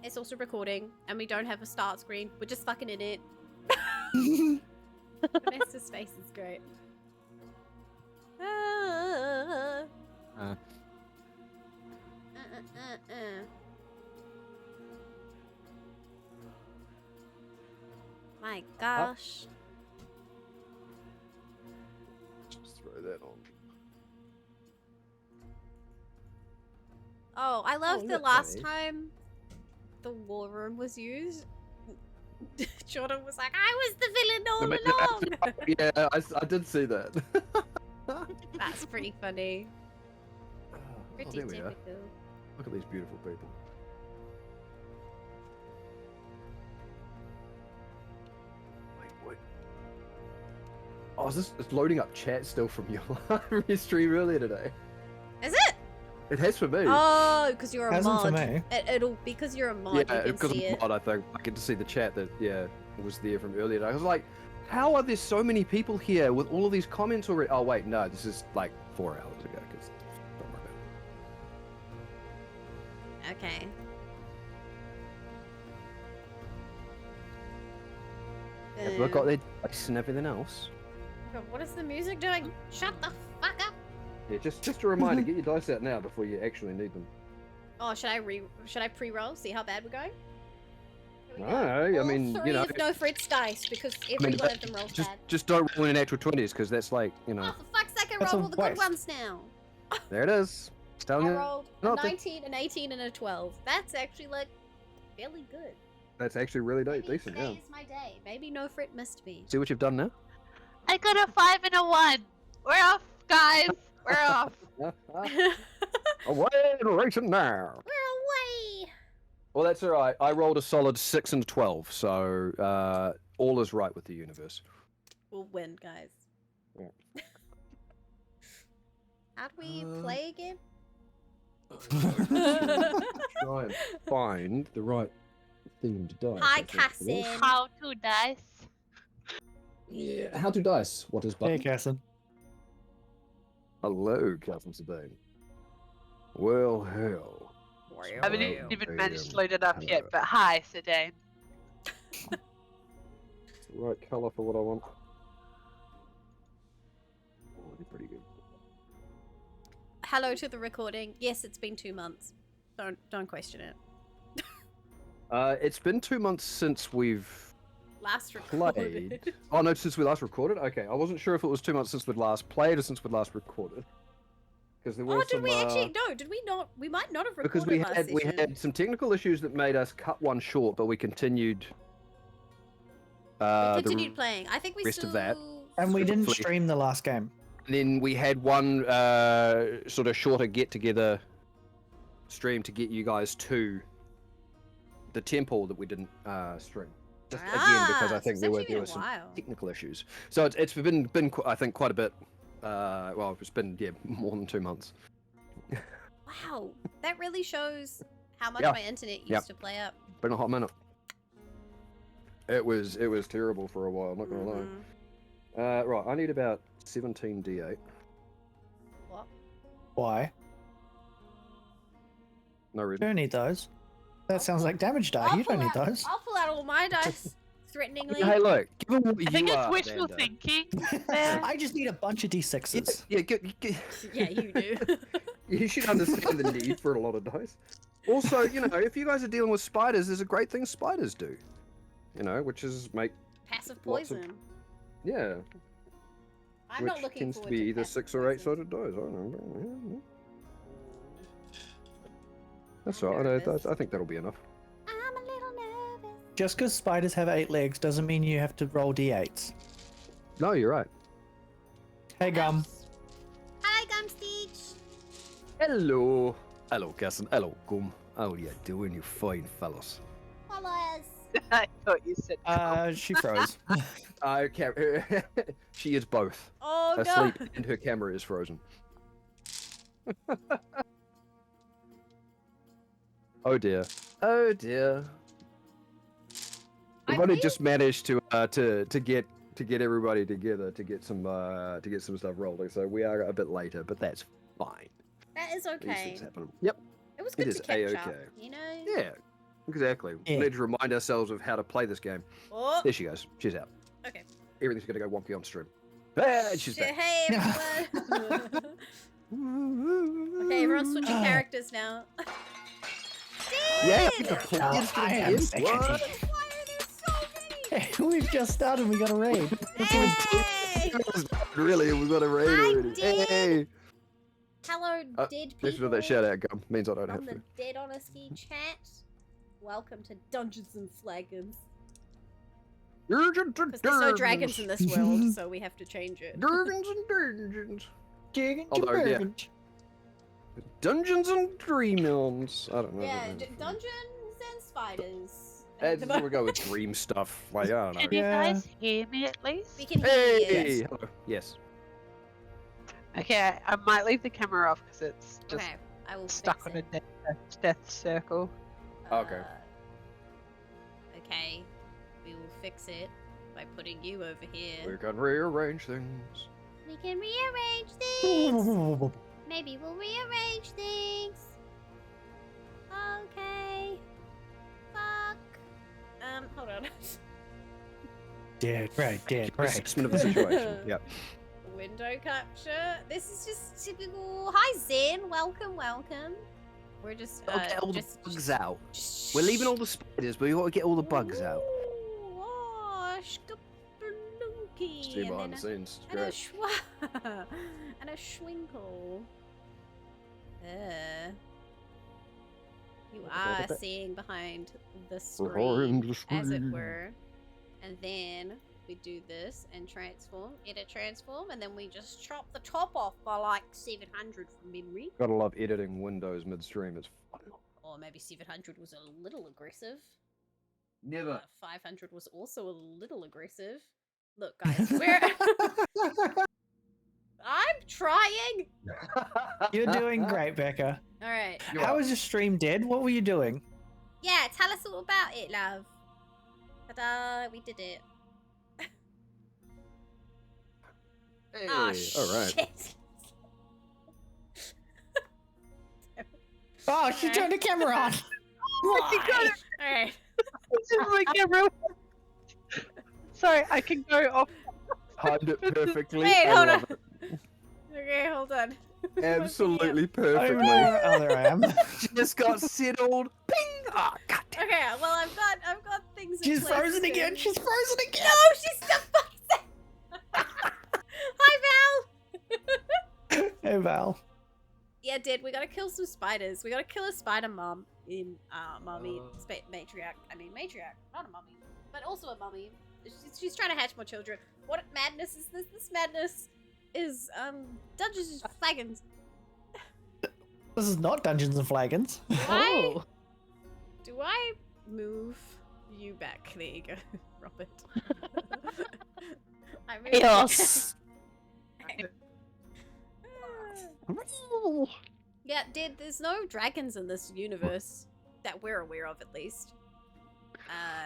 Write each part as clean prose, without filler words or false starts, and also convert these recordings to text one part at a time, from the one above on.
It's also recording, and we don't have a start screen. We're just fucking in it. Master's face is great. My gosh. Just throw that on. Oh, I love the look, last Dave. time the war room was used. Jordan was like, I was the villain all along. Yeah, I did see that. That's pretty funny. Oh, Pretty there we are. typical. Look at these beautiful people. Wait. Oh, is this it's loading up chat still from your stream earlier today? Is it? It has for me. Oh, because you're a Hasn't mod. for me. It'll because you're a mod. Yeah, you can because see of it. the mod, I think I get to see the chat that was there from earlier. I was like, how are there so many people here with all of these comments already? Oh wait, no, this is like 4 hours ago. Because don't worry about it. Okay. Have they got their dice and everything else? God, what is the music doing? Shut the fuck up! Yeah, just a reminder, get your dice out now before you actually need them. Oh, should I pre-roll? See how bad we're going? Here we go. No, I All mean, three you know, of no Fritz dice because every one of them rolls bad. just don't roll in natural 20s because that's like, you know. Oh, for fuck's sake, I That's rolled a all the good waste. ones now. There it is. Just telling I you. rolled a No, that- 19, an 18, and a 12. That's actually like fairly good. That's actually really Maybe decent, today yeah. is my day. Maybe no Frit missed me. See what you've done now? I got a 5 and a 1. We're off, guys. We're off. Away and racing now. We're away. Well, that's all right. I rolled a solid 6 and 12, so all is right with the universe. We'll win, guys. Yeah. How do we play again? Try and find the right themed dice. Hi, I think it is. Cassin. How to dice. Yeah, how to dice? What is Hey, button? Casson. Hello, Captain Sabine. Well, hell. I haven't even managed to load it up yet, but hi, Sedan. It's the right colour for what I want. Oh, they're pretty good. Hello to the recording. Yes, it's been 2 months. Don't question it. It's been 2 months since we've Last recorded. played. Oh no, since we last recorded. Okay, I wasn't sure if it was 2 months since we'd last played or since we'd last recorded. Because there Oh, were did some. we actually? No, did we not? We might not have recorded Because we last had session. some technical issues that made us cut one short, but we continued. We The continued playing. I think we rest still. of that. And we didn't Hopefully. stream the last game. Then we had one sort of shorter get-together stream to get you guys to the temple that we didn't stream. Just again because I so think it's there actually were been a some while. technical issues. So it's been I think quite a bit. Well, it's been more than 2 months. Wow, that really shows how much Yeah. my internet used Yep. to play up. Been a hot minute. It was terrible for a while. I'm not gonna lie. Mhm. Right, I need about 17 d8. What? Why? No You reason. don't need those. That sounds like damage die. You don't need those. I'll pull out all my dice threateningly. Hey, look, given what I think you it's are, wishful Xander- thinking. there. I just need a bunch of d6s. Yeah, Yeah, you do. you should understand the need for a lot of dice. Also, you know, if you guys are dealing with spiders, there's a great thing spiders do. You know, which is make Passive Lots of- poison. yeah, I'm which not looking tends to forward be to either passive 6 or 8 poison. sided dice. I don't know. That's I'm all right. nervous. I think that'll be enough. I'm a little nervous. Just because spiders have 8 legs doesn't mean you have to roll d8s. No, you're right. Hey, Gum. Hi, Gumstitch. Hello. Hello, Casson. Hello, Gum. How you doing, you fine fellas? Hello. I thought you said. She froze. Okay. She is both. Oh no. Asleep and her camera is frozen. Oh dear. Oh dear. We've I only think- just managed to get everybody together to get some stuff rolling, so we are a bit later, but that's fine. That is These okay. things happen. Yep. It was It good is to catch up. A-okay. You know. Yeah. Exactly. We Yeah. need to remind ourselves of how to play this game. Oh, There she goes. She's out. okay. Everything's gonna go wonky on stream. Ah, she's Shit, back. hey everyone. Okay, everyone's switching characters now. Yeah, Did! the full Oh, instant I am in. sick of What? it. Why are there so many? Hey, we've just started. We got a raid. Hey! Really, we've got a raid I already. did. Hey! Hello, dead Thanks people. for that shout out, Gum. Means I don't have From to. the Dead Honesty chat. Welcome to Dungeons and Flagons. Because there's no dragons in this world, so we have to change it. Dragons and dungeons. Although, yeah. Dungeons and Dreamilms. I don't know. Yeah, Dungeons and Spiders. That's where we go with dream stuff. Like, I don't know. Can you Yeah. guys hear me at least? We can hear you. Hey! Hello. Yes. Okay, I might leave the camera off because it's just Okay, I will stuck fix on a it. death circle. Okay. Okay, we will fix it by putting you over We here. can rearrange things. We can rearrange things. Maybe we'll rearrange things. Okay. Fuck. Hold on. Dead, right, dead, right. Assessment of the situation. Yep. Window capture. This is just typical. Hi Zen, welcome, welcome. We're just Gotta get all the just bugs out. just- We're leaving all the spiders, but we gotta get all the bugs out. Ooh, oh, shkabalookie. See And behind then the scenes. and a Great. schwa and a schwinkle. You are seeing behind the screen, Behind the as it screen. were. And then we do this and transform, edit transform, and then we just chop the top off by like 700 from memory. Gotta love editing windows midstream. It's fun. Or maybe 700 was a little aggressive. Never. 500 was also a little aggressive. Look, guys, we're. I'm trying! You're doing great, Becca. Alright. How was your stream dead? What were you doing? Yeah, tell us all about it, love. Ta-da, we did it. Hey, Oh, all right. shit. Oh, she turned the camera on. Why? Alright. This is my camera. Sorry, I can go off. Timed it perfectly. Wait, I hold love on. Okay, hold on. it. Absolutely I don't perfectly. know. Oh, there I am. Just got settled. Ping! Ah, God damn. Okay, well I've got things in She's place frozen to- again. She's frozen again. No, she's still frozen! Hi, Val! Hey, Val. Yeah, Dad, we gotta kill some spiders. We gotta kill a spider mum in matriarch. I mean matriarch, not a mummy, but also a mummy. She's trying to hatch more children. What madness is this? This madness is Dungeons and Flagons. This is not Dungeons and Flagons. Oh. Do I move you back? There you go, Robert. I moved you Chaos. Yeah, Dad, there's no dragons in this universe that we're aware of, at least.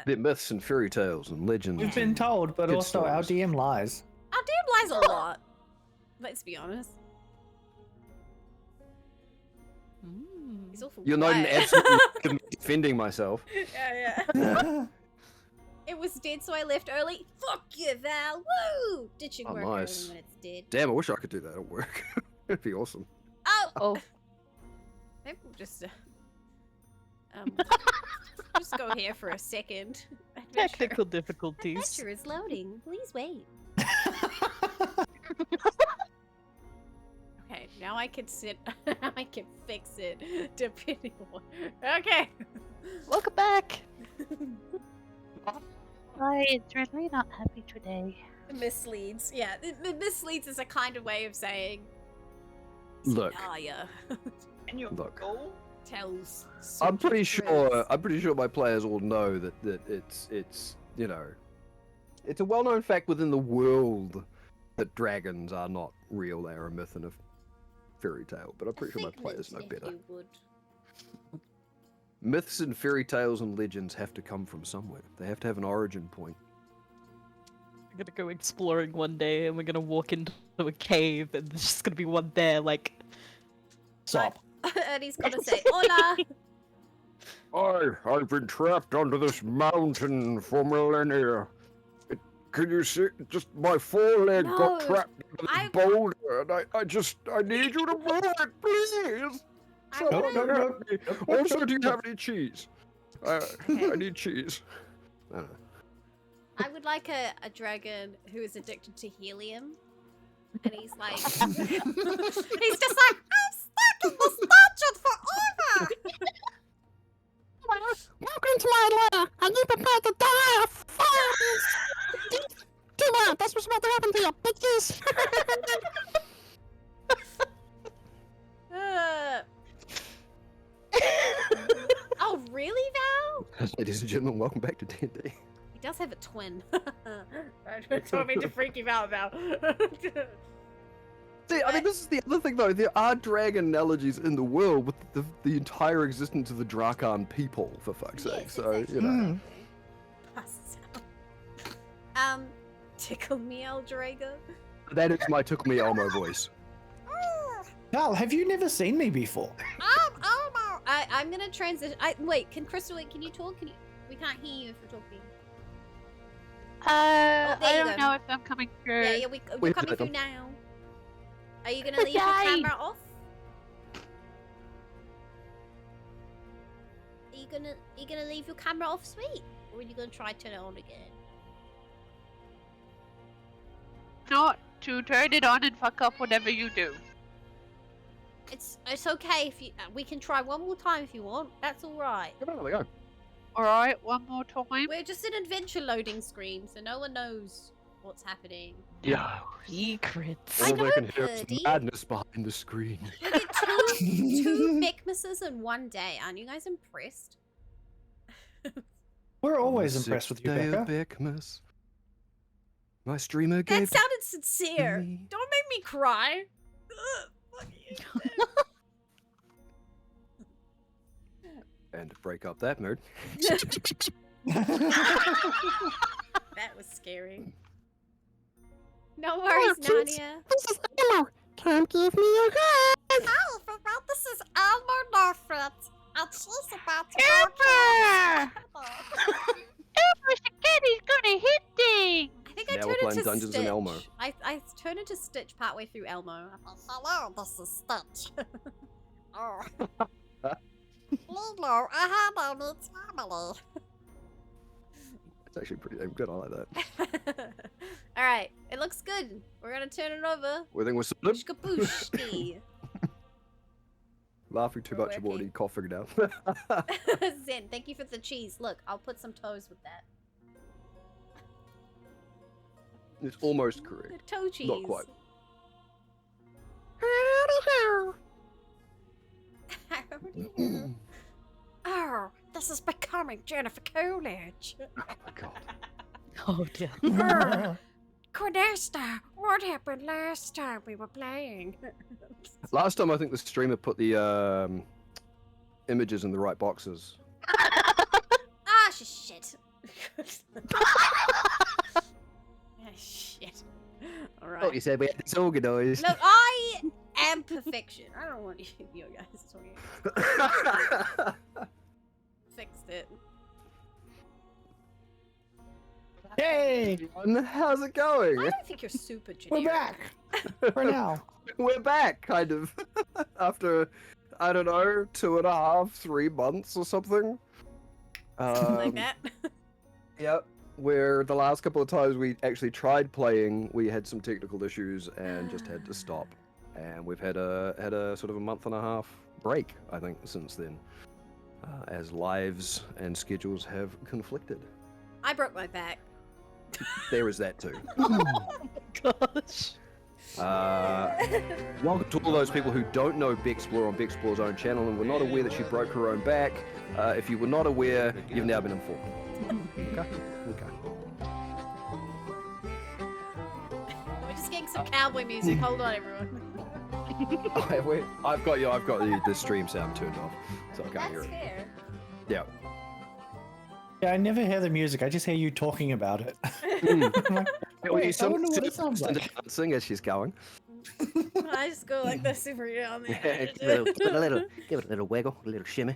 They're myths and fairy tales and legends. We've been and- told, but Good also our stories. DM lies. Our DM lies a lot. Let's be honest. He's awful You're not quiet. absolutely defending myself. Yeah, yeah. It was dead, so I left early. Fuck you, Val. Woo! Ditching Oh, work nice. early when it's dead. Damn, I wish I could do that at work. It'd be awesome. Oh! Oh. Maybe we'll just just go here for a second. Technical difficulties. Adventure is loading. Please wait. Okay, now I can sit. I can fix it. Depending on. Okay. Welcome back. Hi, it's really not happy today. Misleads. Yeah, misleads is a kind of way of saying. Look. Syleria Look. tells. I'm pretty secret sure. truths. I'm pretty sure my players all know that it's you know, it's a well-known fact within the world that dragons are not real. They are a myth and a fairy tale. But I'm pretty sure my Figment, players know if better. you would. Myths and fairy tales and legends have to come from somewhere. They have to have an origin point. We're gonna go exploring one day and we're gonna walk into a cave and there's just gonna be one there like Stop. And he's gonna say, "Hola." Oh, I've been trapped under this mountain for millennia. Can you see? Just my foreleg No, got trapped under I- the boulder, and I need you to move it, please. I'm Someone gonna- help me. Also, do you have any cheese? I need cheese. I would like a dragon who is addicted to helium. And he's like, he's just like, I'm stuck in this dungeon forever! Welcome to my lair. Are you prepared to die of fire? Do not. That's what's about to happen to you, bitches. Oh, really, Val? Ladies and gentlemen, welcome back to D&D. He does have a twin. I don't mean to freak you out, Val. See, I mean, this is the other thing, though. There are dragon analogies in the world with the entire existence of the Drakan people, for fuck's sake. Yes, So, it's you know. actually- Tickle me, Eldrago. That is my Took Me Elmo voice. Val, have you never seen me before? Elmo! I'm gonna transition. Wait, Crystal, can you talk? We can't hear you if we're talking. I there you don't go. know if I'm coming through. Yeah, we're Wait, coming through Adam. now. Are you gonna leave your Yay! camera off? Are you gonna leave your camera off, sweet? Or are you gonna try to turn it on again? Not to turn it on and fuck up whatever you do. It's okay if you. We can try one more time if you want. That's all right. Come on, there we go. Alright, one more time. We're just an adventure loading screen, so no one knows what's happening. Yeah. Secrets. I All they know, can hear is Birdie. madness behind the screen. We get two Mickmases in one day. Aren't you guys impressed? We're always On the impressed with you, sixth day of Becca. Beckmas, my streamer That gave sounded sincere. me. Don't make me cry. Ugh, fuck you. And to break up that mood, That was scary. No worries, kids. Nadia. This is Elmo. Come give me a hug. Hi, everyone. This is Elmo Norfrit. And she's about to Amber! Elmo Spaghetti's gonna hit things! I think I Now we're turned playing into Dungeons Stitch. and Elmo. I turned into Stitch partway through Elmo. Hello, this is Stitch. Oh. Lilo, I have a family. it's actually pretty damn good. I like that. All right, it looks good. We're gonna turn it over. We think we're sorted. Shkabooshki. Laughing too We're much, I've already working. cough figured out. Zen, thank you for the cheese. Look, I'll put some toes with that. It's almost correct. Toe cheese. Not quite. Oh, this is becoming Jennifer Coolidge. Oh my god. Oh dear. Cornesta, what happened last time we were playing? Last time I think the streamer put the images in the right boxes. Ah, shit. Ah, shit. Oh, Alright. you said we had this organised. Look, I am perfection. I don't want you guys talking. Fixed it. Yay! How's it going? I don't think you're super We're generic. back! For now. We're back, kind of. After, I don't know, 2.5, 3 months or something. Like that. Yep. Where the last couple of times we actually tried playing, we had some technical issues and just had to stop. And we've had a sort of a 1.5 month break, I think, since then, as lives and schedules have conflicted. I broke my back. There is that too. Gosh. Welcome to all those people who don't know Bexplore on Bexplore's own channel and were not aware that she broke her own back. If you were not aware, you've now been informed. Okay. We're just getting some cowboy music. Hold on, everyone. I've got the stream sound turned off, so I can't hear That's it. fair. Yeah. Yeah, I never hear the music. I just hear you talking about it. Mm. I'm like, wait, I wonder what it sounds like. Dancing as she's going. I just go like this every now and then. Give it a little wiggle, a little shimmy.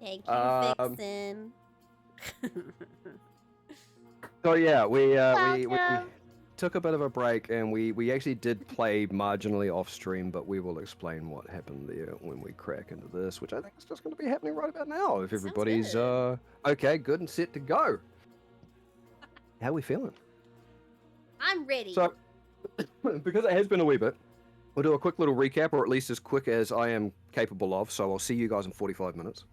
Thank you, Vixen. So yeah, we Welcome. took a bit of a break, and we actually did play marginally off stream, but we will explain what happened there when we crack into this, which I think is just going to be happening right about now. If Sounds everybody's good. okay, good and set to go. How are we feeling? I'm ready. So, because it has been a wee bit, we'll do a quick little recap, or at least as quick as I am capable of. So I'll see you guys in 45 minutes.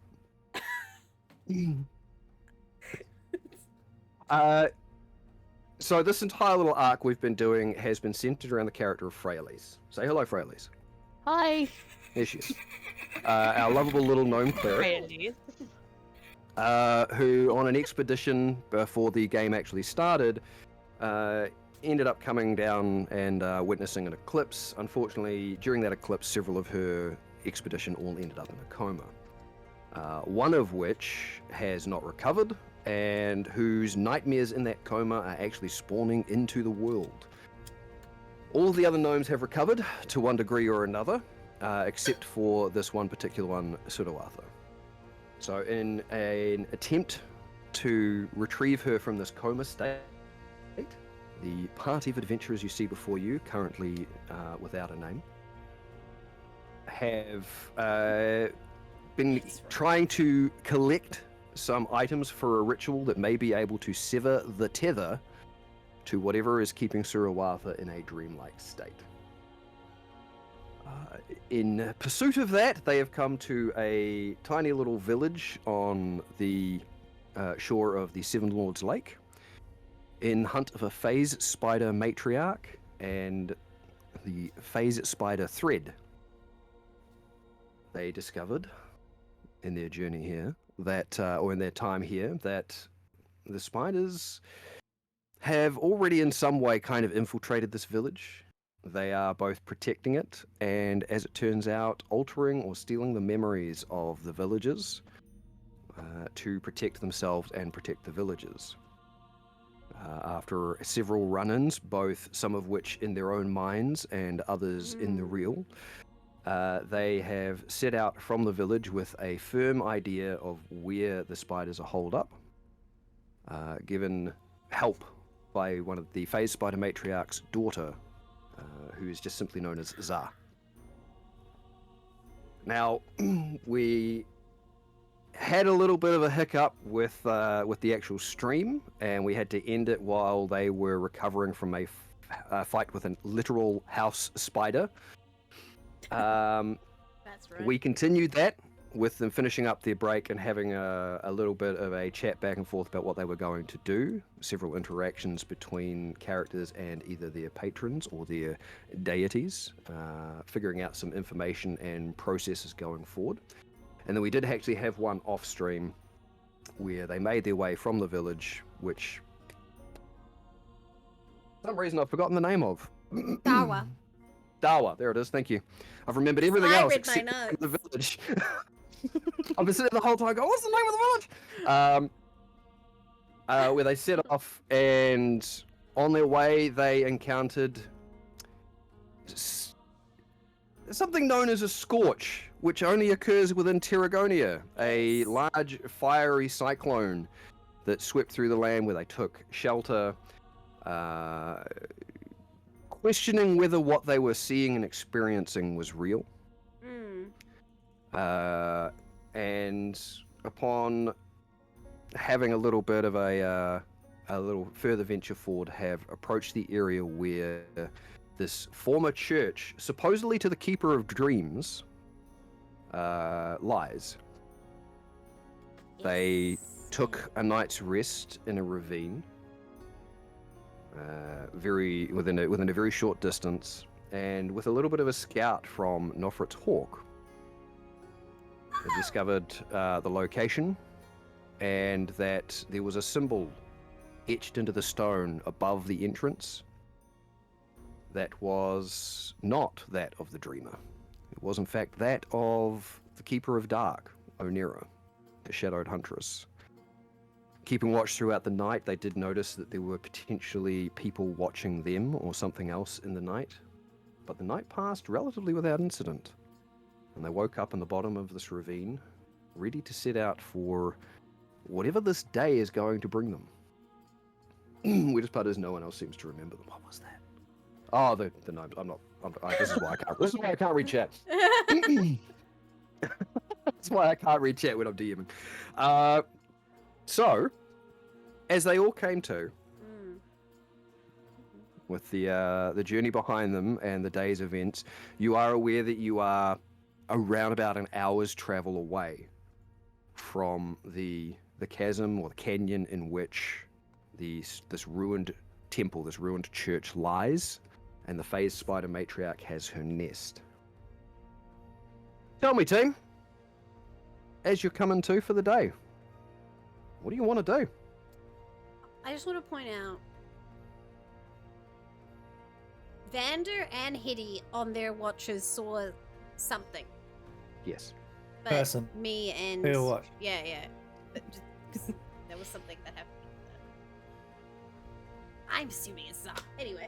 So this entire little arc we've been doing has been centered around the character of Crawlys. Say hello, Crawlys. Hi. There she is. Our lovable little gnome cleric, Really? who on an expedition before the game actually started, ended up coming down and witnessing an eclipse. Unfortunately, during that eclipse, several of her expedition all ended up in a coma. One of which has not recovered, and whose nightmares in that coma are actually spawning into the world. All of the other gnomes have recovered to one degree or another, except for this one particular one, Syleria. So in an attempt to retrieve her from this coma state, the party of adventurers you see before you, currently without a name, have been trying to collect some items for a ritual that may be able to sever the tether to whatever is keeping Syleria in a dreamlike state. In pursuit of that, they have come to a tiny little village on the shore of the Seven Lords Lake in hunt of a phase spider matriarch and the phase spider thread. They discovered in their journey here that, or in their time here, that the spiders have already in some way kind of infiltrated this village. They are both protecting it and, as it turns out, altering or stealing the memories of the villagers to protect themselves and protect the villagers. After several run-ins, both some of which in their own minds and others in the real, they have set out from the village with a firm idea of where the spiders are holed up, given help by one of the phase spider matriarch's daughter, who is just simply known as Za. Now, we had a little bit of a hiccup with the actual stream, and we had to end it while they were recovering from a fight with a literal house spider. That's right. We continued that with them finishing up their break and having a little bit of a chat back and forth about what they were going to do. Several interactions between characters and either their patrons or their deities, figuring out some information and processes going forward. And then we did actually have one off stream where they made their way from the village, which for some reason I've forgotten the name of. Dawa. Dawa, there it is, thank you. I've remembered everything I else read my except notes. the village. I've been sitting the whole time going, what's the name of the village? Where they set off, and on their way they encountered something known as a scorch, which only occurs within Terragonia, a large fiery cyclone that swept through the land where they took shelter, questioning whether what they were seeing and experiencing was real. And upon having a little bit of a little further venture forward, have approached the area where this former church, supposedly to the Keeper of Dreams, lies. They took a night's rest in a ravine, within a very short distance, and with a little bit of a scout from Nofrit's Hawk, they discovered the location, and that there was a symbol etched into the stone above the entrance that was not that of the Dreamer. It was in fact that of the Keeper of Dark, Onera, the Shadowed Huntress. Keeping watch throughout the night, they did notice that there were potentially people watching them or something else in the night, but the night passed relatively without incident, and they woke up in the bottom of this ravine ready to set out for whatever this day is going to bring them. Weirdest part is no one else seems to remember them. What was that? Oh, the gnomes. This is why I can't. This is why I can't read chat. That's why I can't read chat when I'm DMing. So, as they all came to, with the journey behind them and the day's events, you are aware that you are around about an hour's travel away from the chasm or the canyon in which this ruined temple, this ruined church lies, and the phased spider matriarch has her nest. Tell me, team, as you're coming to for the day, what do you want to do? I just want to point out, Vander and Hitty on their watches saw something. Yes. But Person. me and Who what? Yeah. But just, 'cause there was something that happened. I'm assuming it's not. Anyway.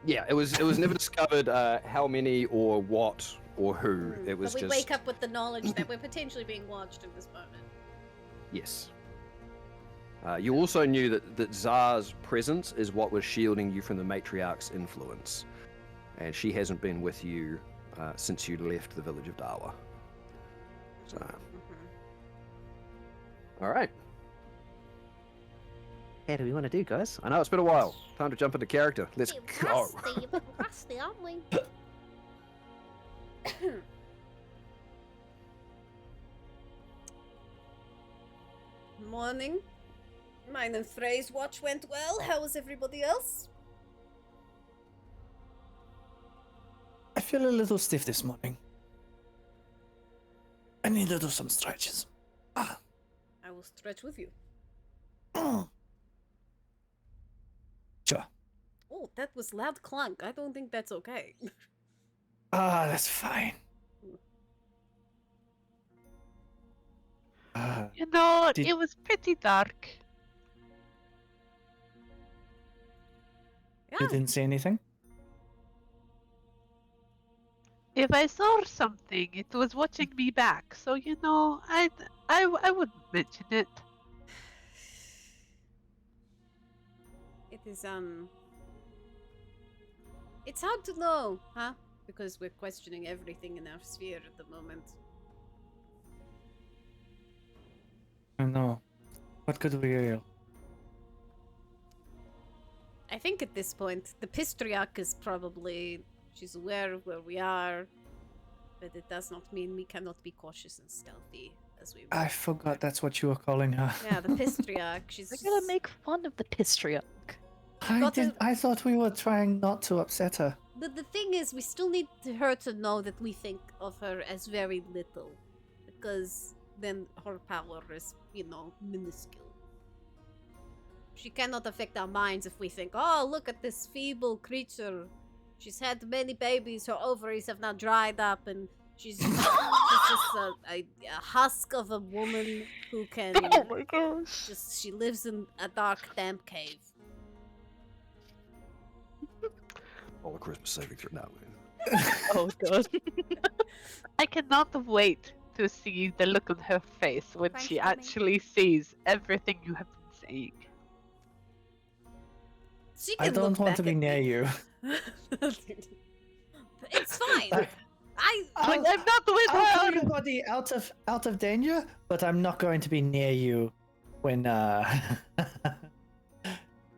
Yeah, it was never discovered how many or what or who. It was but we just wake up with the knowledge that we're potentially being watched in this moment. yes. You also knew that Zar's presence is what was shielding you from the matriarch's influence, and she hasn't been with you since you left the village of Dawa. So, all right. How do we want to do, guys? I know it's been a while. Time to jump into character. Let's go. Rusty, aren't we? Morning. Mine and Frey's watch went well. How was everybody else? I feel a little stiff this morning. I need to do some stretches. I will stretch with you. Sure. Oh, that was loud clunk. I don't think that's okay. That's fine. You know, Did- it was pretty dark. Yeah. You didn't see anything? If I saw something, it was watching me back. So you know, I wouldn't mention it. It is, it's hard to know, huh? Because we're questioning everything in our sphere at the moment. I know. What could we do? I think at this point, the Pistriac is probably... She's aware of where we are, but it does not mean we cannot be cautious and stealthy as we I forgot that's what you were calling her. Yeah, the Pistriac, she's... We're gonna make fun of the Pistriac. I thought we were trying not to upset her. The thing is, we still need her to know that we think of her as very little. Because then her power is, you know, minuscule. She cannot affect our minds if we think, oh, look at this feeble creature. She's had many babies, her ovaries have now dried up, and she's just a husk of a woman who can... Oh my gosh. She lives in a dark, damp cave. All the Christmas savings are now. Oh god. I cannot wait to see the look on her face when Thanks, she Mommy. actually sees everything you have been saying. She I can don't look want back to be at near me. you. It's fine. I'm not with I'll her! put your body out of danger, but I'm not going to be near you when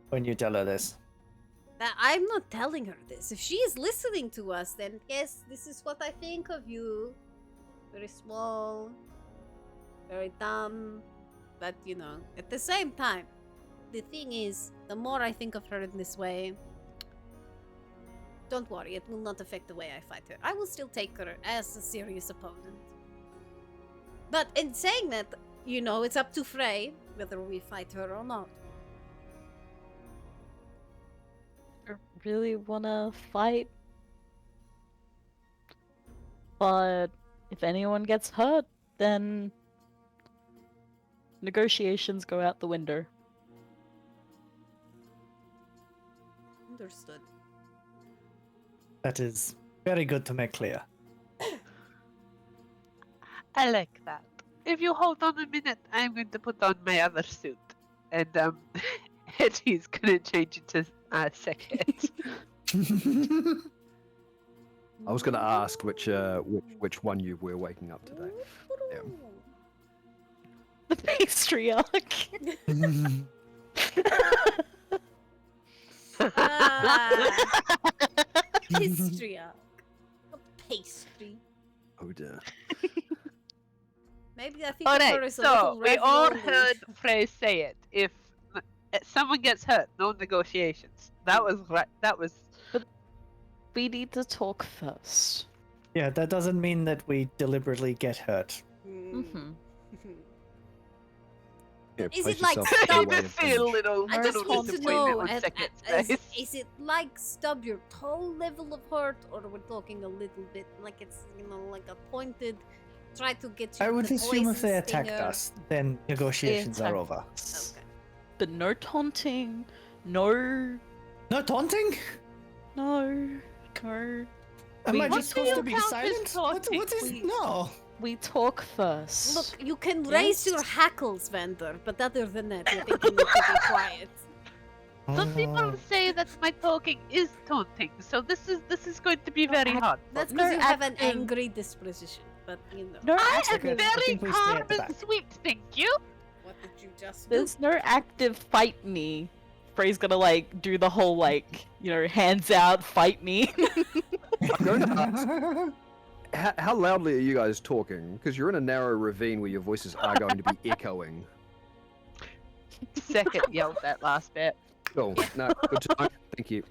when you tell her this. I'm not telling her this. If she is listening to us, then yes, this is what I think of you. Very small, very dumb, but you know, at the same time, the thing is, the more I think of her in this way, don't worry, it will not affect the way I fight her. I will still take her as a serious opponent. But in saying that, you know, it's up to Frey whether we fight her or not. I really wanna fight. But if anyone gets hurt, then negotiations go out the window. Understood. That is very good to make clear. I like that. if you hold on a minute, I'm going to put on my other suit, and Eddie's gonna change it to second. I was going to ask which one you were waking up today. Yeah. The patriarch. History arc. A pastry. Oh dear. Maybe I think Alright, there is a so little we all ravioli. heard Frey say it. If someone gets hurt, no negotiations. That was right. That was. We need to talk first. Yeah, that doesn't mean that we deliberately get hurt. Mm-hmm. Yeah, Is place it like yourself in the stop- way I of feel a damage. little, I just little want to disappointment know, on second is space. it like stub your toe level of hurt, or we're talking a little bit like it's like a pointed, try to get you I would the assume if they poison attacked stinger? us, then negotiations are over. Okay. But no taunting, no, No taunting? no. Am We- I What just do supposed you to be count as silent? What taunting? is We- no? We talk first. Look, you can raise your hackles, Vander, but other than that, I think you need to be quiet. Some people say that my talking is taunting, so this is going to be very hard. That's No because you have an active- angry disposition, but you know. No, I am okay. I very think we stay calm at the and back. sweet, thank you. What did you just do? there's no active fight me. Frey's gonna like do the whole like hands out fight me. I'm going to ask, how loudly are you guys talking? Because you're in a narrow ravine where your voices are going to be echoing. Second yelled that last bit. Cool. No, good to know. Thank you.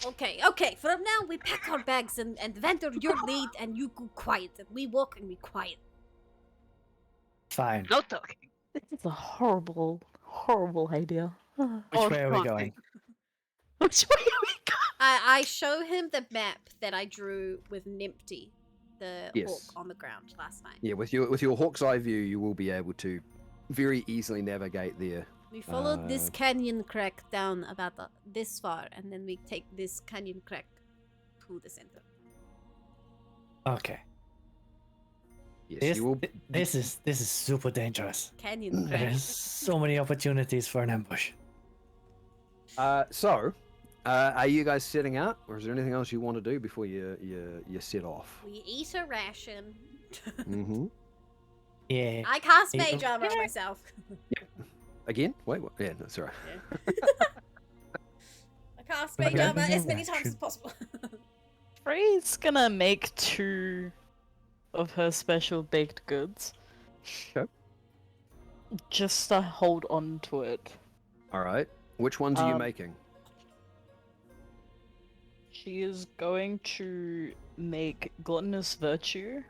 Okay, from now we pack our bags and Vander, your lead, and you go quiet, and we walk and we quiet. Fine. No talking. This is a horrible, horrible idea. Which way are we going? Which way are we going? I show him the map that I drew with Nimpty, the Yes. hawk on the ground last night. Yeah, with your hawk's eye view, you will be able to very easily navigate there. We followed this Uh, canyon crack down about this far, and then we take this canyon crack to the center. Okay. Yes, This, you will. this is super dangerous. Canyon crack. There's so many opportunities for an ambush. So, are you guys setting out, or is there anything else you want to do before you set off? We eat a ration. Mm-hmm. Yeah. I cast Yeah. mage armor on myself. Again? Wait, what? Yeah, that's all right. I cast Okay, mage armor yeah, as many that times as should- possible. Frey's gonna make 2 of her special baked goods. Okay. Just to hold on to it. All right. Which ones are you Um, making? She is going to make gluttonous virtue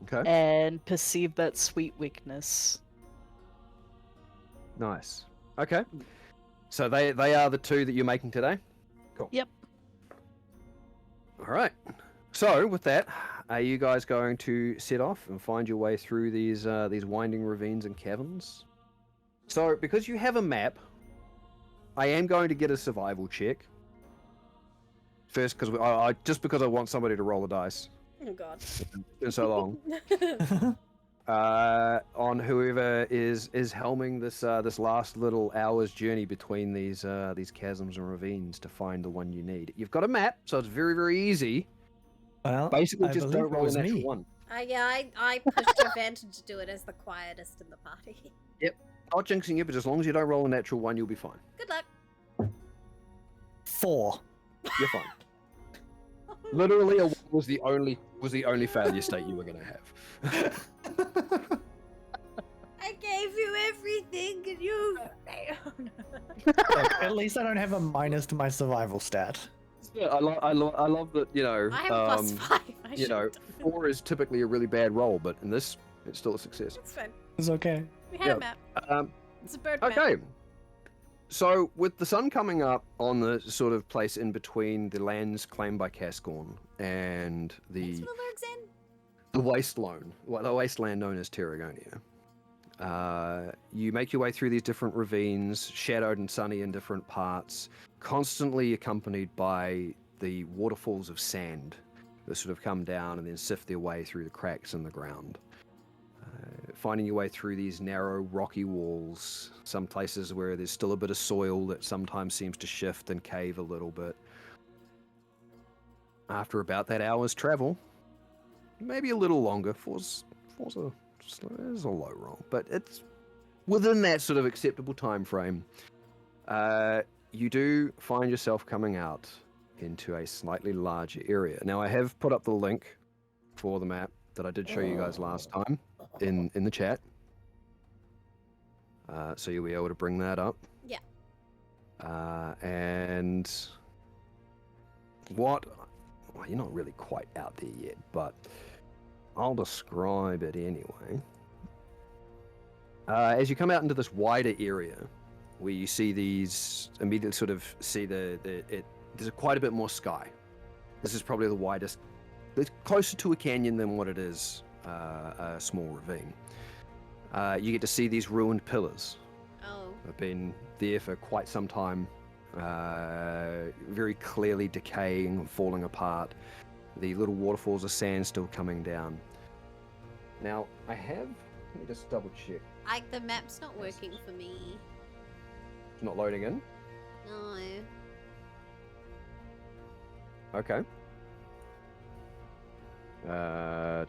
Okay. and perceive that sweet weakness. Nice. Okay. So they are the 2 that you're making today? Cool. Yep. All right. So with that, are you guys going to set off and find your way through these winding ravines and caverns? So because you have a map, I am going to get a survival check. First, because because I want somebody to roll the dice. Oh god. It's been so long. On whoever is helming this last little hour's journey between these chasms and ravines to find the one you need. You've got a map, so it's very, very easy. Well, Basically, I just believe don't it roll a was natural me. one. I pushed advantage to do it as the quietest in the party. Not jinxing you, but as long as you don't roll a natural one, you'll be fine. Good luck. 4. You're fine. Literally, a one was the only failure state you were gonna have. I gave you everything, and you. Look, at least I don't have a minus to my survival stat. Yeah, I love that. I have a plus 5. I you know, should've. 4 is typically a really bad roll, but in this, it's still a success. It's fine. It's okay. We had Yeah. a map. Um, It's a bird map. Okay. So, with the sun coming up on the sort of place in between the lands claimed by Cascorn and Thanks the for the lyrics in. the wasteland known as Terragonia, you make your way through these different ravines, shadowed and sunny in different parts, constantly accompanied by the waterfalls of sand that sort of come down and then sift their way through the cracks in the ground. Finding your way through these narrow rocky walls, some places where there's still a bit of soil that sometimes seems to shift and cave a little bit. After about that hour's travel, maybe a little longer, four's a low roll, but it's within that sort of acceptable time frame. You do find yourself coming out into a slightly larger area. Now, I have put up the link for the map that I did show you guys last time in the chat. So you'll be able to bring that up. Yeah. And what... Well, you're not really quite out there yet, but I'll describe it anyway. As you come out into this wider area, where you see these, immediately sort of see there's quite a bit more sky. This is probably the widest. It's closer to a canyon than what it is a small ravine. You get to see these ruined pillars. Oh. Have been there for quite some time. Very clearly decaying and falling apart. The little waterfalls of sand still coming down. Now, let me just double check. The map's not working for me. It's not loading in? No. Okay.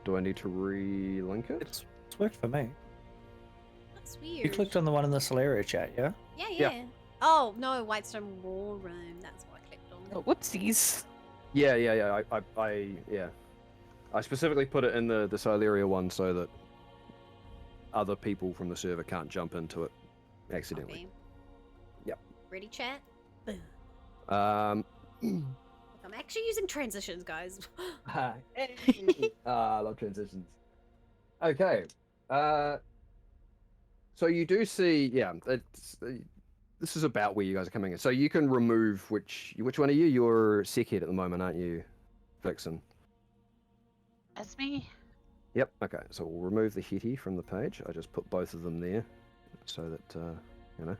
Do I need to re-link it? It's worked for me. That's weird. You clicked on the one in the Syleria chat, yeah? Yeah. Yeah. Oh, no, Whitestone War Room. That's what I clicked on. Oh, whoopsies. Yeah. I specifically put it in the Syleria one so that other people from the server can't jump into it accidentally. Copy. Yep. Ready, chat? Um. I'm actually using transitions, guys. I love transitions. Okay. So you do see, this is about where you guys are coming in. So you can remove which one are you? You're Sickhead at the moment, aren't you, Vixen? That's me. Yep. Okay. So we'll remove the Hetty from the page. I just put both of them there, so that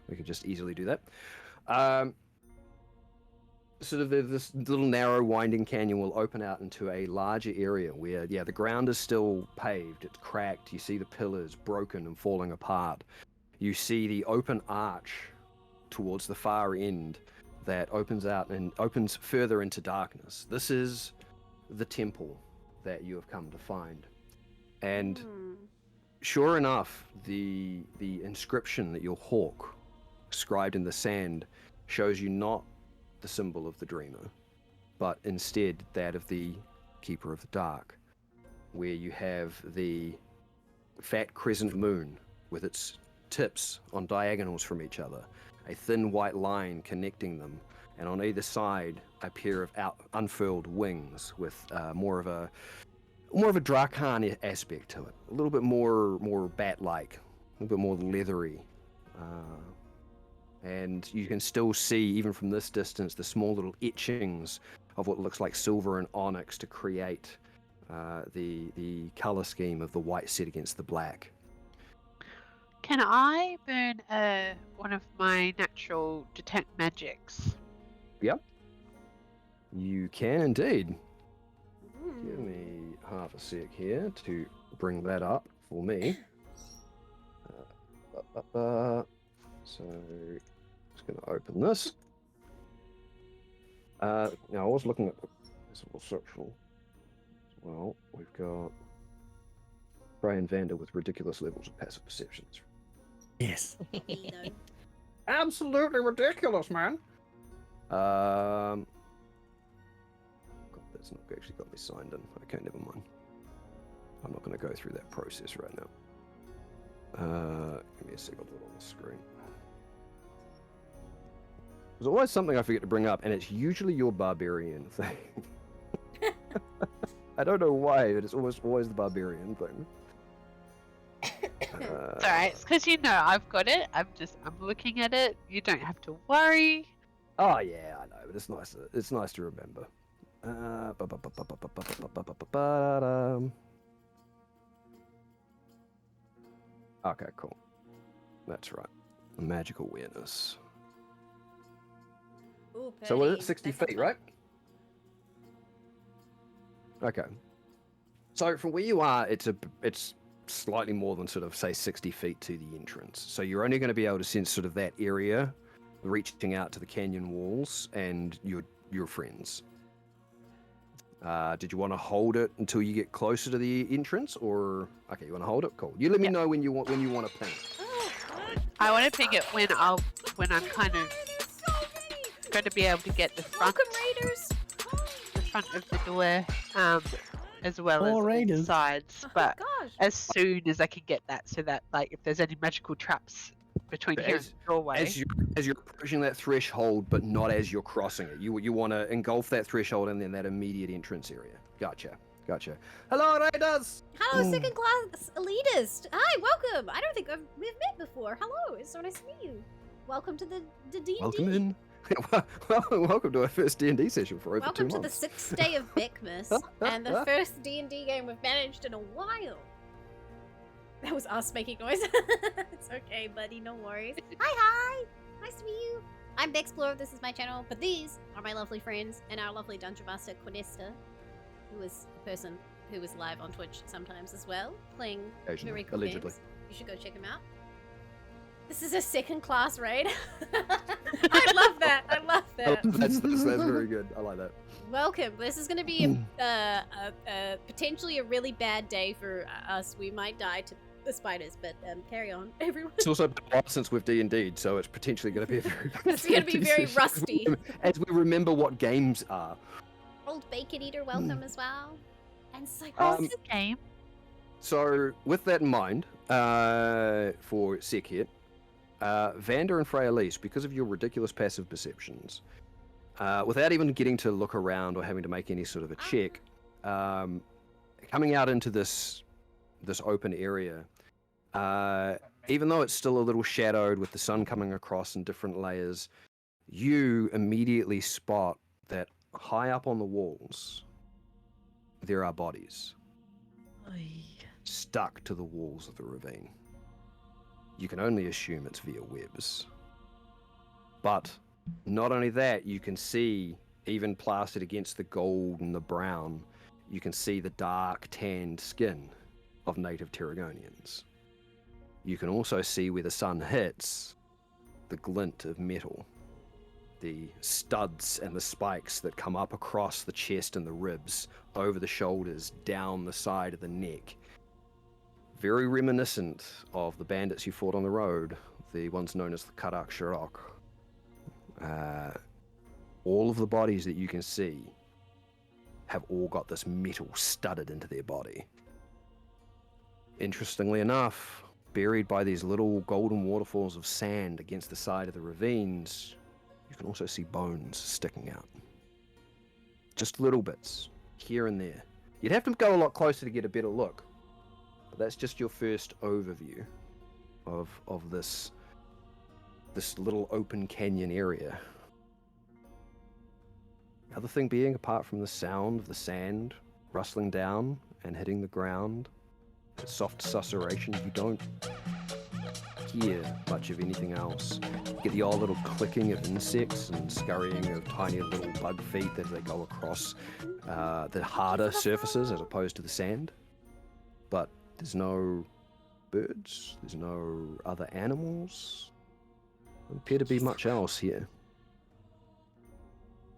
we could just easily do that. Sort of this little narrow winding canyon will open out into a larger area where, the ground is still paved. It's cracked. You see the pillars broken and falling apart. You see the open arch towards the far end that opens out and opens further into darkness. This is the temple that you have come to find. And sure enough, the inscription that your hawk scribed in the sand shows you not the symbol of the dreamer, but instead that of the keeper of the dark, where you have the fat crescent moon with its tips on diagonals from each other, a thin white line connecting them, and on either side a pair of unfurled wings with more of a Drakan aspect to it, a little bit more bat-like, a little bit more leathery. And you can still see, even from this distance, the small little etchings of what looks like silver and onyx to create the color scheme of the white set against the black. Can I burn one of my natural detect magics? Yep. You can indeed. Give me half a sec here to bring that up for me. So, just going to open this. Now, I was looking at the visible social as well. We've got Brian Vander with ridiculous levels of passive perceptions. Yes. Absolutely ridiculous, man. God, that's not actually got me signed in. Okay, never mind. I'm not going to go through that process right now. Give me a second, I'll put it on the screen. There's always something I forget to bring up, and it's usually your barbarian thing. I don't know why, but it's always the barbarian thing. It's alright, it's because I've got it. I'm looking at it. You don't have to worry. Oh yeah, I know, but it's nice to remember. Okay, cool. That's right. Magical awareness. Ooh, So what is it? Purdy, 60 that's feet, not- right? Okay. So from where you are, it's slightly more than sort of say 60 feet to the entrance. So you're only going to be able to sense sort of that area, reaching out to the canyon walls and your friends. Did you want to hold it until you get closer to the entrance, or okay, you want to hold it? Cool. You let me know when you want to ping. I want to ping it when I'm kind of going to be able to get the front, Welcome, Raiders. the front of the door, as well More as all the raiders. sides. But Gosh. as soon as I can get that, so that like if there's any magical traps between here and the doorway. As you're approaching that threshold, but not as you're crossing it. You want to engulf that threshold and then that immediate entrance area. Gotcha. Hello, Raiders! Hello, second class elitist. Hi, welcome. I don't think we've met before. Hello, it's so nice to meet you. Welcome to the D&D. Welcome in. Welcome to our first D&D session for over 2 Welcome months. to the 6th day of Beckmas and the first D&D game we've managed in a while. That was us making noise. It's okay, buddy. No worries. Hi. Nice to meet you. I'm Bexplore. This is my channel, but these are my lovely friends and our lovely Dungeon Master, Quinesta, who is a person who is live on Twitch sometimes as well, playing very cool allegedly. games. You should go check him out. This is a second-class raid. I love that. That's very good. I like that. Welcome. This is going to be potentially a really bad day for us. We might die to the spiders, but carry on, everyone. It's also been a while since we've D&D'd, so it's potentially going to be a very It's going to be very rusty. As we remember what games are. Old Bacon Eater, welcome as well. And What's the game? So, with that in mind, for Sekhet, Vander and Freyalise, because of your ridiculous passive perceptions, without even getting to look around or having to make any sort of a check, coming out into this open area, even though it's still a little shadowed with the sun coming across in different layers, you immediately spot that high up on the walls, there are bodies stuck to the walls of the ravine. You can only assume it's via webs. But not only that, you can see, even plastered against the gold and the brown, you can see the dark tanned skin of native Terragonians. You can also see where the sun hits, the glint of metal, the studs and the spikes that come up across the chest and the ribs, over the shoulders, down the side of the neck. Very reminiscent of the bandits you fought on the road, the ones known as the Karak Shirok. All of the bodies that you can see have all got this metal studded into their body. Interestingly enough, buried by these little golden waterfalls of sand against the side of the ravines, you can also see bones sticking out. Just little bits, here and there. You'd have to go a lot closer to get a better look. But that's just your first overview of this little open canyon area. The other thing being, apart from the sound of the sand rustling down and hitting the ground, the soft susurration, you don't hear much of anything else. You get the odd little clicking of insects and scurrying of tiny little bug feet as they go across the harder surfaces as opposed to the sand. But there's no birds, there's no other animals. Doesn't appear to be much else here.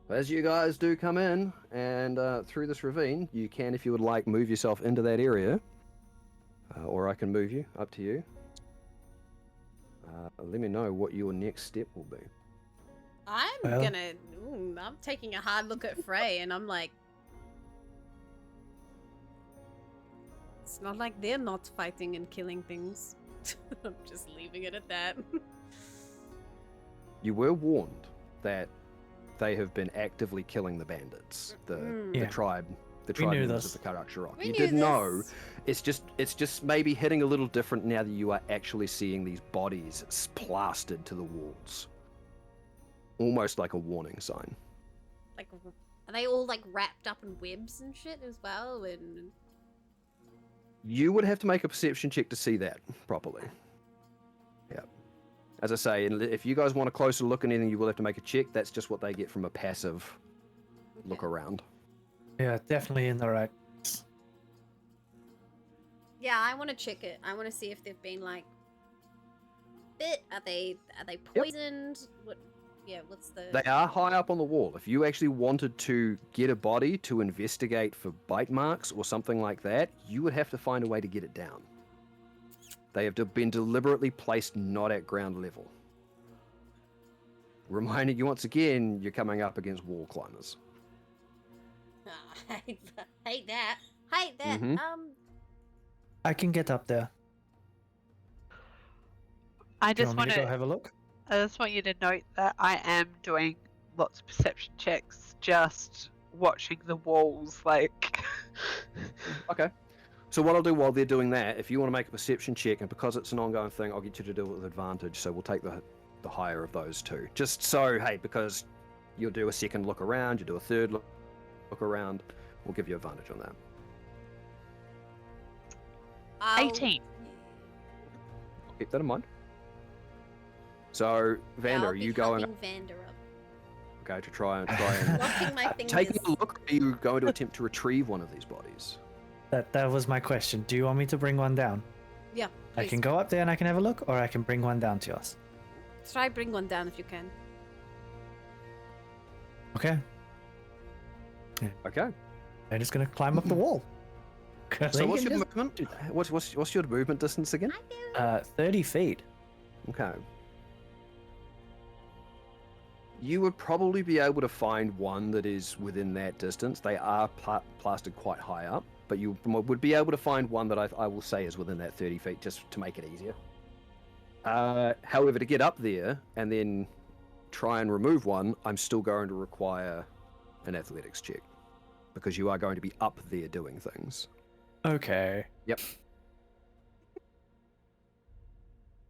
As you guys do come in and through this ravine, you can, if you would like, move yourself into that area. Or I can move you, up to you. Let me know what your next step will be. I'm taking a hard look at Frey and I'm like, it's not like they're not fighting and killing things. I'm just leaving it at that. You were warned that they have been actively killing the bandits, the tribe members of the Karak Shirok. You did know. It's just maybe hitting a little different now that you are actually seeing these bodies plastered to the walls, almost like a warning sign. Like, are they all like wrapped up in webs and shit as well? And you would have to make a perception check to see that properly. Yeah. As I say, if you guys want a closer look at anything, you will have to make a check. That's just what they get from a passive look around. Yeah, definitely in the right. Yeah, I want to check it. I want to see if they've been like bit. Are they Yep. poisoned? What? Yeah. What's the? They are high up on the wall. If you actually wanted to get a body to investigate for bite marks or something like that, you would have to find a way to get it down. They have been deliberately placed not at ground level. Reminding you once again, you're coming up against wall climbers. I hate that. Hate that. Mhm. I can get up there. I Do you just want me want to go have a look? I just want you to note that I am doing lots of perception checks, just watching the walls, like. Okay. So what I'll do while they're doing that, if you want to make a perception check, and because it's an ongoing thing, I'll get you to do it with advantage. So we'll take the higher of those two. Just so, hey, because you'll do a second look around, you do a third look around, we'll give you advantage on that. 18. Keep that in mind. So, Vander, I'll are be you going helping Vander up. okay to try and Locking my fingers. taking a look? Or are you going to attempt to retrieve one of these bodies? That was my question. Do you want me to bring one down? Yeah. I Please. can go up there and I can have a look, or I can bring one down to us. Try bring one down if you can. Okay. Okay. I'm just gonna climb up the wall. So what's You your can movement? What's your movement distance again? 30 feet. Okay. You would probably be able to find one that is within that distance. They are plastered quite high up, but you would be able to find one that I will say is within that 30 feet, just to make it easier. However, to get up there and then try and remove one, I'm still going to require an athletics check, because you are going to be up there doing things. Okay. Yep.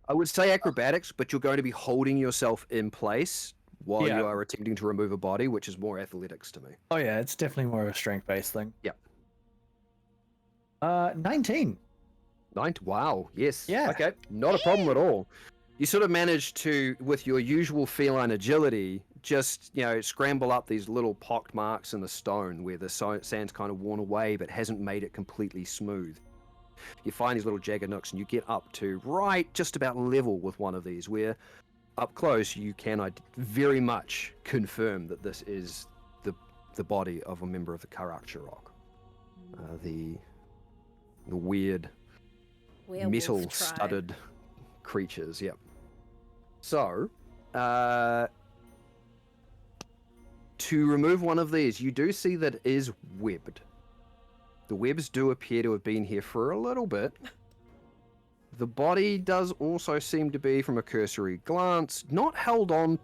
I would say acrobatics, but you're going to be holding yourself in place while Yeah. you are attempting to remove a body, which is more athletics to me. Oh yeah, it's definitely more of a strength-based thing. Yep. 19. Wow, yes. Yeah. Okay, not a problem at all. You sort of manage to, with your usual feline agility, just, scramble up these little pocked marks in the stone where the sand's kind of worn away but hasn't made it completely smooth. You find these little jagged nooks and you get up to right just about level with one of these, where up close you can very much confirm that this is the body of a member of the Karakcharok. The weird Werewolf metal tribe. studded creatures. Yep. So to remove one of these, you do see that it is webbed. The webs do appear to have been here for a little bit. The body does also seem to be, from a cursory glance, not held on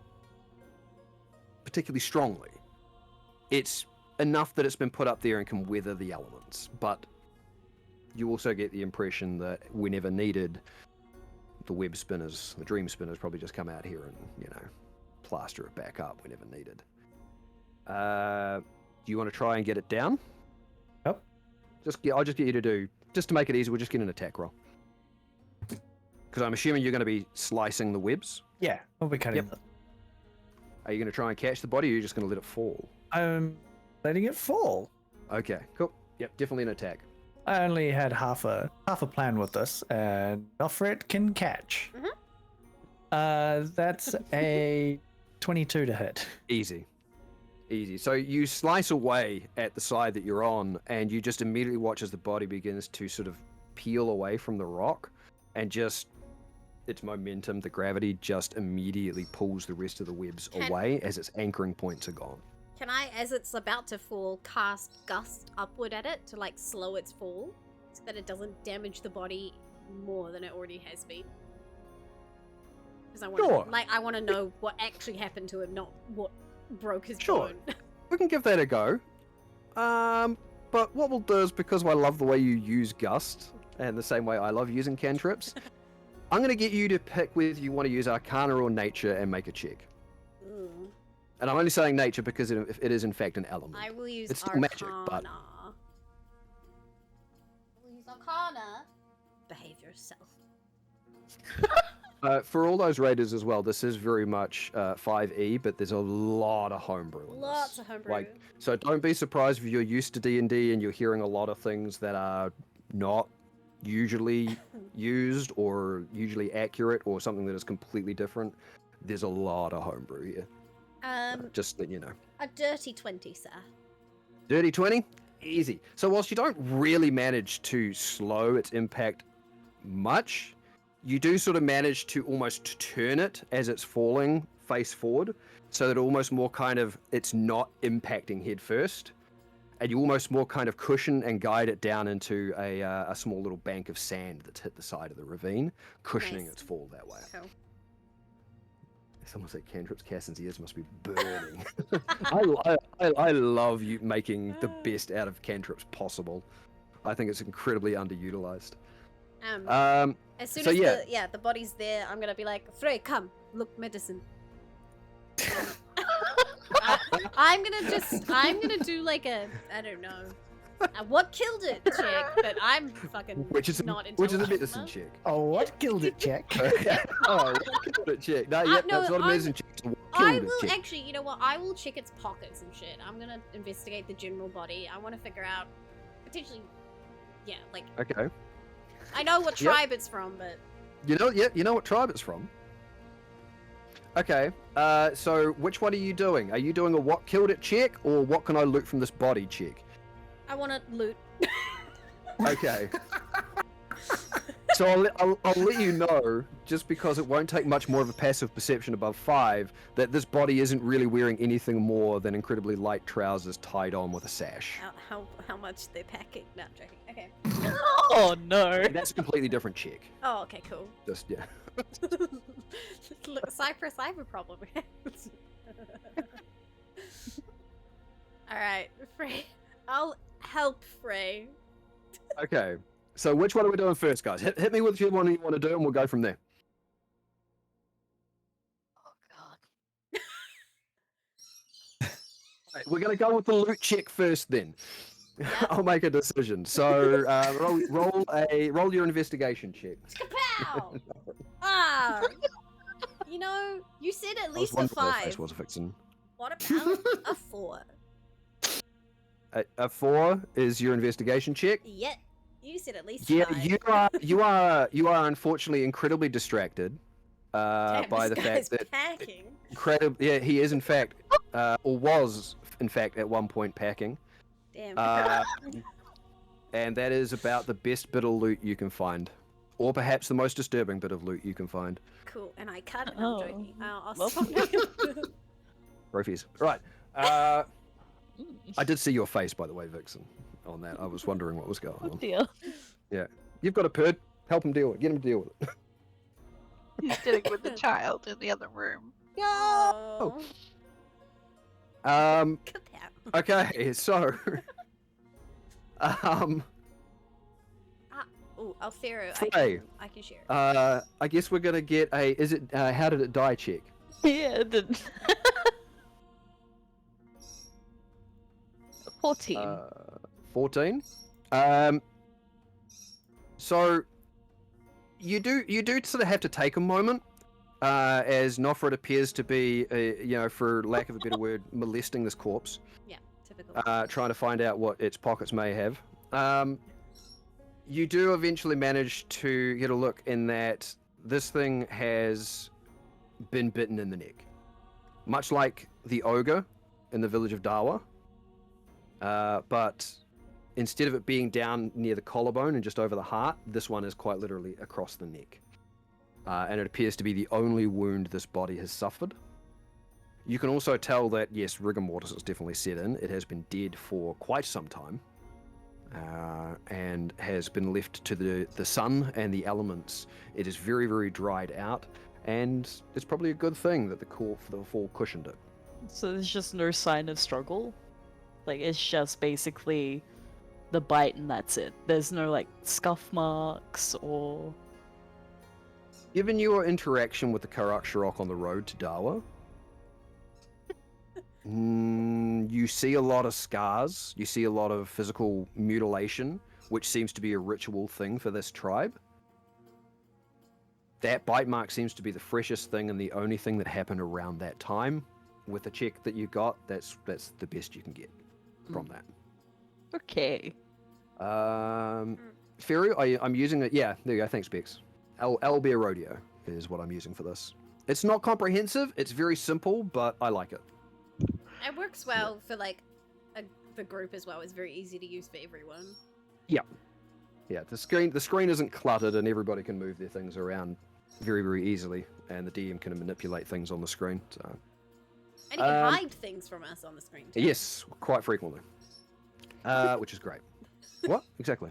particularly strongly. It's enough that it's been put up there and can weather the elements, but you also get the impression that whenever needed, the web spinners, the dream spinners, probably just come out here and, plaster it back up whenever needed. Do you want to try and get it down? Yep. I'll just get you to do, just to make it easy, we'll just get an attack roll. Because I'm assuming you're going to be slicing the webs. Yeah, we'll be cutting Yep. them. Are you going to try and catch the body, or are you just going to let it fall? I'm letting it fall. Okay, cool. Yep, definitely an attack. I only had half a plan with this, and Offrit can catch. That's a 22 to hit. Easy. So you slice away at the side that you're on, and you just immediately watch as the body begins to sort of peel away from the rock, and just its momentum, the gravity, just immediately pulls the rest of the webs away as its anchoring points are gone. Can I, as it's about to fall, cast Gust upward at it to slow its fall, so that it doesn't damage the body more than it already has been? Because I want Sure. I want to know what actually happened to him, not what broke his Sure. bone. We can give that a go. But what we'll do is, because I love the way you use Gust, and the same way I love using cantrips, I'm going to get you to pick whether you want to use Arcana or Nature and make a check. Mm. And I'm only saying Nature because it is in fact an element. I will use It's still Arcana. magic, but- I will use Arcana. Behave yourself. For all those raiders as well, this is very much 5e, but there's a lot of homebrew. in Lots this. of homebrew. Like, so don't be surprised if you're used to D&D and you're hearing a lot of things that are not usually used or usually accurate or something that is completely different. There's a lot of homebrew here. Just that you know. A dirty 20, sir. Dirty 20? Easy. So whilst you don't really manage to slow its impact much, you do sort of manage to almost turn it as it's falling face forward, so that almost more kind of it's not impacting head first, and you almost more kind of cushion and guide it down into a small little bank of sand that's hit the side of the ravine, cushioning Nice. its fall that way. Cool. Someone said cantrips, Cassin's ears must be burning. I love you making the best out of cantrips possible. I think it's incredibly underutilized. As soon so as yeah. the body's there, I'm gonna be like, Frey, come, look medicine. I'm gonna do like a, I don't know, what killed it check, but I'm fucking Which is not a intelligent medicine enough. check. Oh, what killed it, check? Oh, what killed it check? No, yep, no, that's not a I'm- medicine check. It's a what I killed it will check. actually, you know what? I will check its pockets and shit. I'm gonna investigate the general body. I want to figure out, potentially, yeah, like Okay. I know what Yep. tribe it's from, but You know what tribe it's from? Okay, so which one are you doing? Are you doing a what killed it check, or what can I loot from this body check? I want to loot. Okay. So I'll let you know, just because it won't take much more of a passive perception above 5, that this body isn't really wearing anything more than incredibly light trousers tied on with a sash. How much they're packing? No, I'm joking. Okay. Oh no. That's a completely different check. Oh, okay, cool. Just, yeah. Look, Cypress, I have a problem. All right, Frey. I'll help Frey. Okay. So which one are we doing first, guys? Hit me with which one you want to do, and we'll go from there. Oh God. Right, we're going to go with the loot check first, then. Yep. I'll make a decision. So roll your investigation check. Kapow! Ah. You know, you said at least a 5. Was a fiction. What about a 4? A 4 is your investigation check. Yet. You said at least Yeah, 5. you are unfortunately incredibly distracted Damn, by this the guy's fact that packing. yeah, he is in fact or was in fact at one point packing. Damn. And that is about the best bit of loot you can find, or perhaps the most disturbing bit of loot you can find. Cool. And I cut. No, I'm joking. I'll Well. stop. Trophies. Right. I did see your face, by the way, Vixen, on that. I was wondering what was going Oh on. dear. Yeah. You've got a purd. Help him deal with it. Get him to deal with it. He's dealing with the child in the other room. Oh. Um, Kapow. okay, so... Oh, Althero. Frey. I can share. I guess we're gonna get a... Is it... how did it die check? Yeah, it didn't. 14. 14. So you do sort of have to take a moment, as Nofrit appears to be, you know, for lack of a better word, molesting this corpse, Yeah, typical. trying to find out what its pockets may have. You do eventually manage to get a look in that this thing has been bitten in the neck, much like the ogre in the village of Dawa. But instead of it being down near the collarbone and just over the heart, this one is quite literally across the neck. And it appears to be the only wound this body has suffered. You can also tell that, yes, rigor mortis has definitely set in. It has been dead for quite some time, and has been left to the sun and the elements. It is very, very dried out, and it's probably a good thing that the fall cushioned it. So there's just no sign of struggle? Like, it's just basically the bite and that's it. There's no, like, scuff marks or... Given your interaction with the Karakshirok on the road to Dawa, you see a lot of scars, you see a lot of physical mutilation, which seems to be a ritual thing for this tribe. that bite mark seems to be the freshest thing and the only thing that happened around that time. With the check that you got, that's the best you can get from that. Okay. Ferry, I'm using it. Yeah, there you go. Thanks, Bex. Albia Rodeo is what I'm using for this. It's not comprehensive. It's very simple, but I like it. It works well for like the group as well. It's very easy to use for everyone. Yeah, the screen isn't cluttered, and everybody can move their things around very, very easily, and the DM can manipulate things on the screen. So. And you can hide things from us on the screen too. Yes, quite frequently, which is great. What exactly?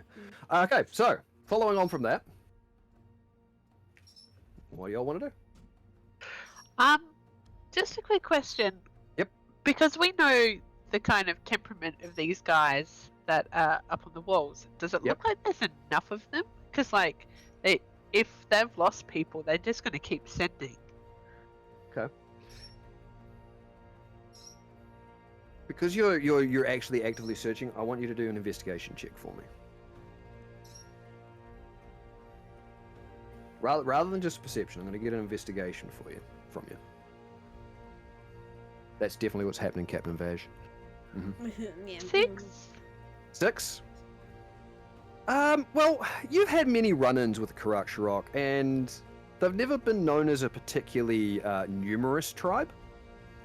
Okay, so following on from that, what do y'all want to do? Just a quick question. Yep. Because we know the kind of temperament of these guys that are up on the walls. Does it look like there's enough of them? Because like, if they've lost people, they're just going to keep sending. Okay. Because you're actually actively searching, I want you to do an investigation check for me. Rather than just perception, I'm going to get an investigation from you. That's definitely what's happening, Captain Vaj. Yeah. 6? 6? Well, you've had many run-ins with Karakshirok, and they've never been known as a particularly numerous tribe,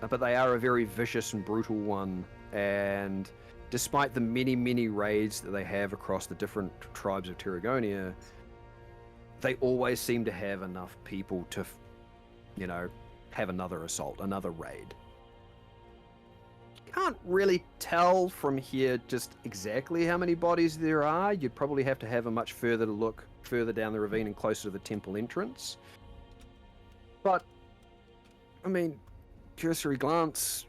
but they are a very vicious and brutal one, and despite the many, many raids that they have across the different tribes of Terrigonia, they always seem to have enough people to, have another assault, another raid. Can't really tell from here just exactly how many bodies there are. You'd probably have to have a much further look further down the ravine and closer to the temple entrance. But, I mean, cursory glance,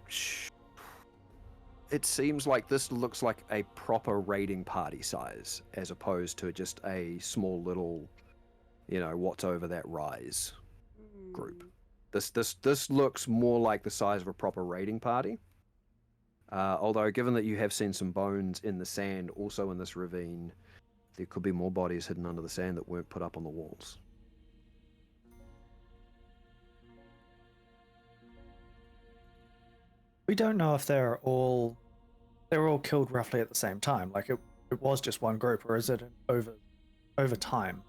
it seems like this looks like a proper raiding party size, as opposed to just a small little, what's over that rise group. This looks more like the size of a proper raiding party. Although, given that you have seen some bones in the sand, also in this ravine, there could be more bodies hidden under the sand that weren't put up on the walls. We don't know if they were all killed roughly at the same time. Like it was just one group, or is it over time?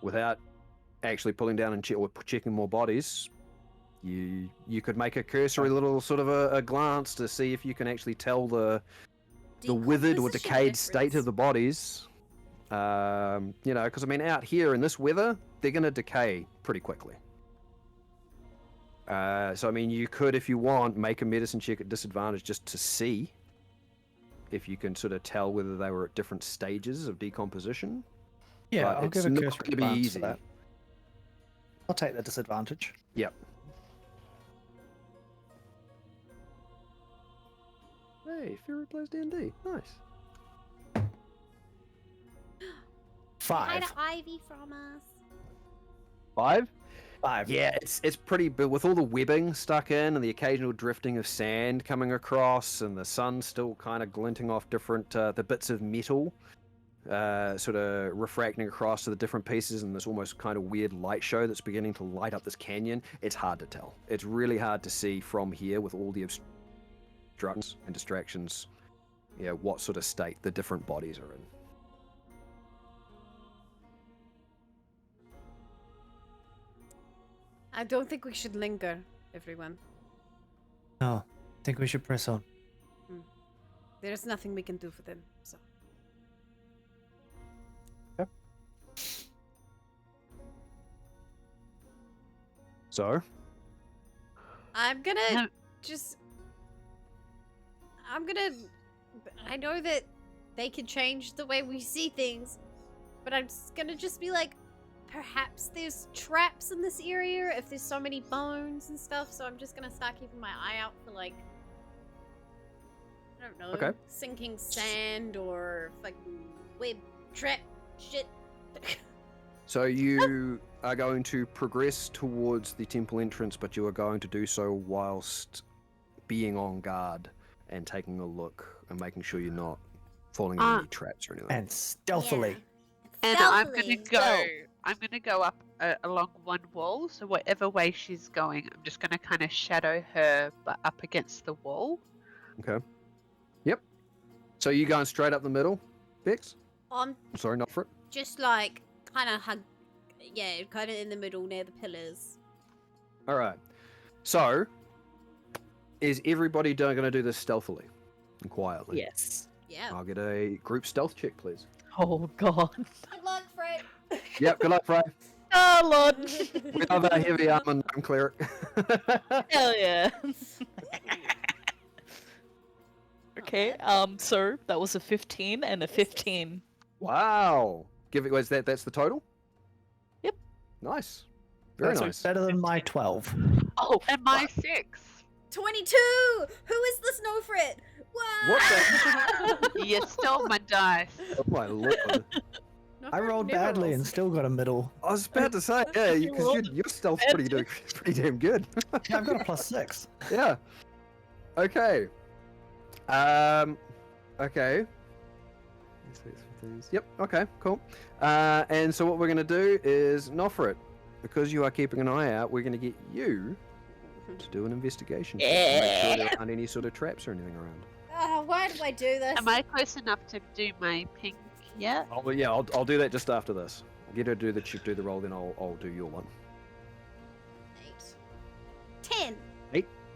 Without actually pulling down and checking more bodies, you could make a cursory little sort of a glance to see if you can actually tell the withered or decayed state of the bodies. Because I mean, out here in this weather, they're going to decay pretty quickly. So I mean, you could, if you want, make a medicine check at disadvantage just to see if you can sort of tell whether they were at different stages of decomposition. Yeah, But I'll give a it's not cursory gonna be glance easy. for that. I'll take the disadvantage. Yep. Hey, Fury plays D&D. Nice. 5. Hi to Ivy from us. 5? 5. Yeah, it's pretty big with all the webbing stuck in and the occasional drifting of sand coming across and the sun still kind of glinting off different the bits of metal sort of refracting across to the different pieces and this almost kind of weird light show that's beginning to light up this canyon. It's hard to tell. It's really hard to see from here with all the obstructions and distractions, what sort of state the different bodies are in. I don't think we should linger, everyone. No, I think we should press on. There's nothing we can do for them, so. So? I'm gonna I know that they can change the way we see things, but I'm just gonna be like, perhaps there's traps in this area if there's so many bones and stuff, so I'm just gonna start keeping my eye out for like, I don't know, Okay. sinking sand or fucking web trap shit. So you are going to progress towards the temple entrance, but you are going to do so whilst being on guard and taking a look and making sure you're not falling into any traps or anything. And stealthily. And I'm gonna go I'm going to go up along one wall. So whatever way she's going, I'm just going to kind of shadow her, but up against the wall. Okay. Yep. So you going straight up the middle, Bex? I'm Sorry, not for it. just like kind of kind of in the middle near the pillars. All right. So, is everybody going to do this stealthily and quietly? Yes. Yeah. I'll get a group stealth check, please. Oh god. Good luck, Fred. Yep. Good luck, Frey. Oh lord. We love our heavy armor gnome cleric. Hell yeah. Okay, so that was a 15 and a 15. Wow. That's the total? Yep. Nice. Very That's nice. better than my 12. Oh, and my 6. 22. Who is this no Fred? Wow. What the? You stole my dice. Oh my lord. I rolled badly and still got a middle. I was about to say, yeah, because your stealth's pretty damn good. Yeah, I've got a +6. Yeah. Okay. Okay. Yep. Okay. Cool. And so what we're gonna do is Nofrit, because you are keeping an eye out, we're gonna get you to do an investigation check to make sure there aren't any sort of traps or anything around. Oh, why do I do this? Am I close enough to do my pink yet? Oh, yeah. I'll do that just after this. Get her to do the roll, then I'll do your one. 8. 10.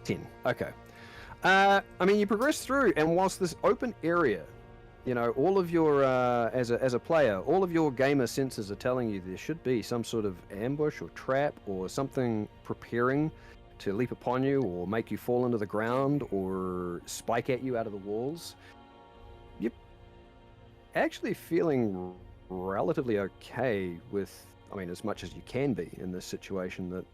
10. Okay. I mean, you progress through, and whilst this open area, you know, all of your as a player, all of your gamer senses are telling you there should be some sort of ambush or trap or something preparing to leap upon you or make you fall into the ground or spike at you out of the walls. You're actually feeling relatively okay with, I mean, as much as you can be in this situation, that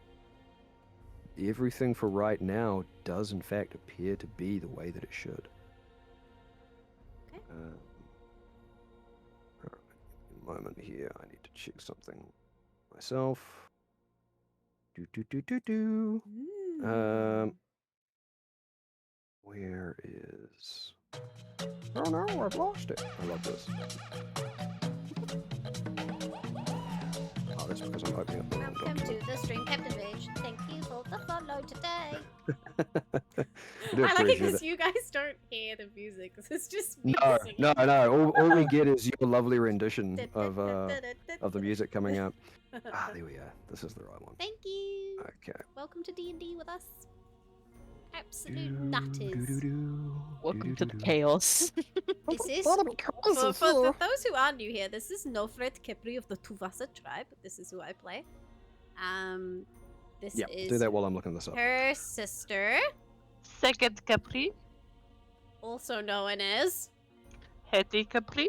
everything for right now does in fact appear to be the way that it should. Okay. A moment here, I need to check something myself. Where is... Oh no, I've lost it. I love this. Oh, that's because I'm opening up the wrong Welcome document. to the Stream Captain Page. Thank you for the follow today. I do I like it appreciate because you guys don't hear the music. It's just me No, singing. no. All we get is your lovely rendition of the music coming up. Ah, there we are. This is the right one. Thank you. Okay. Welcome to D&D with us. Absolute nutters. Welcome to the chaos. This is for those who are new here. This is Nofret Kepri of the Tuvasa tribe. This is who I play. This Yeah, is do that while I'm looking this up. her sister, Second Capri. also known as, Hetty Capri.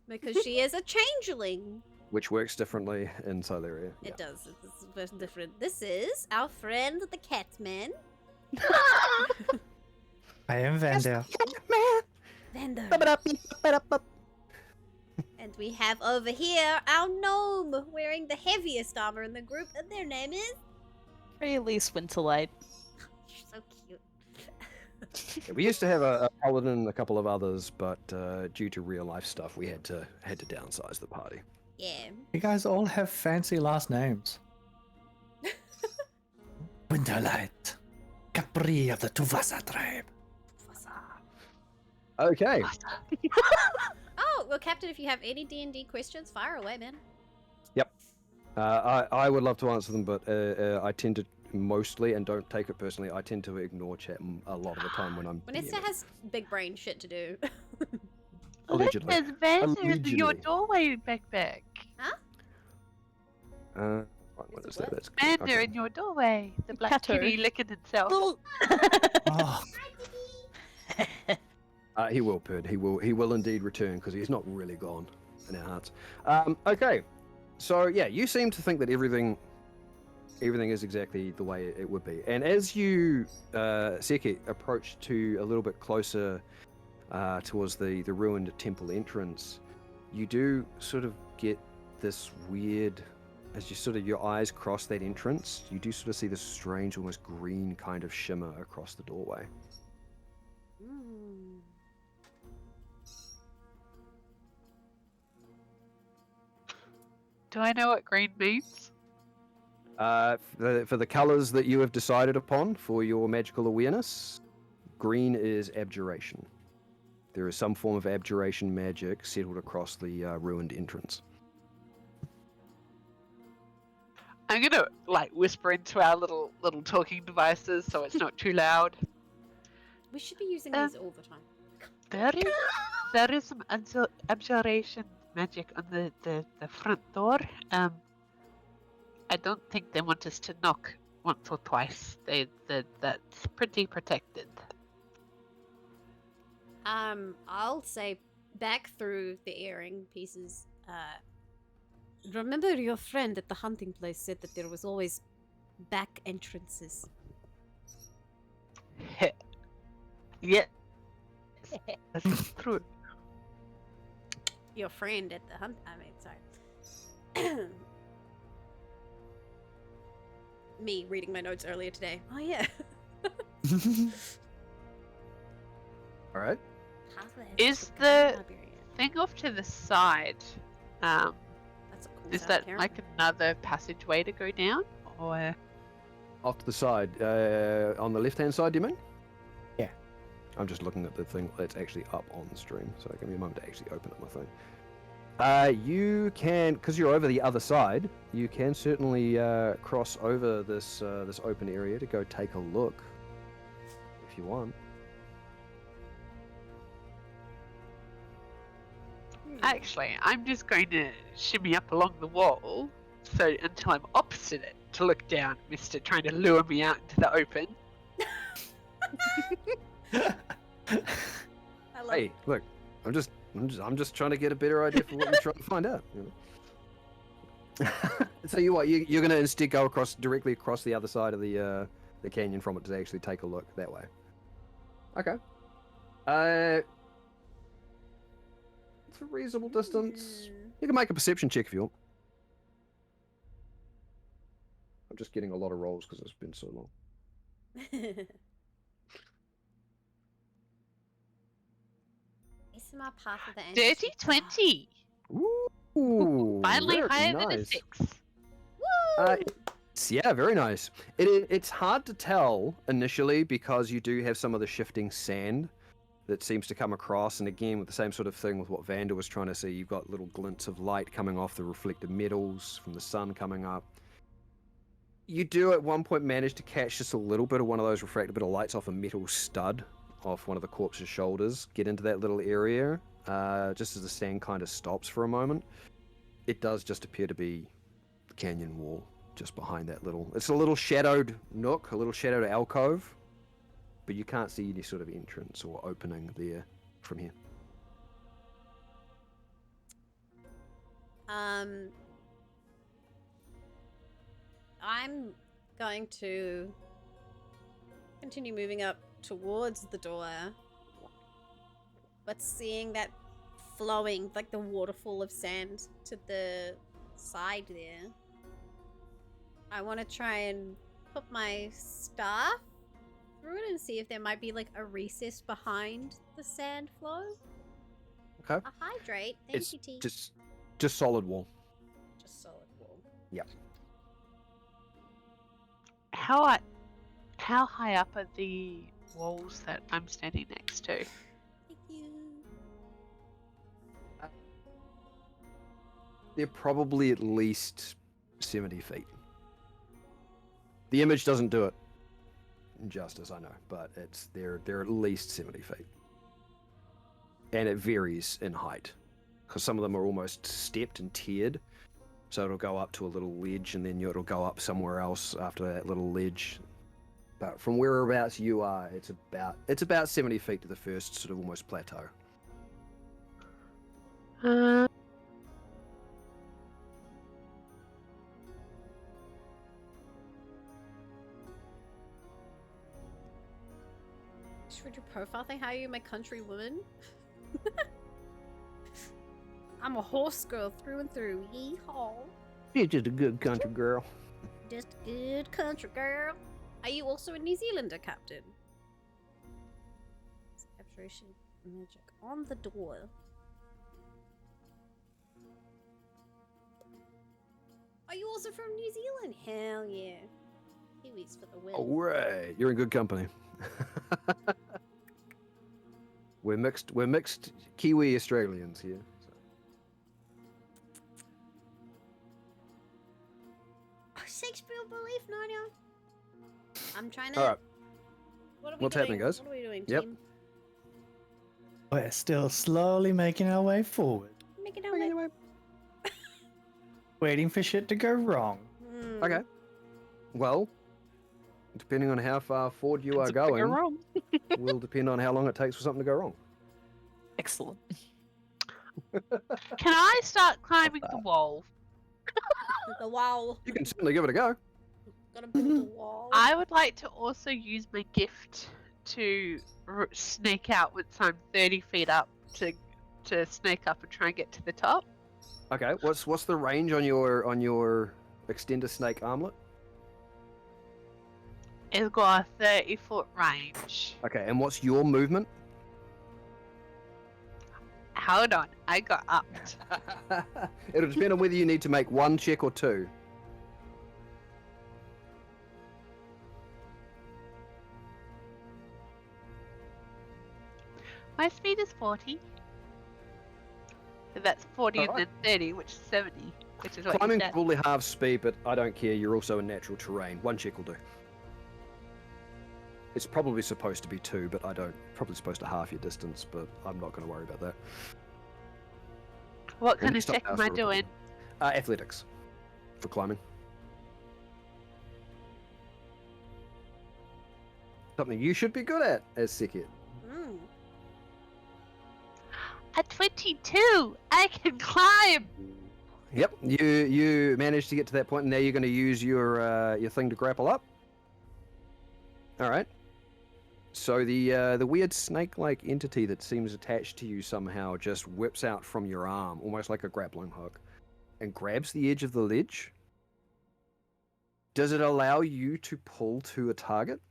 because she is a changeling. Which works differently in Syleria. It does. It's very different. This is our friend the Catman. I am Vander. Vander. And we have over here our gnome wearing the heaviest armor in the group, and their name is. Very least Winterlight. So cute. Yeah, we used to have a paladin and a couple of others, but due to real life stuff, we had to downsize the party. Yeah. You guys all have fancy last names. Winterlight. Capri of the Tuvasa tribe. Okay. Oh, well, Captain, if you have any D&D questions, fire away, man. I would love to answer them, but I tend to mostly, and don't take it personally, I tend to ignore chat a lot of the time when I'm Vanessa DMing. has big brain shit to do. Allegedly. Look, there's Vander in your Allegedly. doorway backpack. Right, what is that? That's Vander okay. in your doorway. The black Cato. kitty licking itself. Oh, He will, Perd. He will indeed return because he's not really gone in our hearts. Okay, so yeah, you seem to think that everything is exactly the way it would be. And as you, Seki, approach to a little bit closer towards the ruined temple entrance, you do sort of get this weird, as you sort of your eyes cross that entrance, you do sort of see this strange, almost green kind of shimmer across the doorway. Mm. Do I know what green means? For the colors that you have decided upon for your magical awareness, green is abjuration. There is some form of abjuration magic settled across the ruined entrance. I'm gonna like whisper into our little talking devices so it's not too loud. We should be using these all the time. There is some abjuration magic on the front door. I don't think they want us to knock once or twice. That's pretty protected. I'll say back through the earring pieces. Remember your friend at the hunting place said that there was always back entrances. Yeah, that's true. Your friend at the hunt. I mean, sorry. Me reading my notes earlier today. Oh yeah. All right. Is the thing off to the side? That's a cool Is sound, that Karen. like another passageway to go down, or? Off to the side, on the left-hand side, do you mean? Yeah. I'm just looking at the thing that's actually up on the stream, so give me a moment to actually open up my thing. You can, because you're over the other side, you can certainly cross over this this open area to go take a look, if you want. Actually, I'm just going to shimmy up along the wall, so until I'm opposite it to look down, Mister trying to lure me out into the open. I love Hey, look, I'm just trying to get a better idea for what you're trying to find out. You know? So you're going to instead go directly across the other side of the canyon from it to actually take a look that way. Okay. It's a reasonable distance. You can make a perception check if you want. I'm just getting a lot of rolls because it's been so long. It's my path of the Dirty 20. Ooh, Finally very higher than a nice. 6. Yeah, very nice. It's hard to tell initially because you do have some of the shifting sand that seems to come across, and again with the same sort of thing with what Vander was trying to see, you've got little glints of light coming off the reflected metals from the sun coming up. You do at one point manage to catch just a little bit of one of those refracted bit of lights off a metal stud off one of the corpse's shoulders, get into that little area, just as the sand kind of stops for a moment. It does just appear to be the canyon wall just behind that little... It's a little shadowed nook, a little shadowed alcove, but you can't see any sort of entrance or opening there from here. I'm going to continue moving up towards the door, but seeing that flowing, like the waterfall of sand to the side there, I want to try and put my staff through it and see if there might be like a recess behind the sand flow. Okay. A hydrate. Thank It's you, T. just solid wall. Just solid wall. Yep. How high up are the walls that I'm standing next to? Thank you. They're probably at least 70 feet. The image doesn't do it justice, I know, but they're at least 70 feet. And it varies in height, because some of them are almost stepped and tiered. So it'll go up to a little ledge, and then it'll go up somewhere else after that little ledge. But from whereabouts you are, it's about 70 feet to the first sort of almost plateau. Just read your profile thing. How are you, my country woman? I'm a horse girl through and through. Yeehaw. You're just a good country girl. Just a good country girl. Are you also a New Zealander, Captain? Abjuration magic on the door. also from New Zealand. Hell yeah. Kiwis for the win. All right, you're in good company. We're mixed Kiwi Australians here. So. Shakespeare belief, Nadia. I'm trying to. All right. What's happening, guys? What are we doing, Yep. team? We're still slowly making our way forward, Making our way. waiting for shit to go wrong. Okay. Well, depending on how far forward you are Things are going, wrong. will depend on how long it takes for something to go wrong. Excellent. Can I start climbing the wall? The wall. You can certainly give it a go. Gotta build a wall. I would like to also use my gift to snake out once I'm 30 feet up to snake up and try and get to the top. Okay. What's the range on your extender snake armlet? It's got a 30-foot range. Okay. And what's your movement? Hold on, I got upped. It'll depend on whether you need to make one check or two. My speed is 40. So that's 40 and Alright. then 30, which is 70, which is what Climbing you said. probably half speed, but I don't care. You're also in natural terrain. One check will do. It's probably supposed to be two, but I don't. Probably supposed to half your distance, but I'm not going to worry about that. What kind Let me of stop check now am for I a doing? Athletics for climbing. Something you should be good at as Sekit. Mm. At 22, I can climb! Yep, you managed to get to that point, and now you're going to use your thing to grapple up. All right. So the weird snake-like entity that seems attached to you somehow just whips out from your arm, almost like a grappling hook, and grabs the edge of the ledge. Does it allow you to pull to a target?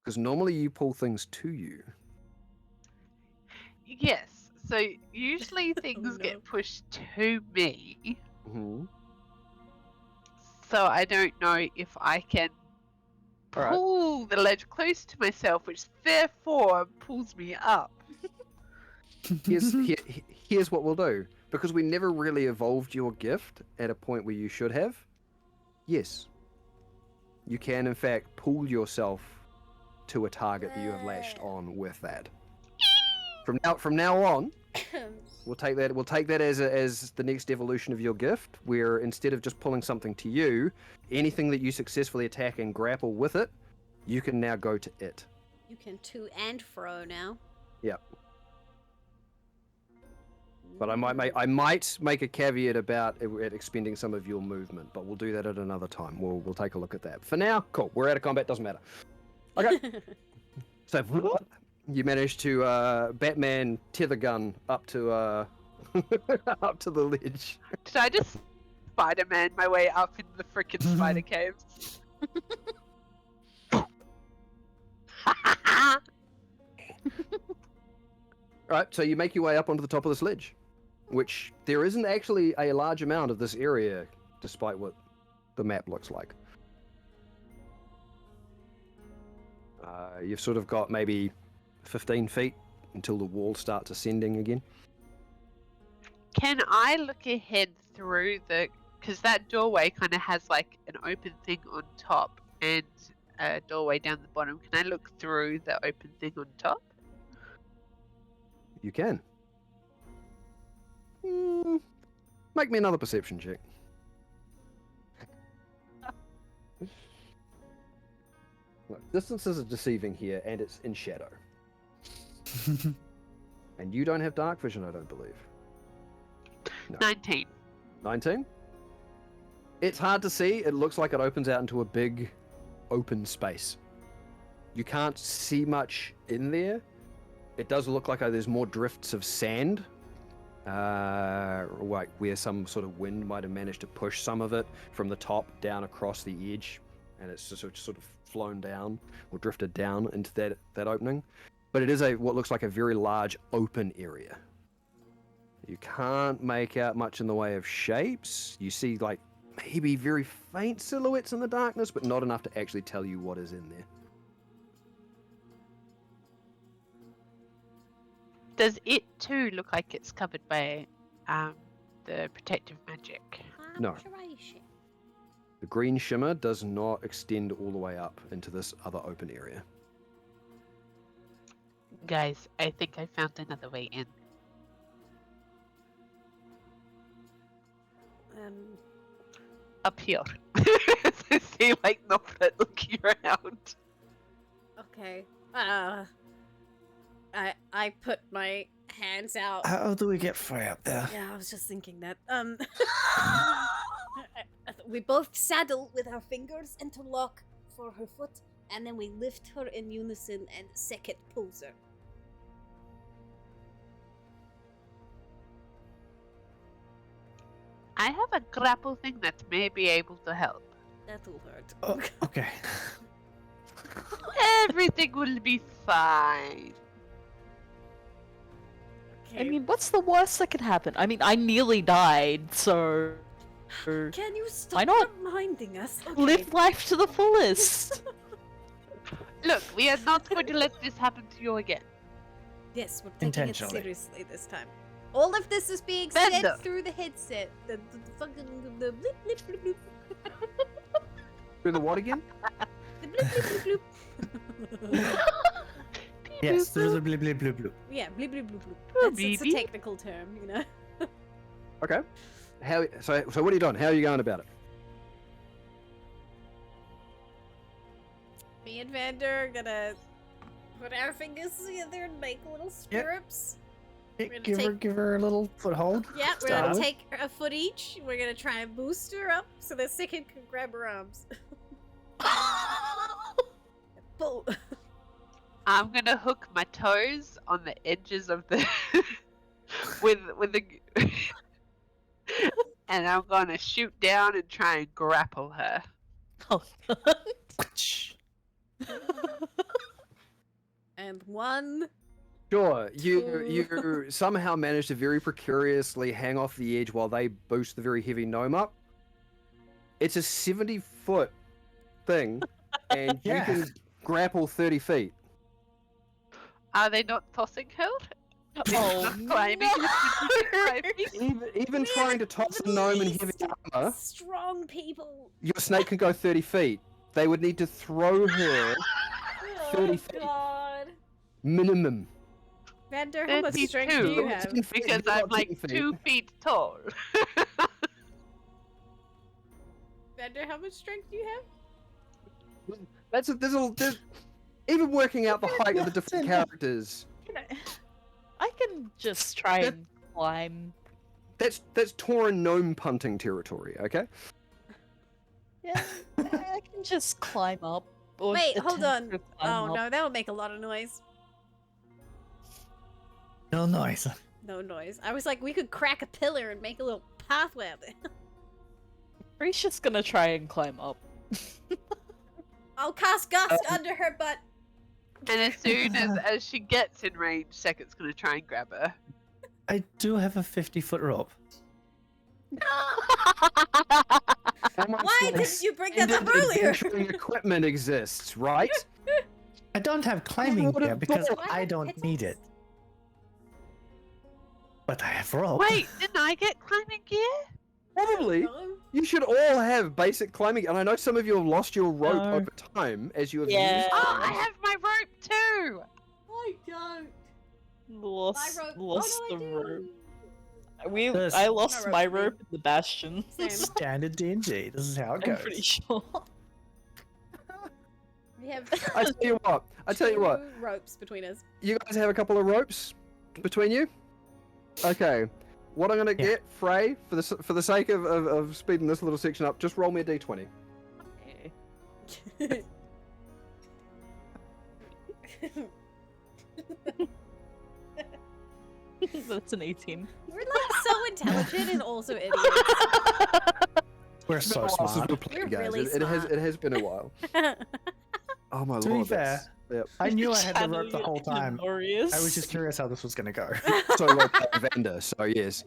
Because normally you pull things to you. Yes, so usually things no. get pushed to me, Mm-hmm. so I don't know if I can Alright. pull the ledge close to myself, which therefore pulls me up. Here's what we'll do. Because we never really evolved your gift at a point where you should have. Yes. You can, in fact, pull yourself to a target that you have lashed on with that. From now on, we'll take that as the next evolution of your gift, where instead of just pulling something to you, anything that you successfully attack and grapple with it, you can now go to it. You can to and fro now. Yep. But I might make a caveat about it expending some of your movement, but we'll do that at another time. We'll take a look at that. For now, cool. We're out of combat. Doesn't matter. Okay. So you managed to Batman tether gun up to up to the ledge. Did I just Spider-Man my way up into the frickin' spider caves? All right. So you make your way up onto the top of this ledge, which there isn't actually a large amount of this area, despite what the map looks like. You've sort of got maybe 15 feet until the wall starts ascending again. Can I look ahead through because that doorway kind of has like an open thing on top and a doorway down the bottom. Can I look through the open thing on top? You can. Make me another perception check. Look, distances are deceiving here, and it's in shadow. And you don't have dark vision, I don't believe. No. 19. 19? It's hard to see. It looks like it opens out into a big open space. You can't see much in there. It does look like there's more drifts of sand, like where some sort of wind might have managed to push some of it from the top down across the edge, and it's just sort of flown down or drifted down into that opening. But it is what looks like a very large open area. You can't make out much in the way of shapes. You see, like, maybe very faint silhouettes in the darkness, but not enough to actually tell you what is in there. Does it too look like it's covered by the protective magic? No. The green shimmer does not extend all the way up into this other open area. Guys, I think I found another way in. Up here. See, like, Nopret looking around. Okay. I put my hands out. How do we get Frey up there? Yeah, I was just thinking that. We both saddle with our fingers, interlock for her foot, and then we lift her in unison, and Sekit pulls her. I have a grapple thing that may be able to help. That'll hurt. Oh, okay. Everything will be fine. I mean, what's the worst that could happen? I mean, I nearly died, so... Can you stop Why not? reminding us? Okay. Live life to the fullest! Look, we are not going to let this happen to you again. Yes, we're taking it Intentionally. seriously this time. All of this is being Bender. said through the headset. The fucking the blip blip blip blip. Through the what again? The blip blip blip blip. Yes, there's a blue, blue, blue, blue. Yeah, blip blip blip blip. Oh, It's a baby. technical term, you know. Okay. So what are you doing? How are you going about it? Me and Vander are gonna put our fingers together and make little stirrups. gonna Give her a little foothold. Yeah, we're Start gonna with. take a foot each. We're gonna try and boost her up so that Second can grab her arms. Pull. I'm gonna hook my toes on the edges of the with the and I'm gonna shoot down and try and grapple her. Oh, And one. Sure, you somehow manage to very precariously hang off the edge while they boost the very heavy gnome up. It's a 70-foot thing, and Yeah. you can grapple 30 feet. Are they not tossing her? Oh, Not climbing. Even trying to toss a gnome in heavy armor, Strong people. your snake can go 30 feet. They would need to throw her 30 feet. God. Minimum. Vander, how much 32. strength do you have? Because I'm like 2 feet tall. Vander, how much strength do you have? There's even working out the height of the different characters. I can just try and climb. That's Tauren gnome punting territory, okay? Yeah, I can just climb up. Or Wait, hold on. attempt to climb Oh up. no, that would make a lot of noise. No noise. No noise. I was like, we could crack a pillar and make a little pathway up there. Ree's just gonna try and climb up. I'll cast Gust under her butt. And as soon as she gets in range, Second's gonna try and grab her. I do have a 50-foot rope. Why didn't you bring that up earlier? Adventuring equipment exists, right? I don't have climbing would've gear because thought- I don't need it. But I have rope. Wait, didn't I get climbing gear? Probably. No. You should all have basic climbing, and I know some of you have lost your rope No. over time as you have Yeah. used Oh, I things. have my rope too! I don't. Lost, My rope. lost Oh, no, the I do. rope. This- I lost My my rope's rope in the bastion. Same. Standard D&D. This is how it I'm goes. pretty sure. We have. I tell you what. two ropes between us. You guys have a couple of ropes between you. Okay. What I'm gonna Yeah. get, Frey, for the sake of speeding this little section up, just roll me a d20. Okay. That's an 18. We're like so intelligent and also idiots. We're so It's been a while since smart. we've played, We're guys. really it has smart. it has been a while. Oh my To be lord. fair, Yep. I knew I had the rope Channeling the it whole into time. Warriors. I was just curious how this was going to go. So role playing Vander, so yes.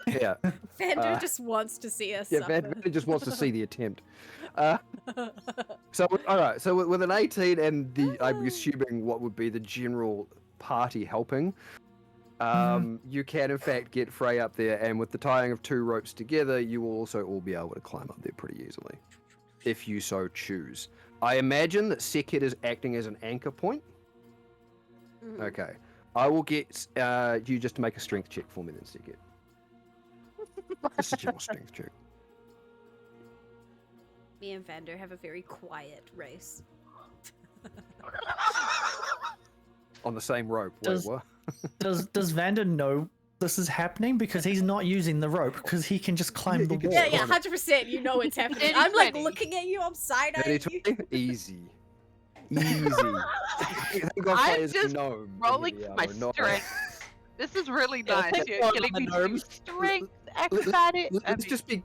Yeah. Vander just wants to see us Yeah, suffer. Vander just wants to see the attempt. So, alright, so with an 18 and I'm assuming what would be the general party helping, you can in fact get Frey up there, and with the tying of 2 ropes together, you will also all be able to climb up there pretty easily, if you so choose. I imagine that Sekhet is acting as an anchor point. Mhm. Okay. I will get you just to make a strength check for me then, Sekhet. Just a general strength check. Me and Vander have a very quiet race. On the same rope. Wait, Does- what? Does Vander know this is happening? Because he's not using the rope, because he can just climb Yeah, the he can wall. Yeah, Climb it. 100%. You know it's happening. Dirty I'm like 20. looking at you. I'm side-eyeing you. 20? Easy. Easy. Thank God I'm players just gnome. rolling Yeah, for my we're not- strength. This is really Yeah, nice. take You're one getting on me the to do gnome. strength, acrobatics. Let's just be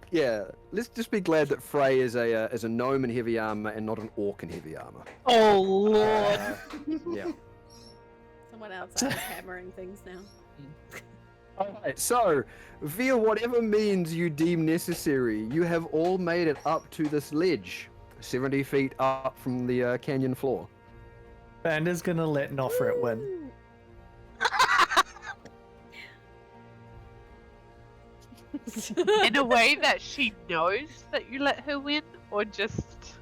Let's just be glad that Frey is a gnome in heavy armor and not an orc in heavy armor. Oh lord. Yeah. Someone else is hammering things now. Alright, so via whatever means you deem necessary, you have all made it up to this ledge, 70 feet up from the canyon floor. Vander's going to let Nofret win. In a way that she knows that you let her win, or just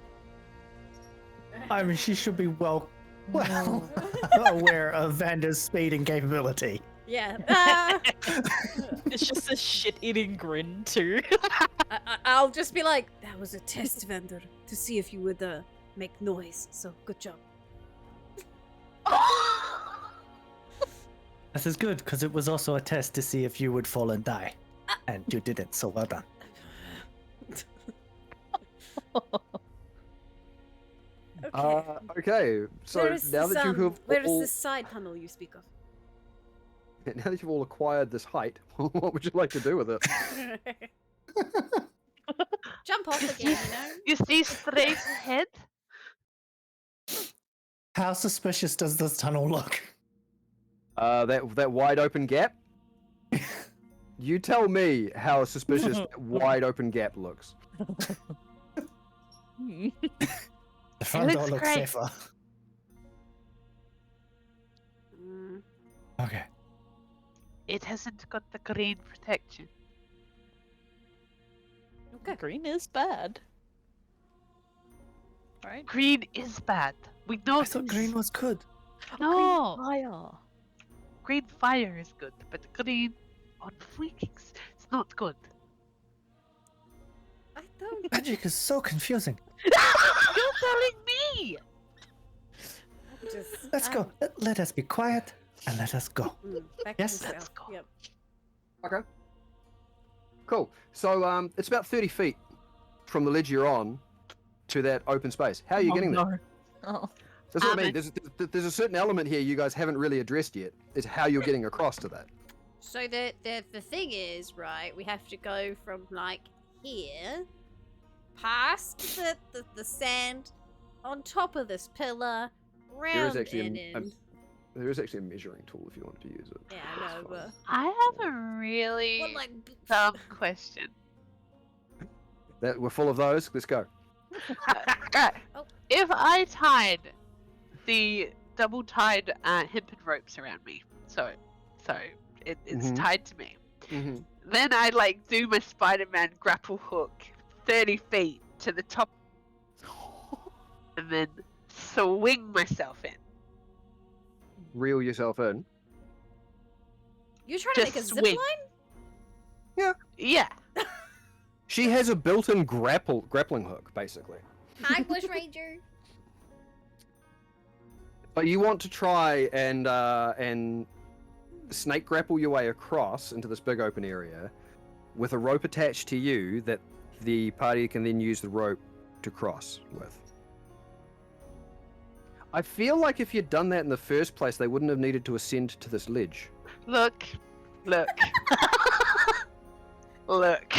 I mean, she should be well aware of Vander's speed and capability. Yeah. It's just a shit-eating grin too. I'll just be like, that was a test, Vander, to see if you would make noise. So good job. This is good, because it was also a test to see if you would fall and die. And you didn't, so well done. Okay, so where is now this, that you have where is all, this side tunnel you speak of? now that you've all acquired this height, what would you like to do with it? Jump off again, you know? you see straight ahead. How suspicious does this tunnel look? That wide open gap. You tell me how suspicious that wide open gap looks. The front door looks looks great. safer. Mm, Okay. It hasn't got the green protection. okay. Green is bad. Right? Green is bad. We know I thought green was good. No, Fire. green fire is good, but green on Vikings is not good. I don't. Magic is so confusing. You're telling me. Just, Let's go. Let us be quiet and let us go. Back Yes, to the let's south. go. Yep. Okay. Cool. So it's about 30 feet from the ledge you're on to that open space. How are you getting there? Oh. That's what I mean. There's a certain element here you guys haven't really addressed yet. Is how you're getting across to that. So the thing is, right, we have to go from like here, past the sand, on top of this pillar, There is round actually and a in. there is actually a measuring tool if you want to use it. Yeah, I know, It's but I have a really what like dumb question. That we're full of those. Let's go. Right. Oh. If I tied the double-tied hempen ropes around me, so it's Mhm. tied to me. Mm-hmm. Then I like do my Spider-Man grapple hook 30 feet to the top, and then swing myself in. Reel yourself in. you're trying to Just make a zip swing. line? Yeah. She has a built-in grappling hook, basically. Hi, Bush Ranger. But you want to try and snake grapple your way across into this big open area with a rope attached to you that the party can then use the rope to cross with. I feel like if you'd done that in the first place, they wouldn't have needed to ascend to this ledge. Look. Look. Look.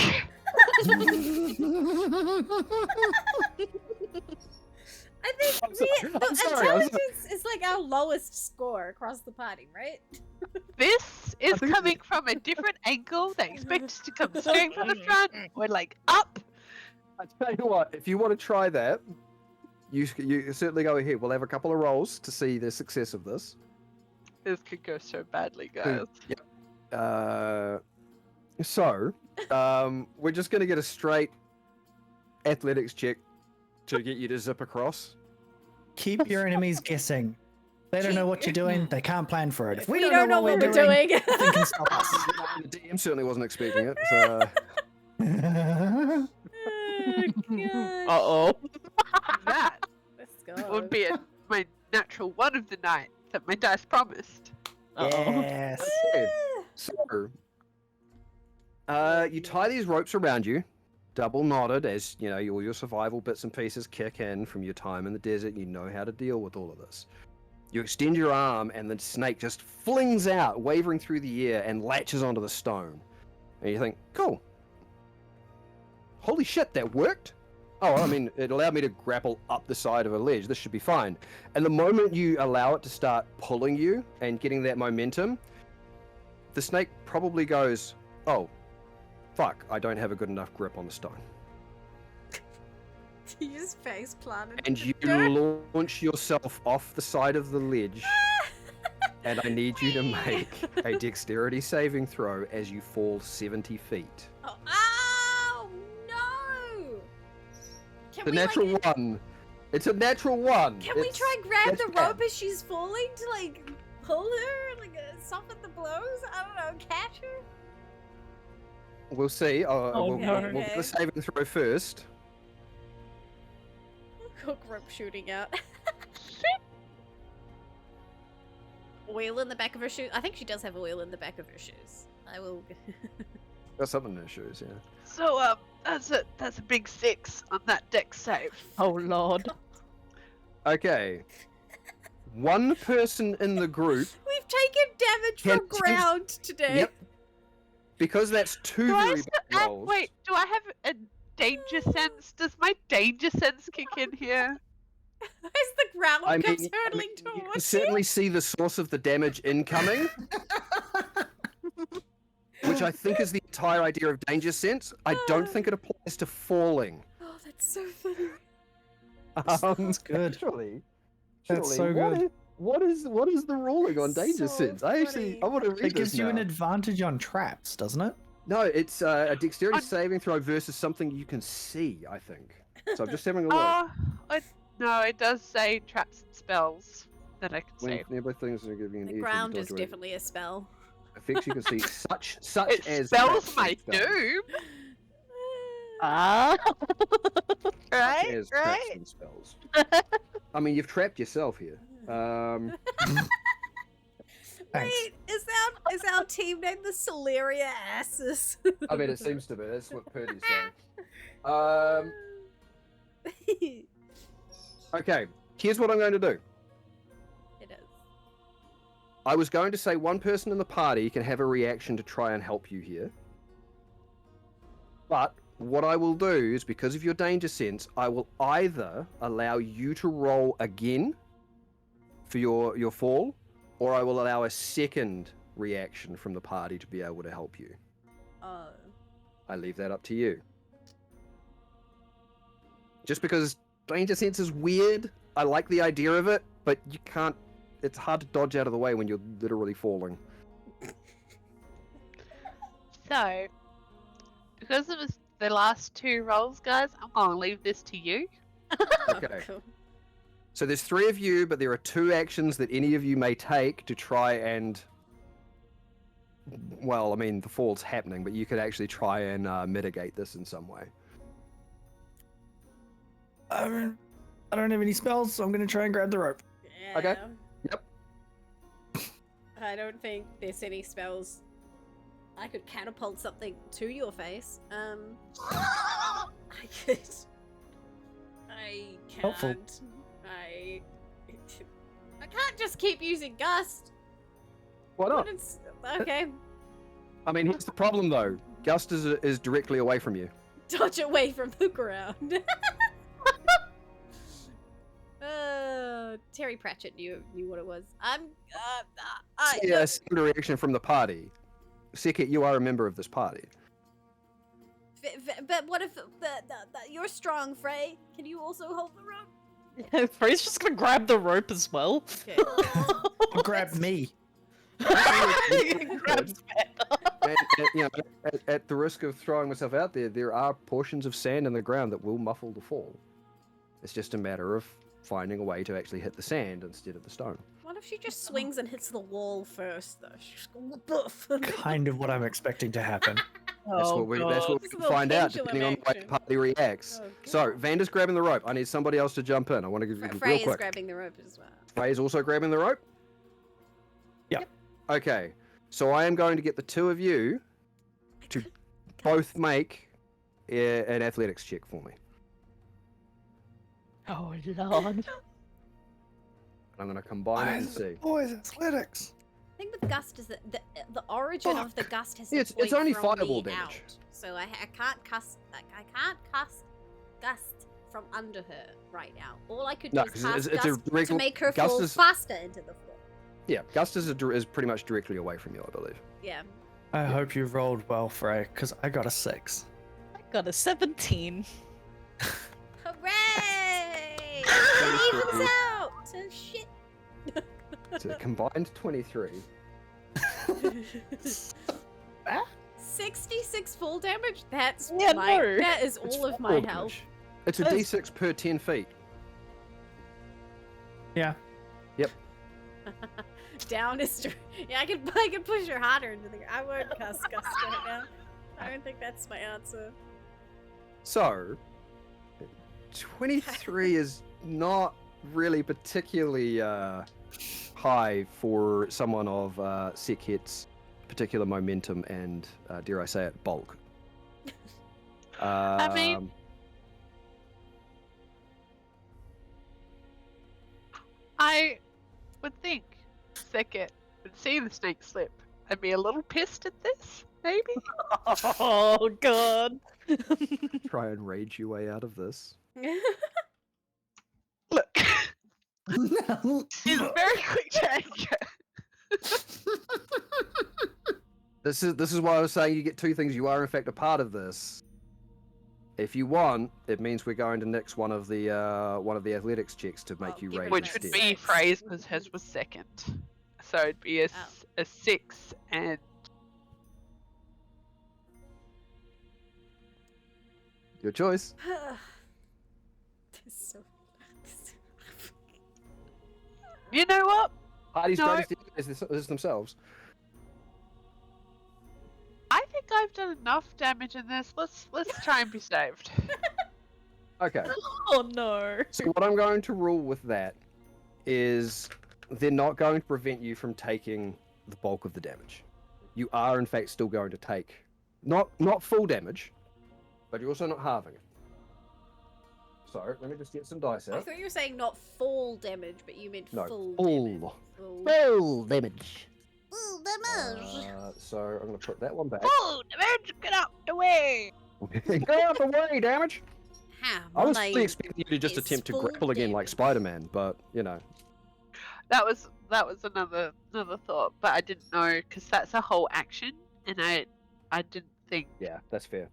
I think I'm sorry, the I'm sorry. intelligence is our lowest score across the party, right? This is think coming from a different angle. They expect us to come straight from the front. We're like up. I tell you what, if you want to try that, you certainly go ahead. We'll have a couple of rolls to see the success of this. This could go so badly, guys. Yep. So, we're just going to get a straight athletics check to get you to zip across. Keep your enemies guessing. They don't know what you're doing. They can't plan for it. If we don't know what we're doing. nothing can stop us. The DM certainly wasn't expecting it. So... Oh, gosh. Uh-oh. That Let's go. would be my natural one of the night that my dice promised. Uh-oh. Yes. Okay. So, you tie these ropes around you, double knotted, as you know, all your survival bits and pieces kick in from your time in the desert. You know how to deal with all of this. You extend your arm, and the snake just flings out, wavering through the air, and latches onto the stone. And you think, cool. Holy shit, that worked? Oh, I mean, it allowed me to grapple up the side of a ledge. This should be fine. And the moment you allow it to start pulling you and getting that momentum, the snake probably goes, oh, fuck, I don't have a good enough grip on the stone. You just face planted. And you launch yourself off the side of the ledge. And I need you to make a dexterity saving throw as you fall 70 feet. Oh no! Can The we, natural like, one. It's a natural one. Can we try and grab that's the bad. rope as she's falling to like pull her, like soften the blows? I don't know, catch her. We'll see. We'll no. do the saving throw first. Hook rope shooting out. Oil in the back of her shoes. I think she does have oil in the back of her shoes. I will. Got something in her shoes, yeah. So that's a big 6 on that dex save. Oh, Lord. Okay. One person in the group, We've taken damage from Can- ground today. Yep. because that's two Do I very still bad have, rolls. wait, do I have a danger sense? Does my danger sense kick in here? As the ground I comes mean, hurtling you can towards certainly see the source of the damage incoming, which I think is the entire idea of danger sense. I don't think it applies to falling. you. Oh, that's so funny. That's good. Surely, That's so what good. What is the ruling on danger So sense? funny. I want to read It gives this you an now. advantage on traps, doesn't it? No, it's a dexterity On- saving throw versus something you can see, I think. So I'm just having a look. No, it does say traps and spells that I can When save. nearby things are giving an The edge when ground you is dodge away. definitely a spell. Effects you can see, such It as spells traps my and spells. doom, Ah. Such right? as traps Right? and spells. I mean, you've trapped yourself here. Thanks. Wait, is our team named the Syleria Asses? I mean, it seems to be. That's what Purdy's saying. Okay, here's what I'm going to do. It is. I was going to say one person in the party can have a reaction to try and help you here. But what I will do is, because of your danger sense, I will either allow you to roll again for your fall, or I will allow a second reaction from the party to be able to help you. Oh. I leave that up to you. Just because danger sense is weird, I like the idea of it, but you can't. It's hard to dodge out of the way when you're literally falling. So, because it was the last 2 rolls, guys, I'm gonna leave this to you. Okay. Cool. So there's 3 of you, but there are 2 actions that any of you may take to try and. Well, I mean, the fall's happening, but you could actually try and mitigate this in some way. I don't have any spells, so I'm going to try and grab the rope. Yeah. Okay. Yep. I don't think there's any spells. I could catapult something to your face. I could. I can't. Helpful. I can't just keep using gust. Why not? What is... Okay. I mean, here's the problem though. Gust is directly away from you. Dodge away from the ground. Terry Pratchett knew what it was. Yeah, a similar reaction from the party. Sekit, you are a member of this party. But what if you're strong, Frey? Can you also hold the rope? Yeah, Frey's just gonna grab the rope as well. Okay. Grab me. Grabs And, you know, at the risk of throwing myself out there, there are portions of sand in the ground that will muffle the fall. It's just a matter of finding a way to actually hit the sand instead of the stone. What if she just swings and hits the wall first, though? She's going buff. Kind of what I'm expecting to happen. That's what we This can little find out pendulum depending on the way the action. party reacts. Oh, So, God. Vanda's grabbing the rope. I need somebody else to jump in. I want to give you Frey real is quick. grabbing the rope as well. Frey is also grabbing the rope? Yep. Okay, so I am going to get the two of you to both make an athletics check for me. Oh lord. I'm going to combine it and see. Boys, athletics. The thing with gust is that the origin of the gust has to It's point only from fireball me damage. out. So I can't cast gust from under her right now. All I could do No, is 'cause cast it's a gust to regular- make her gust fall is- faster into the floor. Yeah, Gust is pretty much directly away from you, I believe. Yeah. I hope you rolled well, Frey, because I got a 6. I got a 17. Hooray! It evens out! So shit. So combined 23. 66 full damage? That's Yeah, my no. that is It's all of full my damage. health. It's a That's- d6 per 10 feet. Yeah. Down is yeah, I can push her harder into the I won't cast gust right now. I don't think that's my answer. So, 23 is not really particularly high for someone of Sekit's particular momentum and, dare I say it, bulk. I mean- I would think Sekit would see the snake slip and be a little pissed at this, maybe? Oh god. Try and rage your way out of this. Look, she's very quick to anger. This is why I was saying you get two things. You are in fact a part of this. If you want, it means we're going to nix one of the athletics checks to make Oh, you give it rage a Which nice would instead. be phrase because hers was second. So it'd be a 6 and Your choice. This is so you know what? Party's No. greatest enemies is themselves. I think I've done enough damage in this. Let's try and be saved. Okay. Oh no. So what I'm going to rule with that is they're not going to prevent you from taking the bulk of the damage. You are in fact still going to take not full damage, but you're also not halving it. So let me just get some dice I out. thought you were saying not fall damage, but you meant No, full full. damage. Full. Full damage. Full damage. So I'm going to put that one back. Oh, damage! Get out the way! Get out the way, damage! Ha, I was my- fully expecting you to just is attempt to full grapple again like damage. Spider-Man, but you know. That was another thought, but I didn't know because that's a whole action, and I didn't think. Yeah, that's fair.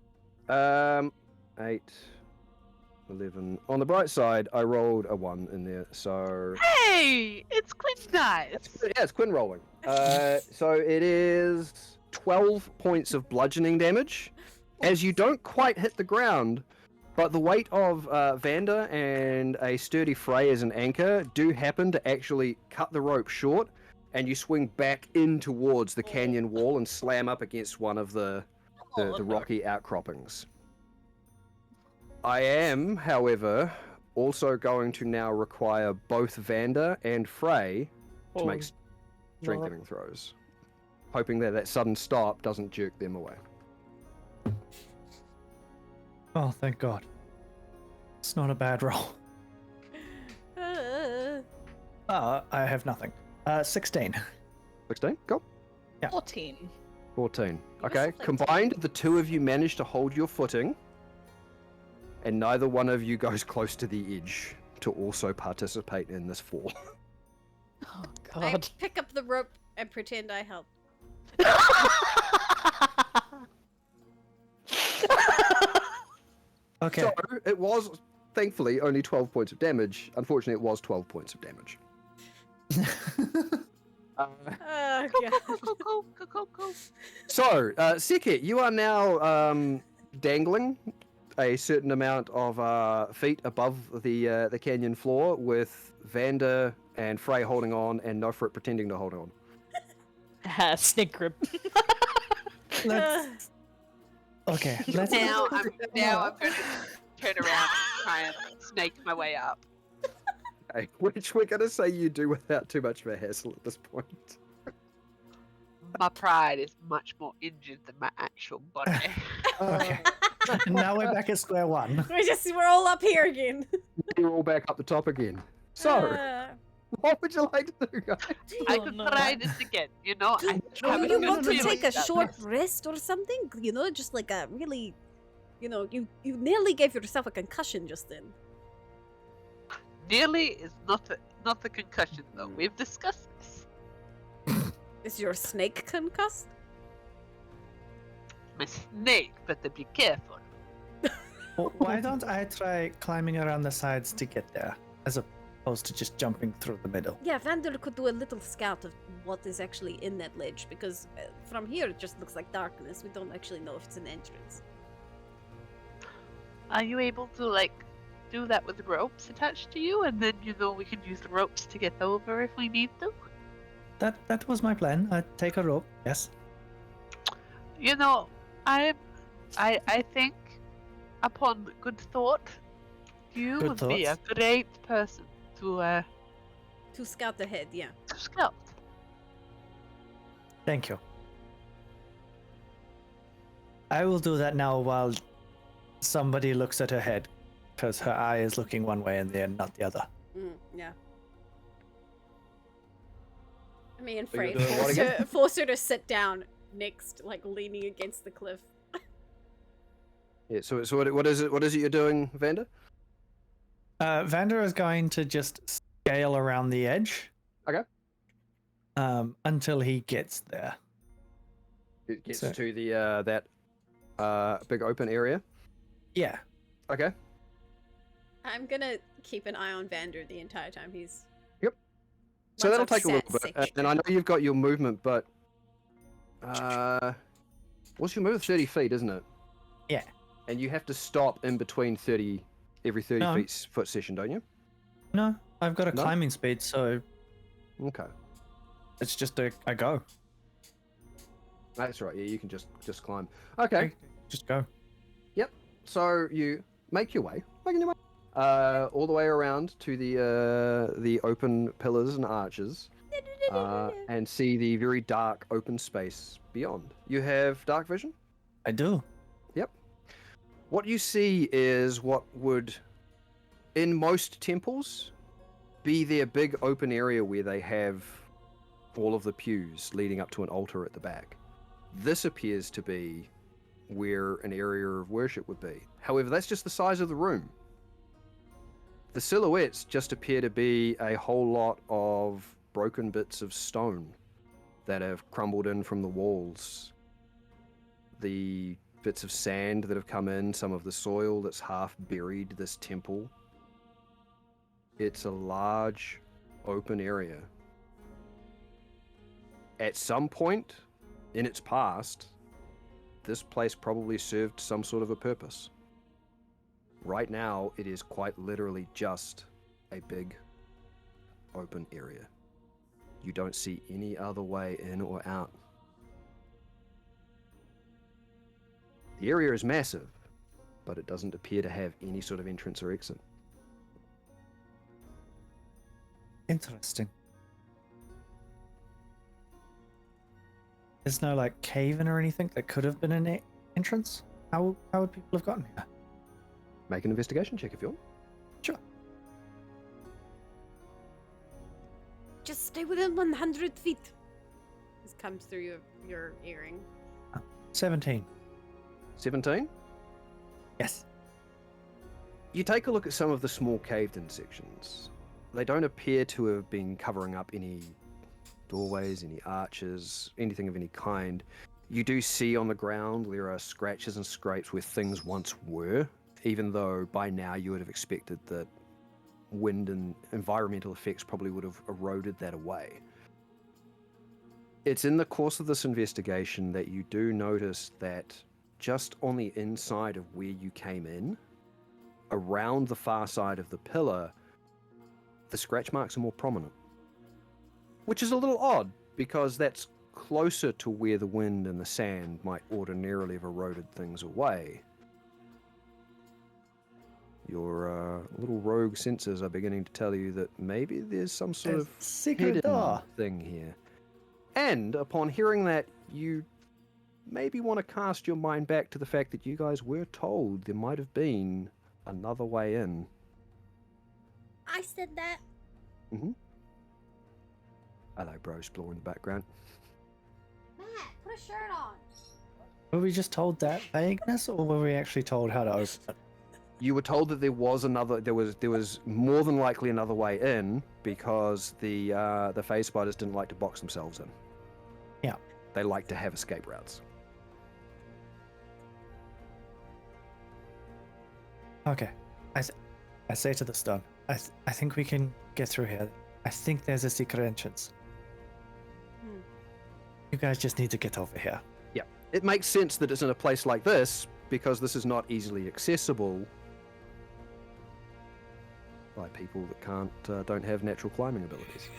8, 11. On the bright side, I rolled a 1 in there, so Hey, it's Quinn dice. yeah, it's Quinn rolling. So it is 12 points of bludgeoning damage, as you don't quite hit the ground, but the weight of Vanda and a sturdy Frey as an anchor do happen to actually cut the rope short, and you swing back in towards the canyon wall and slam up against one of the rocky outcroppings. I am, however, also going to now require both Vanda and Frey to make strengthening throws, hoping that that sudden stop doesn't jerk them away. Oh, thank God. It's not a bad roll. I have nothing. 16. 16, go. 14. 14. You're Okay, so combined, the two of you manage to hold your footing, and neither one of you goes close to the edge to also participate in this fall. Oh I god. pick up the rope and pretend I help. Okay. So it was, thankfully, only 12 points of damage. Unfortunately, it was 12 points of damage. Oh god. So, Sekit, you are now dangling a certain amount of feet above the canyon floor, with Vander and Frey holding on, and Nofrit pretending to hold on. Snake grip. Let's... Okay, let's... Now I'm going to turn around and try and snake my way up. Okay, which we're gonna say you do without too much of a hassle at this point. My pride is much more injured than my actual body. Okay. Now we're back at square one. We're all up here again. You're all back up the top again. So, what would you like to do, guys? I Oh, could no. try this again, you know? I Do have a you good want to feeling take a about short this. rest or something? You know, just like a really, you nearly gave yourself a concussion just then. Nearly is not the concussion, though. We've discussed this. Is your snake concussed? My snake, better be careful. Well, why don't I try climbing around the sides to get there, as opposed to just jumping through the middle? Yeah, Vander could do a little scout of what is actually in that ledge, because from here it just looks like darkness. We don't actually know if it's an entrance. Are you able to, like, do that with ropes attached to you, and then, you know, we can use the ropes to get over if we need to? That was my plan. I'd take a rope, yes. You know, I think, upon good thought, you Good would be a thoughts. great person to To scout ahead, yeah. scout. Thank you. I will do that now while somebody looks at her head, because her eye is looking one way and then not the other. Yeah. Me and So you're Frey doing what again? force her to sit down next, like leaning against the cliff. Yeah. So what is it? What is it you're doing, Vander? Vander is going to just scale around the edge. Okay. Until he gets there. It gets So- to the that big open area. Yeah. Okay. I'm gonna keep an eye on Vander the entire time he's. So Once that'll I've take a little sat bit, section. and I know you've got your movement, but what's your movement? 30 feet, isn't it? Yeah. And you have to stop in between every 30 No. foot session, don't you? No, I've got a No? climbing speed, so Okay, it's just a go. that's right. Yeah, you can just climb. Okay, Just go. so you make your way, all the way around to the open pillars and arches, and see the very dark open space beyond. You have dark vision. I do. What you see is what would, in most temples, be their big open area where they have all of the pews leading up to an altar at the back. This appears to be where an area of worship would be. However, that's just the size of the room. The silhouettes just appear to be a whole lot of broken bits of stone that have crumbled in from the walls. The bits of sand that have come in, some of the soil that's half buried this temple. It's a large open area. At some point in its past, this place probably served some sort of a purpose. Right now, it is quite literally just a big open area. You don't see any other way in or out. The area is massive, but it doesn't appear to have any sort of entrance or exit. Interesting. There's no like cave-in or anything that could have been an entrance? How would people have gotten here? Make an investigation check if you want. Sure. Just stay within 100 feet. This comes through your earring. 17. 17? Yes. You take a look at some of the small caved-in sections. They don't appear to have been covering up any doorways, any arches, anything of any kind. You do see on the ground there are scratches and scrapes where things once were, even though by now you would have expected that wind and environmental effects probably would have eroded that away. It's in the course of this investigation that you do notice that just on the inside of where you came in, around the far side of the pillar, the scratch marks are more prominent. Which is a little odd, because that's closer to where the wind and the sand might ordinarily have eroded things away. Your little rogue senses are beginning to tell you that maybe there's some sort of secret hidden door. thing here. And upon hearing that, you maybe want to cast your mind back to the fact that you guys were told there might have been another way in. I said that. Hello, bro, explore in the background. Matt, put a shirt on. Were we just told that vagueness, or were we actually told how to open it? You were told that there was more than likely another way in because the phase spiders didn't like to box themselves in. Yeah. They like to have escape routes. Okay. I say to the stone, I think we can get through here. I think there's a secret entrance. You guys just need to get over here. Yeah. It makes sense that it's in a place like this because this is not easily accessible by people that don't have natural climbing abilities.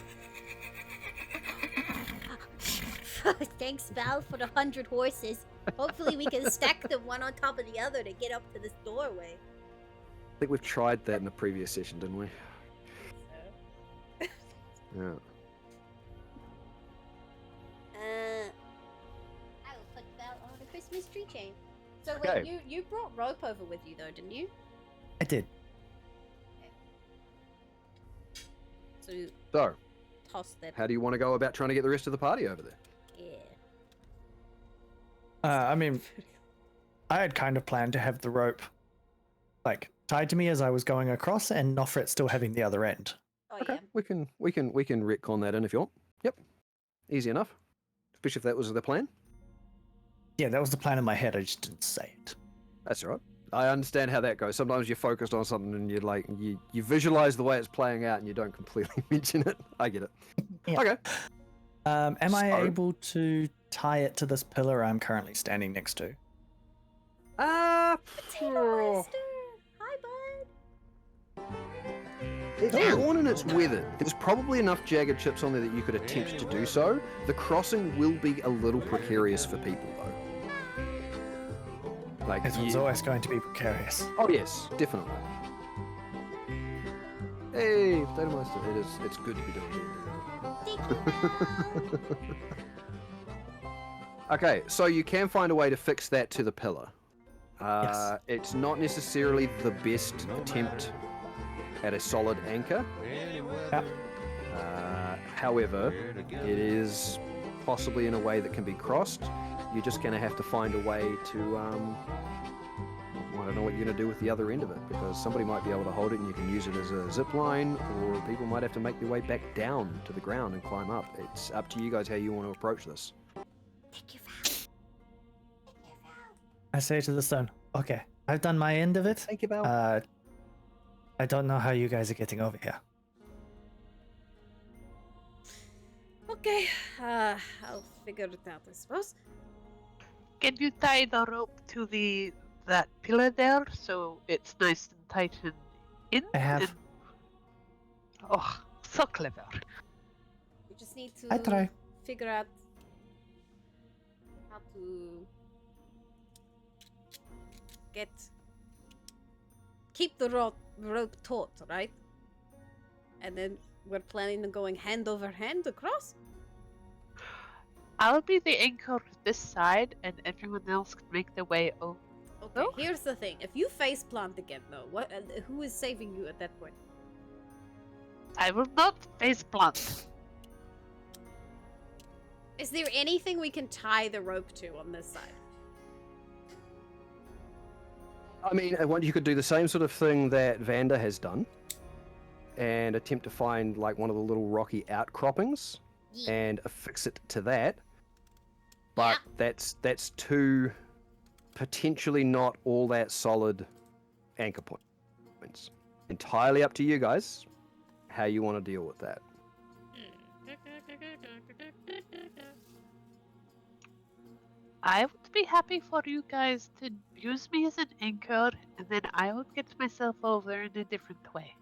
Thanks, Val, for the 100 horses. Hopefully we can stack them one on top of the other to get up to this doorway. I think we've tried that in a previous session, didn't we? Yeah. I will put Val on a Christmas tree chain. So Okay. wait, you brought rope over with you though, didn't you? I did. So you So, toss that. how do you want to go about trying to get the rest of the party over there? Yeah. I mean, I had kind of planned to have the rope, like, tied to me as I was going across, and Nofret still having the other end. Oh Okay, yeah. we can retcon that in if you want. Yep, easy enough. Especially if that was the plan. Yeah, that was the plan in my head. I just didn't say it. That's all right. I understand how that goes. Sometimes you're focused on something and you're like you visualize the way it's playing out and you don't completely mention it. I get it. Yeah. Okay. Am I So- able to tie it to this pillar I'm currently standing next to? Potato Oyster! Hi, bud! It's worn and it's weathered. There's probably enough jagged chips on there that you could attempt to do so. The crossing will be a little precarious for people, though. Like, This one's always going to be precarious. oh yes, definitely. Hey, Potato Meister, it's good to be doing it. Thank you, Val. Okay, so you can find a way to fix that to the pillar. Yes. It's not necessarily the best attempt at a solid anchor. Yeah. However, it is possibly in a way that can be crossed. You're just going to have to find a way to, I don't know what you're going to do with the other end of it, because somebody might be able to hold it and you can use it as a zip line, or people might have to make their way back down to the ground and climb up. It's up to you guys how you want to approach this. Thank you, Val. I say to the stone, okay, I've done my end of it. Thank you, Val. I don't know how you guys are getting over here. Okay, I'll figure it out, I suppose. Can you tie the rope to that pillar there so it's nice and tight and in? I have. And... Oh, so clever. We just need I to try. figure out how to keep the rope taut, right? And then we're planning on going hand over hand across? I'll be the anchor this side, and everyone else can make their way over. Okay, Oh. here's the thing. If you face plant again, though, who is saving you at that point? I will not face plant. Is there anything we can tie the rope to on this side? I mean, you could do the same sort of thing that Vanda has done, and attempt to find like one of the little rocky outcroppings Yeah. and affix it to that. But that's two potentially not all that solid anchor points. Entirely up to you guys how you want to deal with that. I would be happy for you guys to use me as an anchor, and then I would get myself over in a different way.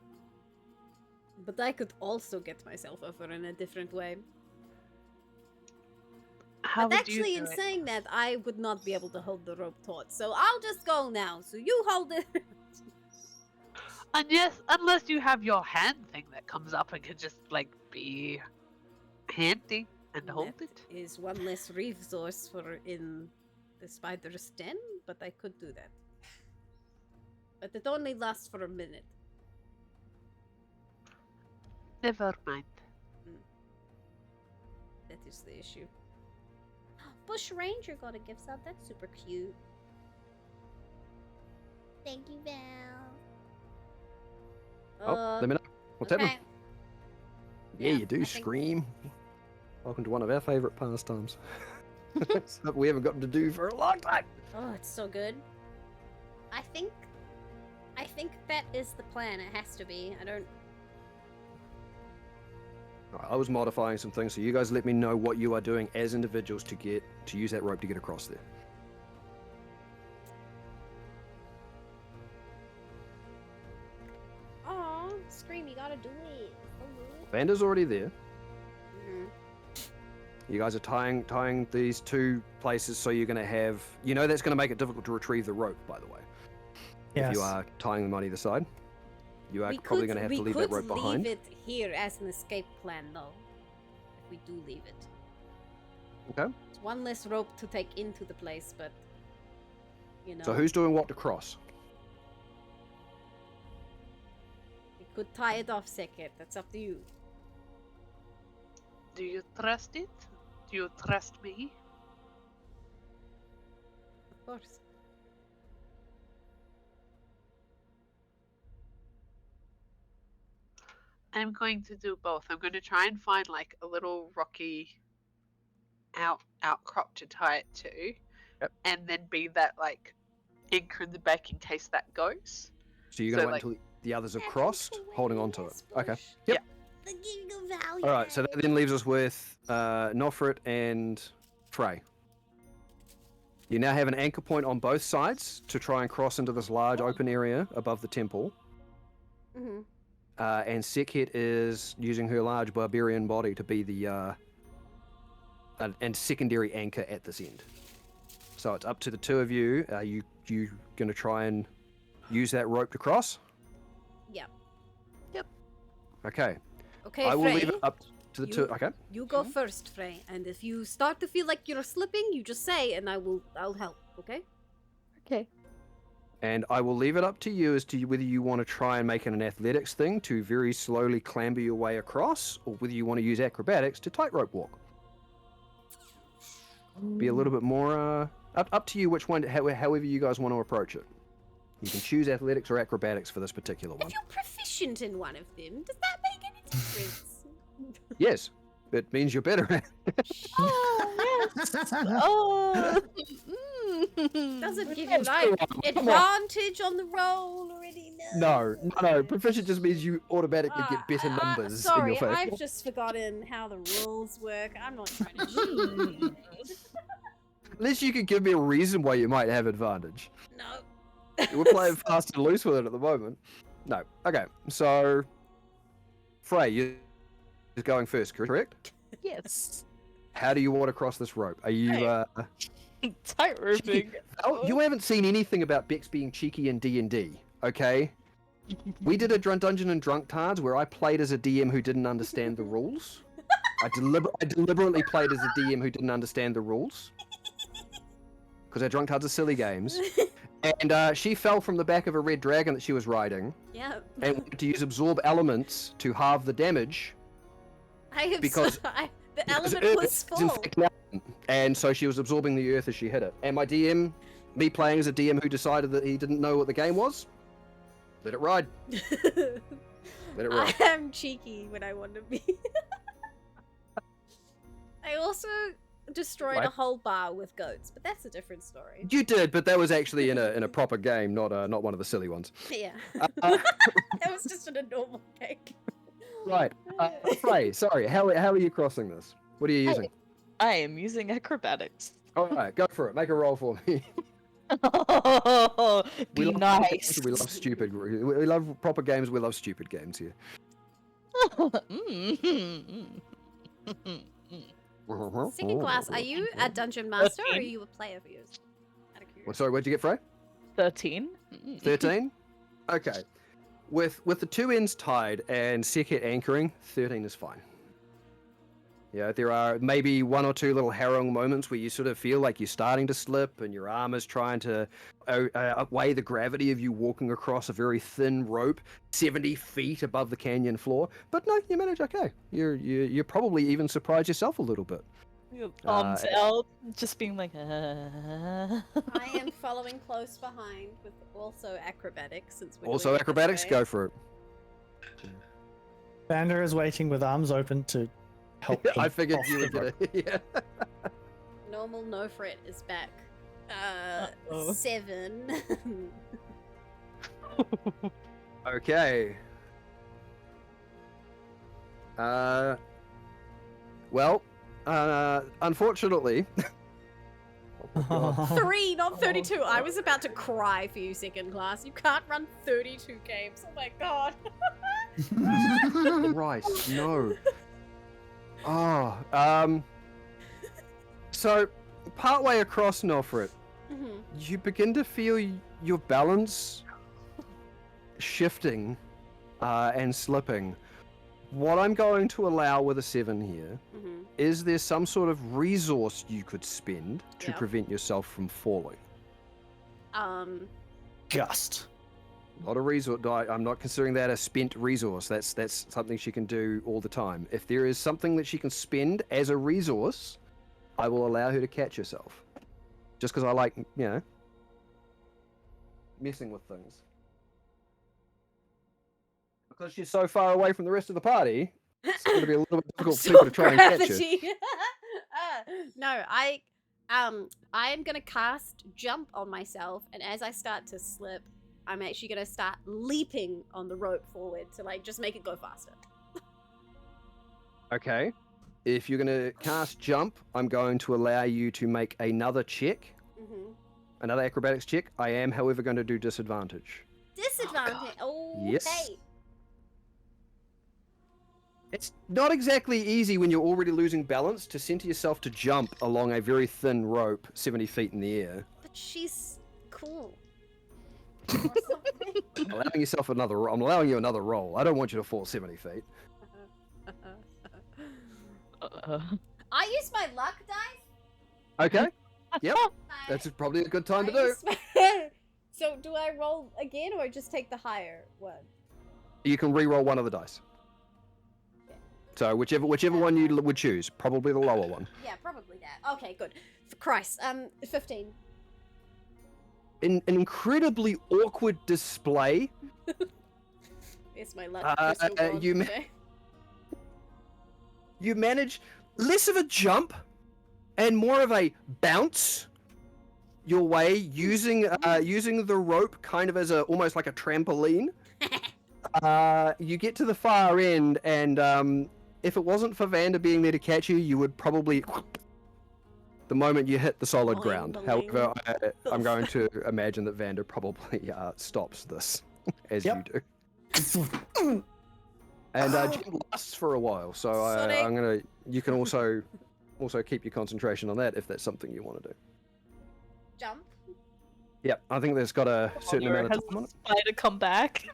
But I could also get myself over in a different way. How But would you actually, do in it? saying that, I would not be able to hold the rope taut. So I'll just go now. So you hold it. And yes, unless you have your hand thing that comes up and can just like be handy and hold That it. is one less resource for in the spider's den, but I could do that. But it only lasts for a minute. Never mind. That is the issue. Bush Ranger got a gift sub. That's super cute. Thank you, Val. Oh, let me know. What's okay. happening? Yeah, Yeah, you do I think- scream. Welcome to one of our favourite pastimes. Something we haven't gotten to do for a long time. Oh, it's so good. I think that is the plan. It has to be. I don't. I was modifying some things, so you guys let me know what you are doing as individuals to use that rope to get across there. Oh, Scream, you gotta do it. So good. Vanda's already there. Mhm. You guys are tying these two places, so you're going to have... You know that's going to make it difficult to retrieve the rope, by the way. Yes. If you are tying them on either side. You are We probably could- going to have we to leave that rope could behind. leave it here as an escape plan, though. If we do leave it. Okay. It's one less rope to take into the place, but you know. So who's doing what to cross? We could tie it off, Sekir. That's up to you. Do you trust it? Do you trust me? Of course. I'm going to do both. I'm going to try and find like a little rocky outcrop to tie it to. Yep. And then be that like anchor in the back in case that goes. So you're going So, to wait until the others have crossed, holding on to it. Okay. Yep. Value. All right, so that then leaves us with Nofrit and Frey. You now have an anchor point on both sides to try and cross into this large open area above the temple. Mm-hmm. And Sekhet is using her large barbarian body to be the and secondary anchor at this end. So it's up to the two of you. Are you going to try and use that rope to cross? Yep. Okay. Okay, I will Frey, leave it up to the you- two. Okay. you go first, Frey. And if you start to feel like you're slipping, you just say, and I'll help. Okay? Okay. And I will leave it up to you as to whether you want to try and make it an athletics thing to very slowly clamber your way across, or whether you want to use acrobatics to tightrope walk. Be a little bit more up to you which one, however you guys want to approach it. You can choose athletics or acrobatics for this particular one. If you're proficient in one of them, does that make any difference? Yes, it means you're better at it. Oh, yes. Oh. Does it give you Yes, like come on. advantage on the roll or any? No. Proficient just means you automatically get better numbers in Sorry, your favor. I've just forgotten how the rules work. I'm not trying to cheat. Unless you could give me a reason why you might have advantage. No. We're playing fast and loose with it at the moment. No. Okay, so... Frey, you're going first, correct? Yes. How do you want to cross this rope? Are you... Tight roping. Oh, you haven't seen anything about Bex being cheeky in D&D, okay? We did a Dungeon and Drunk Tards where I played as a DM who didn't understand the rules. I deliberately played as a DM who didn't understand the rules. Because our Drunk Tards are silly games. And she fell from the back of a red dragon that she was riding Yeah. and wanted to use absorb elements to halve the damage. I have Because- the because element earth was is in full. fact an element, and so she was absorbing the earth as she hit it. And my DM Me playing as a DM who decided that he didn't know what the game was. Let it ride. Let it ride. I am cheeky when I want to be. I also destroyed a whole bar with goats, but that's a different story. You did, but that was actually in a proper game, not one of the silly ones. Yeah. That was just in a normal game. Right. Frey, sorry. How are you crossing this? What are you using? I am using acrobatics. All right, go for it. Make a roll for me. Be nice. We love stupid. We love proper games. We love stupid games here. Second class, are you a dungeon master or are you a player for yours? Out of curiosity. Well, sorry, what'd you get, Frey? 13. 13? Okay. With the two ends tied and Sekhet anchoring, 13 is fine. Yeah, there are maybe one or two little harrowing moments where you sort of feel like you're starting to slip and your arm is trying to outweigh the gravity of you walking across a very thin rope 70 feet above the canyon floor. But no, you manage okay. You're probably even surprised yourself a little bit. Arms out, just being like, I am following close behind with also acrobatics since we're Also doing it this acrobatics, way. go for it. Vander is waiting with arms open to help. I him figured off you would the rope. get it. Yeah. Normal no fret is back. Uh-oh. 7. Okay. Well, unfortunately. Oh, God. 3, not 32. I was about to cry for you, second class. You can't run 32 games. Oh my god. Christ, no. Oh, so partway across Nofret, you begin to feel your balance shifting and slipping. What I'm going to allow with a 7 here is there some sort of resource you could spend to prevent yourself from falling? Gust. Not a resource. I'm not considering that a spent resource. That's something she can do all the time. If there is something that she can spend as a resource, I will allow her to catch herself. Just because I like, messing with things. Because she's so far away from the rest of the party, it's going to be a little bit difficult for people to try and catch her. No, I'm gonna cast jump on myself, and as I start to slip, I'm actually gonna start leaping on the rope forward to like just make it go faster. Okay. If you're going to cast jump, I'm going to allow you to make another check. Another acrobatics check. I am, however, going to do disadvantage. Disadvantage. Oh, Yes. hey. It's not exactly easy when you're already losing balance to center yourself to jump along a very thin rope 70 feet in the air. But she's cool. I'm allowing you another roll. I don't want you to fall 70 feet. I use my luck dice. Okay. Yep. That's probably a good time to do. So do I roll again or just take the higher one? You can re-roll one of the dice. Okay. So whichever one you would choose, probably the lower one. Yeah, probably that. Okay, good. For Christ, 15. An incredibly awkward display. It's my luck. crystal ball today. You manage less of a jump and more of a bounce your way using the rope kind of as almost like a trampoline. You get to the far end, and if it wasn't for Vander being there to catch you, you would probably the moment you hit the solid ground. However, I'm going to imagine that Vander probably stops this as you do. And jump lasts for a while, so I'm gonna. You can also keep your concentration on that if that's something you want to do. Jump. Yep, I think there's got a certain amount of time on it. Spider come back.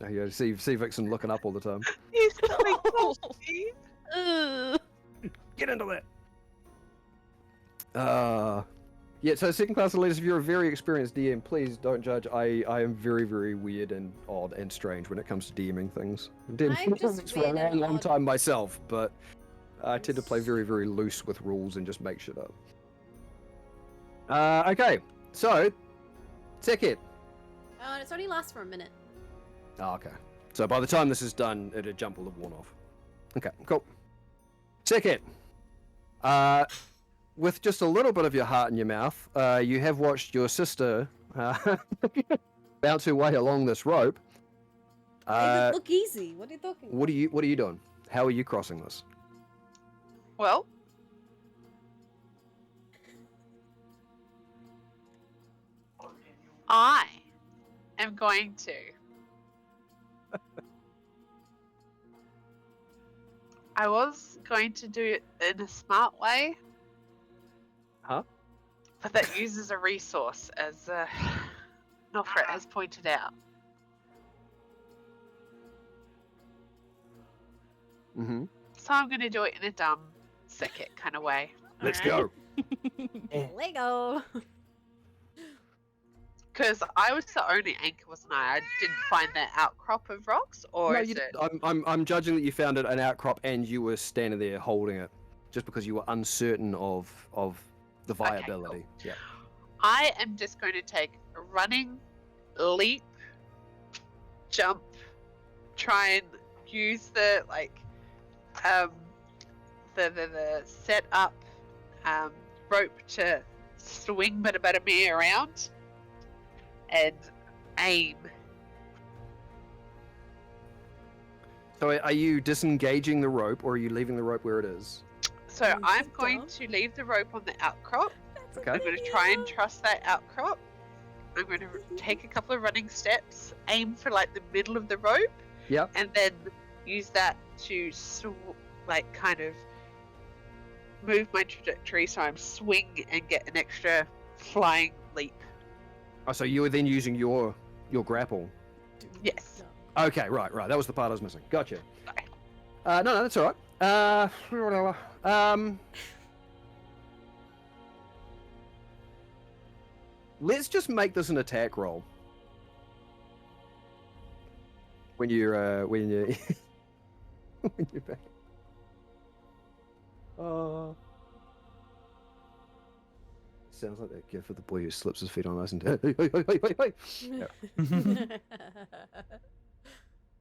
Yeah, see Vixen looking up all the time. He's coming close to me. Get into that. Yeah, so second class elite, if you're a very experienced DM, please don't judge. I am very, very weird and odd and strange when it comes to DMing things. I've I'm DM'd just things for a weird and long odd. time myself, but I tend to play very, very loose with rules and just make shit up. Okay, so Sekit. Oh, and it's only lasts for a minute. Oh, okay. So by the time this is done, a jump will have worn off. Okay, cool. Sekit. With just a little bit of your heart in your mouth, you have watched your sister bounce her way along this rope. It doesn't look easy. What are you talking? What are you doing? How are you crossing this? Well, I am going to. I was going to do it in a smart way. Huh? But that uses a resource, as Nofret has pointed out. Mm-hmm. So I'm going to do it in a dumb, Sekit kind of way. Let's Alright. go. Lego. Because I was the only anchor, wasn't I? I didn't find that outcrop of rocks, or No, is you, it? I'm judging that you found an outcrop and you were standing there holding it, just because you were uncertain of the viability. Cool. Yeah. I am just going to take a running, leap, jump, try and use the the set up rope to swing me around and aim. So are you disengaging the rope, or are you leaving the rope where it is? So Oh, I'm good going job. to leave the rope on the outcrop. That's Okay. a I'm going good to try and idea. trust that outcrop. I'm going to take a couple of running steps, aim for like the middle of the rope, Yep. and then use that to kind of move my trajectory so I'm swing and get an extra flying leap. Oh, so you were then using your grapple. Yes. Okay, right. That was the part I was missing. Gotcha. Sorry. No, that's all right. Let's just make this an attack roll. When you're when you're back. Sounds like that gif of the boy who slips his feet on ice and Yeah.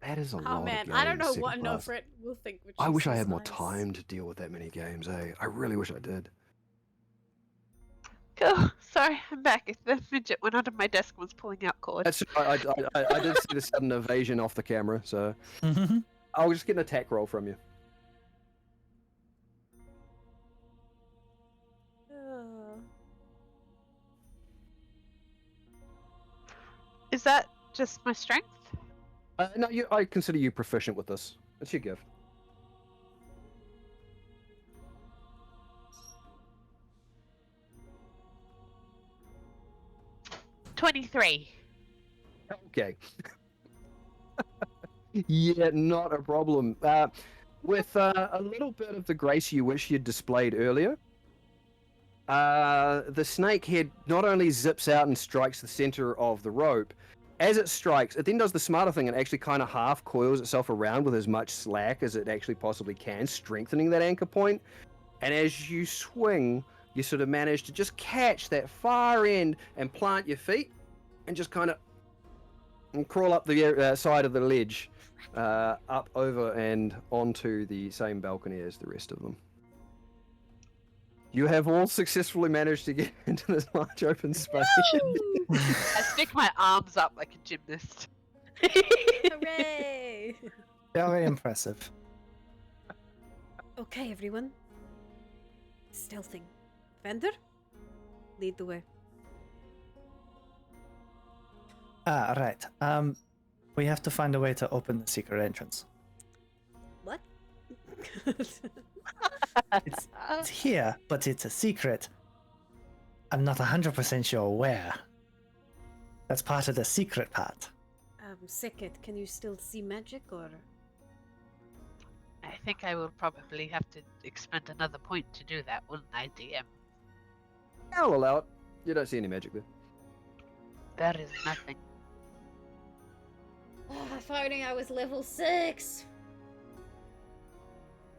That is a lot. Oh of man, I don't games, know second what class. Nofret will think. Which I is wish I just had more nice. time to deal with that many games, eh? I really wish I did. Oh, sorry, I'm back. The midget went under my desk and was pulling out cord. That's I did see the sudden evasion off the camera, so I'll just get an attack roll from you. Is that just my strength? No, I consider you proficient with this. It's your gift. $23. Okay. Yeah, not a problem. With a little bit of the grace you wish you'd displayed earlier, the snake head not only zips out and strikes the center of the rope, as it strikes, it then does the smarter thing and actually kind of half coils itself around with as much slack as it actually possibly can, strengthening that anchor point. And as you swing, you sort of manage to just catch that far end and plant your feet and just kind of crawl up the side of the ledge, up over and onto the same balcony as the rest of them. You have all successfully managed to get into this large open space. I stick my arms up like a gymnast. Hooray! Very impressive. Okay, everyone. Stealthing. Fender, lead the way. Right. We have to find a way to open the secret entrance. What? It's here, but it's a secret. I'm not 100% sure where. That's part of the secret part. Sekit, can you still see magic or? I think I will probably have to expend another point to do that, wouldn't I, DM? I'll allow it. You don't see any magic there. There is nothing. Oh, if only I was level 6.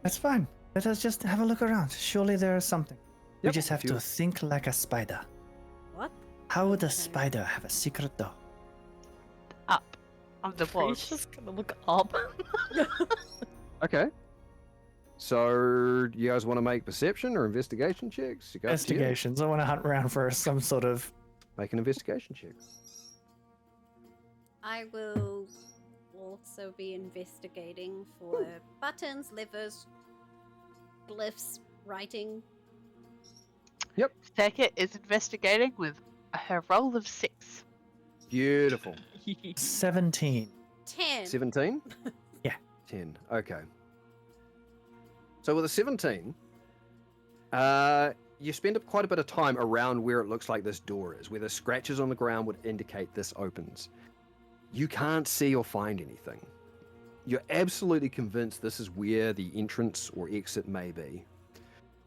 That's fine. Let us just have a look around. Surely there is something. We Yep, just have if you- to think like a spider. How would a spider have a secret door? Up on the He's walls. just gonna look up. Okay. So you guys want to make perception or investigation checks? You got to you. Investigations. I want to hunt around for some sort of. Make an investigation check. I will also be investigating for buttons, levers, glyphs, writing. Seka is investigating with her roll of 6. Beautiful. 17. 10. 17? Yeah. 10. Okay. So with a 17, you spend quite a bit of time around where it looks like this door is, where the scratches on the ground would indicate this opens. You can't see or find anything. You're absolutely convinced this is where the entrance or exit may be.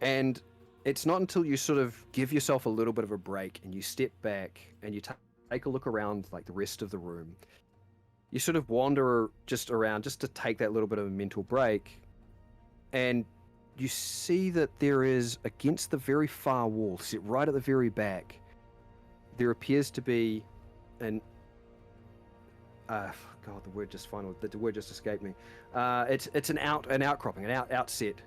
And it's not until you sort of give yourself a little bit of a break and you step back and you take a look around like the rest of the room. You sort of wander just around just to take that little bit of a mental break. And you see that there is, against the very far wall, set right at the very back, there appears to be an... God, the word just escaped me. It's an outcropping, an outset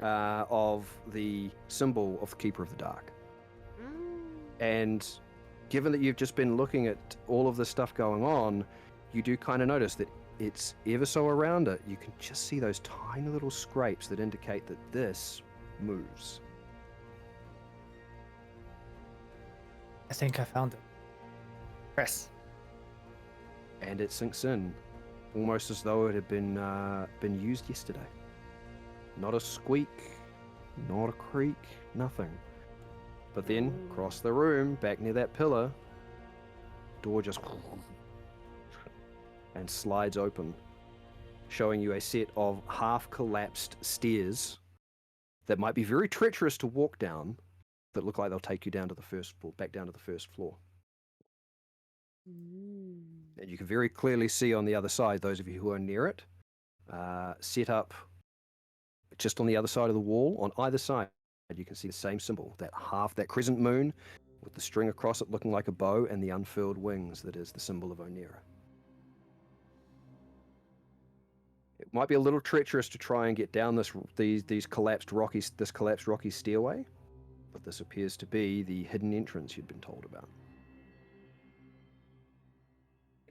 of the symbol of the Keeper of the Dark. And given that you've just been looking at all of this stuff going on, you do kind of notice that it's ever so around it, you can just see those tiny little scrapes that indicate that this moves. I think I found it. Press. And it sinks in, almost as though it had been used yesterday. Not a squeak, not a creak, nothing. But then, across the room, back near that pillar, door just and slides open, showing you a set of half-collapsed stairs that might be very treacherous to walk down, that look like they'll take you down to the first floor, back down to the first floor. And you can very clearly see on the other side, those of you who are near it, set up just on the other side of the wall, on either side, you can see the same symbol, that crescent moon with the string across it looking like a bow and the unfurled wings that is the symbol of Onera. It might be a little treacherous to try and get down this collapsed rocky stairway, but this appears to be the hidden entrance you'd been told about.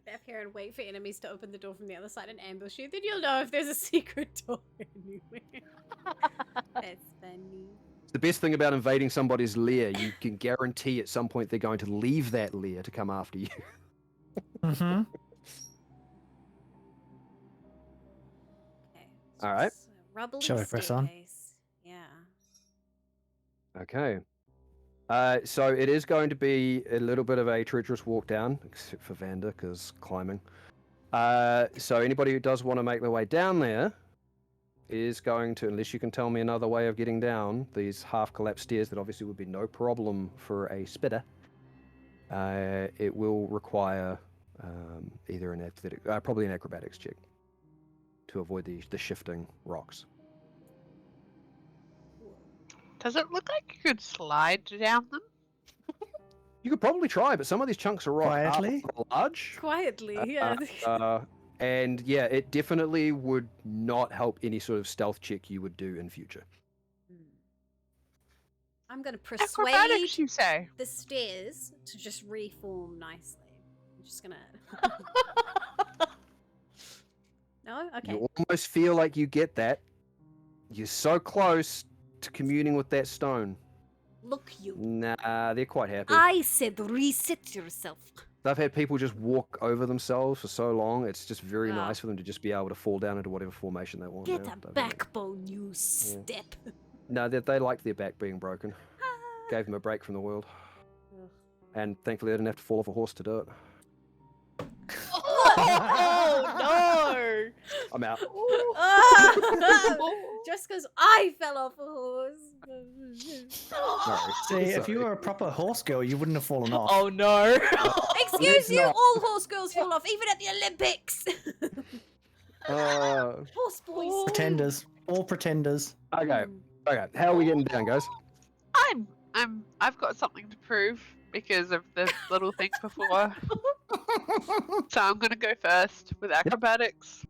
Back here and wait for enemies to open the door from the other side and ambush you, then you'll know if there's a secret door anywhere. That's funny. It's the best thing about invading somebody's lair. You can guarantee at some point they're going to leave that lair to come after you. Mm-hmm. Okay. All right. Rubbly Shall I press on? staircase. Yeah. Okay. So it is going to be a little bit of a treacherous walk down, except for Vander, because climbing. So anybody who does want to make their way down there is going to, unless you can tell me another way of getting down these half-collapsed stairs that obviously would be no problem for a spider, it will require either an athletic, probably an acrobatics check to avoid the shifting rocks. Does it look like you could slide down them? You could probably try, but some of these chunks of rock Quietly? are large. Quietly, yeah. And yeah, it definitely would not help any sort of stealth check you would do in future. I'm going to persuade Acrobatics, you say? the stairs to just reform nicely. I'm just going to... No? Okay. You almost feel like you get that. You're so close to communing with that stone. Look, you. Nah, they're quite happy. I said reset yourself. They've had people just walk over themselves for so long, it's just very Ah. nice for them to just be able to fall down into whatever formation they want. Get now. a They've had it. backbone, you step. No, they liked their back being broken. Gave them a break from the world. And thankfully they didn't have to fall off a horse to do it. Oh I'm out. Just because I fell off a horse. Sorry. See, if you were a proper horse girl, you wouldn't have fallen no! off. Oh no! Excuse you, not. all horse girls fall off, even at the Olympics. Uh, Horse boys. Pretenders. All pretenders. okay. How are we getting down, guys? I've got something to prove. because of the little thing before. So I'm gonna go first with acrobatics,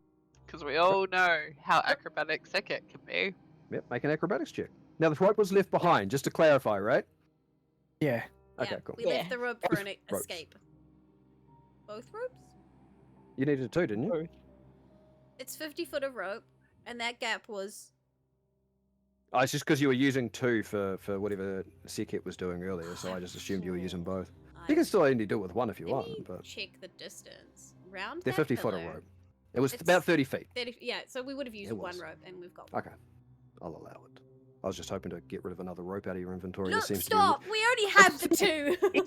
because we all know how acrobatic Sekit can be. Yep, make an acrobatics check. Now the rope was left behind, just to clarify, right? Yeah. Okay, Yeah, cool. we left the rope for Both an ropes. escape. Both ropes? You needed 2, didn't you? It's 50 foot of rope, and that gap was. Oh, it's just because you were using 2 for whatever Sekit was doing earlier, so I just assumed you were using both. You can still only do it with 1 if you Let want, me but check the distance. Round they're that 50 foot of pillar. rope. It was It's about 30 feet. 30, yeah, so we would have used It one was. rope, and we've got. Okay, I'll allow it. I was just hoping to get rid of another rope out of your inventory. Look, This seems stop! We already have the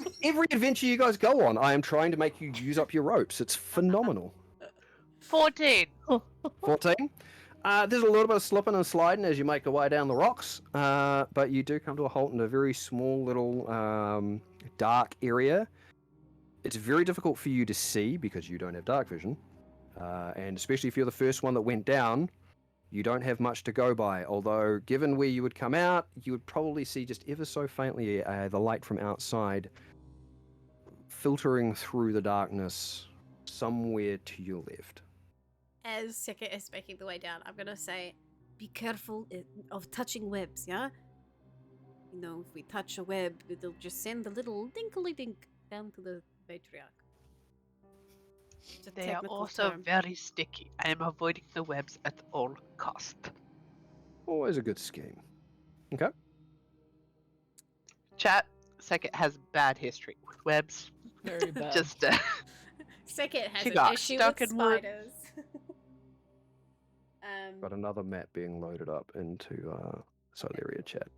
2. Every adventure you guys go on, I am trying to make you use up your ropes. It's phenomenal. 14. 14. There's a little bit of slipping and sliding as you make your way down the rocks, but you do come to a halt in a very small little dark area. It's very difficult for you to see because you don't have dark vision, and especially if you're the first one that went down, you don't have much to go by. Although, given where you would come out, you would probably see just ever so faintly the light from outside filtering through the darkness somewhere to your left. As Sekit is making the way down, I'm gonna say, be careful of touching webs, yeah? You know, if we touch a web, it'll just send a little dinkly-dink down to the matriarch. It's a They are technical also term. very sticky. I am avoiding the webs at all cost. Always a good scheme. Okay. Chat, Sekit has bad history with webs. Very bad. Just Sekit has She an got issue stuck with in wood. spiders. Got another map being loaded up into Syleria chat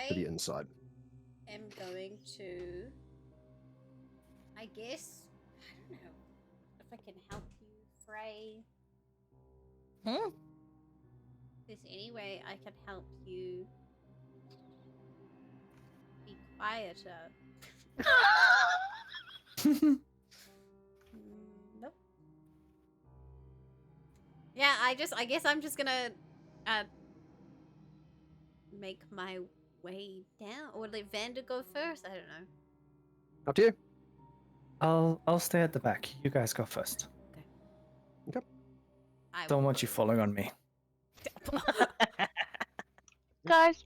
for the I inside. am going to. I guess. I don't know if I can help you, Frey. Hmm? If there's any way I can help you be quieter. Nope. Yeah, I guess I'm just gonna make my way down, or let Vander go first. I don't know. Up to you. I'll stay at the back. You guys go first. I Don't will want you go. following on me. guys,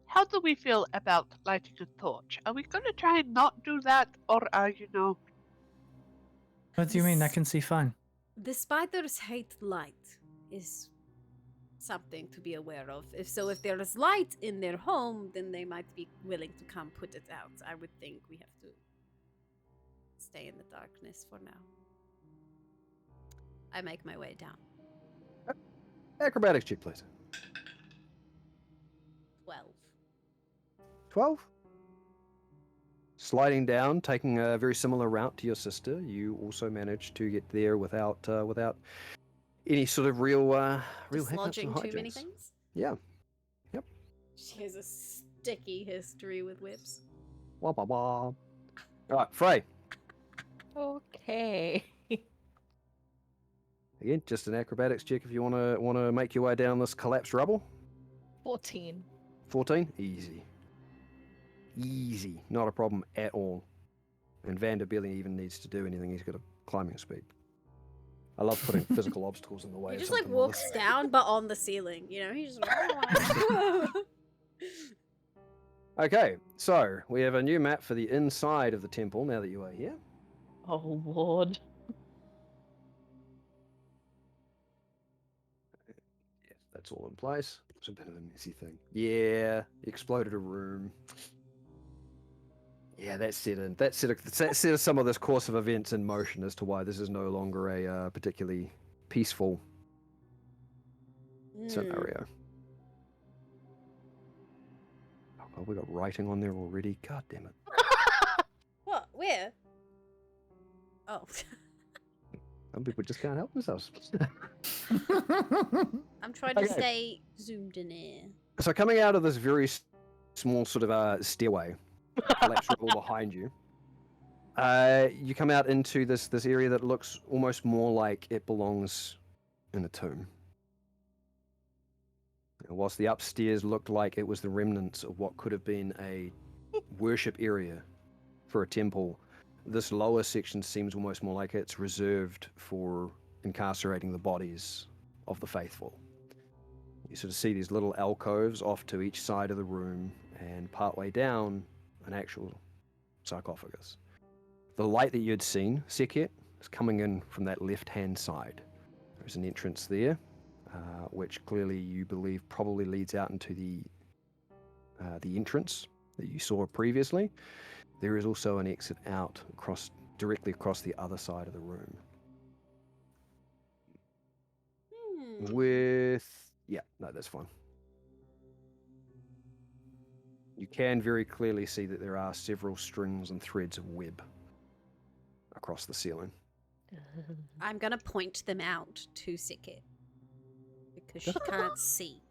how do we feel about lighting a torch? Are we gonna try and not do that, or are What do you mean? I can see fine. The spiders hate light is something to be aware of. If there is light in their home, then they might be willing to come put it out. I would think we have to stay in the darkness for now. I make my way down. Acrobatics check, please. 12. 12. Sliding down, taking a very similar route to your sister, you also managed to get there without any sort of real hiccups Dislodging and too many hijinks. things? Yeah. Yep. She has a sticky history with whips. Wah, wah, wah. All right, Frey. Okay. Again, just an acrobatics check if you want to make your way down this collapsed rubble. 14. 14, easy, not a problem at all. And Vander barely even needs to do anything. He's got a climbing speed. I love putting physical obstacles in the way. He of just like something like walks this. down, but on the ceiling. You know, he's just. Okay, so we have a new map for the inside of the temple now that you are here. Oh, Lord. Yes, that's all in place. It's a bit of a messy thing. Yeah, exploded a room. Yeah, that set some of this course of events in motion as to why this is no longer a particularly peaceful scenario. Oh, God, we got writing on there already. God damn it. What? Where? Oh. Some people just can't help themselves. I'm trying to Okay. stay zoomed in here. So coming out of this very small sort of stairway, collapsed rubble behind you, you come out into this area that looks almost more like it belongs in a tomb. And whilst the upstairs looked like it was the remnants of what could have been a worship area, for a temple, this lower section seems almost more like it's reserved for incarcerating the bodies of the faithful. You sort of see these little alcoves off to each side of the room, and partway down, an actual sarcophagus. The light that you'd seen, Sekhet, is coming in from that left-hand side. There's an entrance there, which clearly you believe probably leads out into the entrance that you saw previously. There is also an exit out directly across the other side of the room. That's fine. You can very clearly see that there are several strings and threads of web across the ceiling. I'm gonna point them out to Sekhet because she can't see.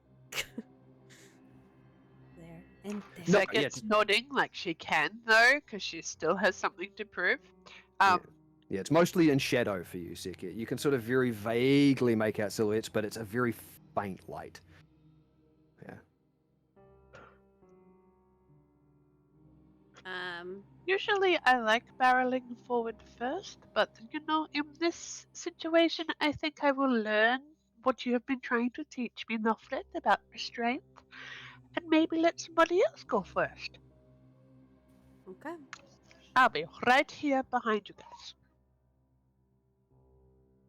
There and there. No, Sekhet's nodding like she can, though, because she still has something to prove. Yeah, it's mostly in shadow for you, Sekhet. You can sort of very vaguely make out silhouettes, but it's a very faint light. Yeah. Usually I like barreling forward first, but in this situation, I think I will learn what you have been trying to teach me, Nufflet, about restraint, and maybe let somebody else go first. Okay. I'll be right here behind you guys.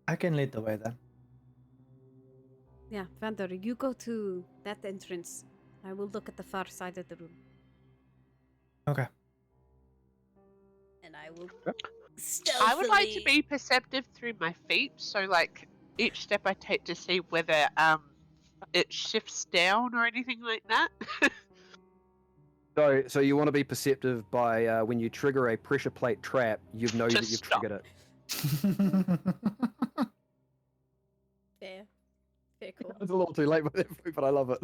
I can lead the way then. Yeah, Vander, you go to that entrance. I will look at the far side of the room. Okay. And I will I would like to be perceptive through my feet, so like each step I take to see whether it shifts down or anything like that. So you want to be perceptive by when you trigger a pressure plate trap, you know that you've stop. triggered it. Fair call. It's a little too late by that point, but I love it.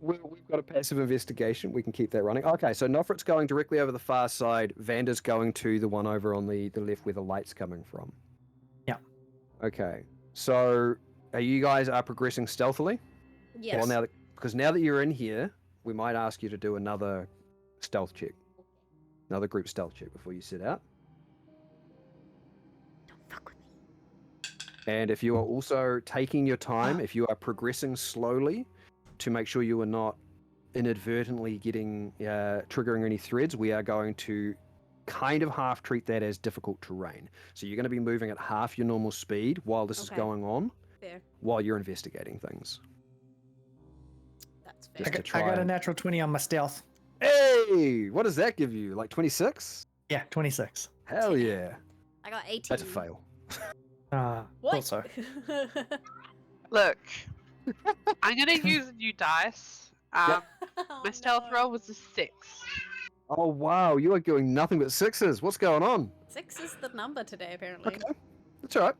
We've got a passive investigation. We can keep that running. Okay, so Nofrit's going directly over the far side. Vander's going to the one over on the left where the light's coming from. Yeah. Okay, so you guys are progressing stealthily? Yes. Well, because now that you're in here, we might ask you to do another stealth check. Another group stealth check before you set out. Don't fuck with me. And if you are also taking your time, if you are progressing slowly to make sure you are not inadvertently triggering any threads, we are going to kind of half treat that as difficult terrain. So you're going to be moving at half your normal speed while this is going on, Fair. while you're investigating things. That's fair. Just I got a natural 20 on my stealth. Hey, what does that give you? Like 26? Yeah, 26. Hell yeah. I got 18. That's a fail. What? Also. Look, I'm gonna use a new dice. Oh, My stealth no. roll was a 6. Oh, wow. You are doing nothing but sixes. What's going on? 6 is the number today, apparently. Okay. That's all right.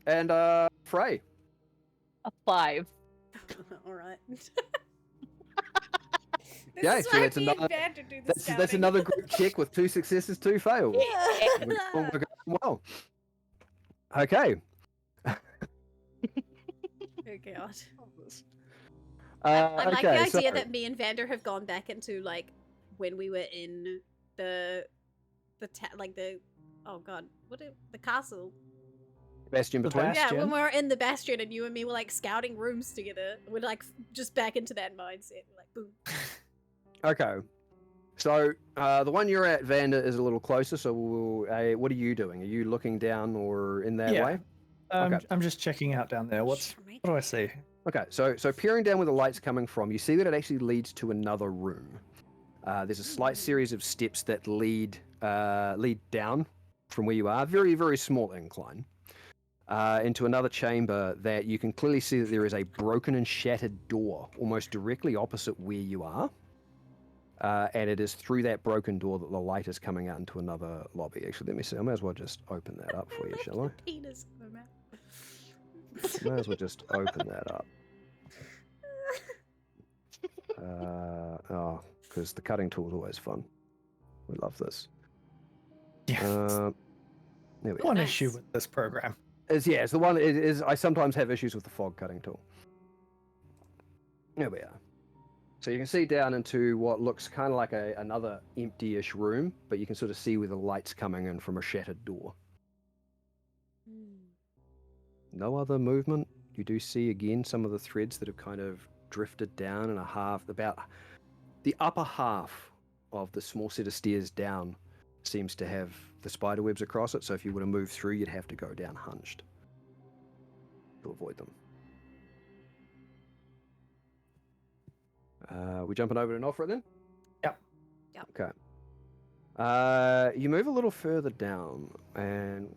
And, Frey. A 5. All right. Yeah, This is so why that's me and another- Vander do the That's scouting. another group check with 2 successes, 2 fails. Yeah. We're going well. Okay. Oh god. Uh, I like the okay, idea so- that me and Vander have gone back into like when we were in the castle. Bastion The between. Bastion. Yeah, when we were in the bastion and you and me were like scouting rooms together. We're like just back into that mindset. We're like boom. Okay. So the one you're at, Vander, is a little closer. So what are you doing? Are you looking down or in that Yeah. way? Okay. Okay. I'm just checking out down there. What do I see? Okay. So peering down where the light's coming from, you see that it actually leads to another room. There's a slight series of steps that lead down from where you are. Very, very small incline. Into another chamber that you can clearly see that there is a broken and shattered door almost directly opposite where you are. And it is through that broken door that the light is coming out into another lobby. Actually, let me see. I may as well just open that up for you, shall I? Penis in my mouth. May as well just open that up. Because the cutting tool is always fun. We love this. Yeah. There we go. One Nice. issue with this program. It's the one. It is. I sometimes have issues with the fog cutting tool. There we are. So you can see down into what looks kind of like another empty-ish room, but you can sort of see where the light's coming in from a shattered door. No other movement. You do see again some of the threads that have kind of drifted down in a half. About the upper half of the small set of stairs down seems to have the spider webs across it. So if you were to move through, you'd have to go down hunched to avoid them. We jumping over to Nofra then? Yep. Yep. Okay. You move a little further down, and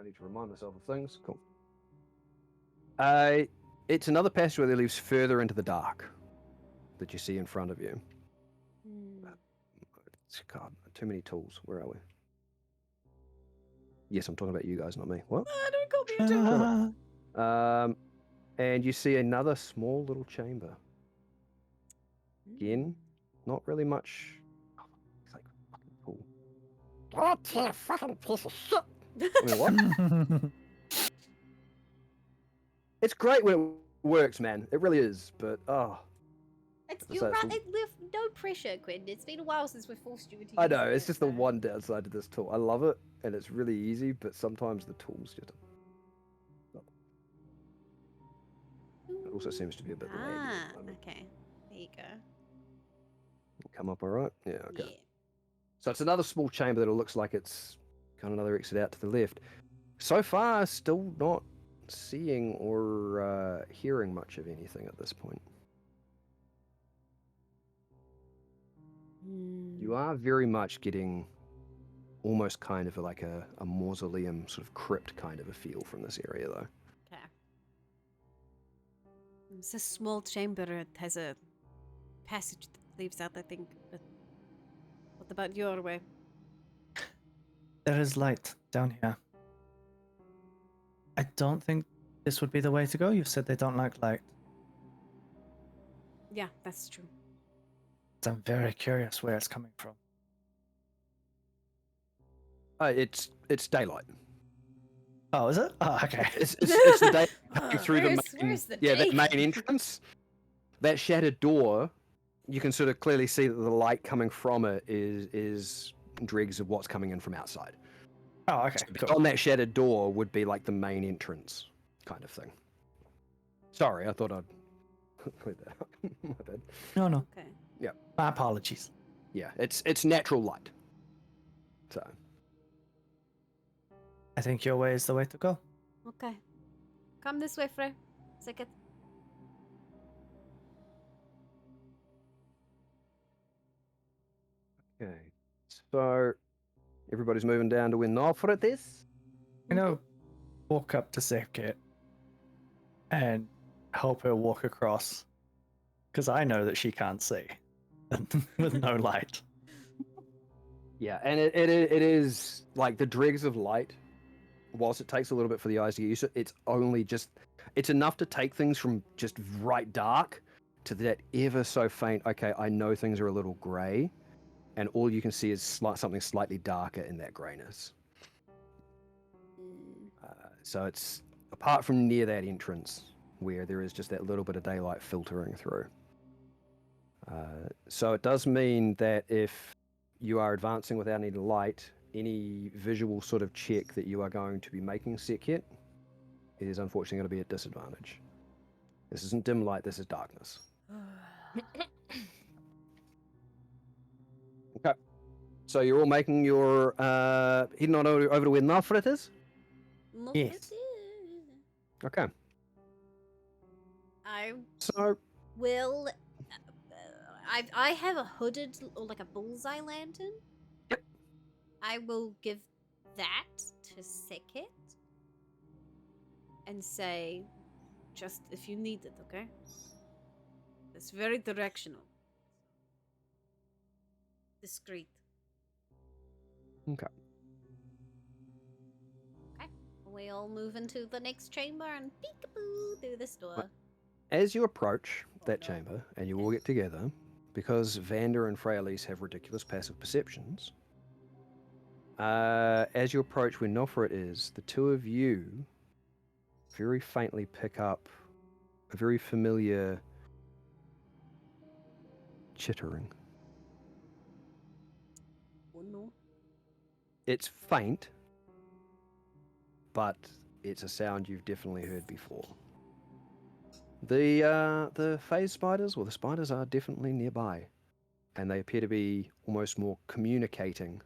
I need to remind myself of things. Cool. It's another passageway that leads further into the dark that you see in front of you. God, too many tools. Where are we? Yes, I'm talking about you guys, not me. What? Don't call me a tool. And you see another small little chamber. Again, not really much. Oh, it's like fucking cool. Oh, you fucking piece of shit. I mean, what? It's great when it works, man. It really is. But You're right. No pressure, Quinn. It's been a while since we forced you into. I know. It's just the one downside to this tool. I love it, and it's really easy. But sometimes the tools just. It also seems to be a bit laggy. Okay. There you go. Come up all right? Yeah, okay. Yeah. So it's another small chamber that it looks like it's got another exit out to the left. So far, still not seeing or hearing much of anything at this point. You are very much getting almost kind of like a mausoleum, sort of crypt kind of a feel from this area, though. Okay. It's a small chamber. It has a passage that leaves out, I think. But what about your way? There is light down here. I don't think this would be the way to go. You said they don't like light. Yeah, that's true. I'm very curious where it's coming from. It's daylight. Oh, is it? Oh, okay. It's the day coming through the main, where's the the day? main entrance. That shattered door, you can sort of clearly see that the light coming from it is dregs of what's coming in from outside. Oh, okay. So Cool. on that shattered door would be like the main entrance kind of thing. Sorry, I thought I'd clear that up. My bad. No. Okay. My apologies. Yeah, it's natural light. So I think your way is the way to go. Okay. Come this way, Frey. Second. okay. So everybody's moving down to win for it this. You know, walk up to Sekit and help her walk across. Because I know that she can't see with no light. Yeah, and it is like the dregs of light. Whilst it takes a little bit for the eyes to get used to it, it's enough to take things from just right dark to that ever so faint. Okay, I know things are a little grey, and all you can see is something slightly darker in that greyness. So it's apart from near that entrance where there is just that little bit of daylight filtering through. So it does mean that if you are advancing without any light, any visual sort of check that you are going to be making, Sekit, it is unfortunately going to be at disadvantage. This isn't dim light, this is darkness. Okay. So you're all making your heading on over to where Nalfred is? Yes. Okay. I So will. I have a hooded or like a bullseye lantern. Yep. I will give that to Sekit and say, just if you need it, okay? It's very directional. Discreet. Okay. Okay. We all move into the next chamber and peekaboo through this door. Right. As you approach that chamber, and you all get together, because Vander and Freyalise have ridiculous passive perceptions, as you approach where Nofret is, the two of you very faintly pick up a very familiar chittering. Oh no. It's faint, but it's a sound you've definitely heard before. The phase spiders, well, the spiders are definitely nearby, and they appear to be almost more communicating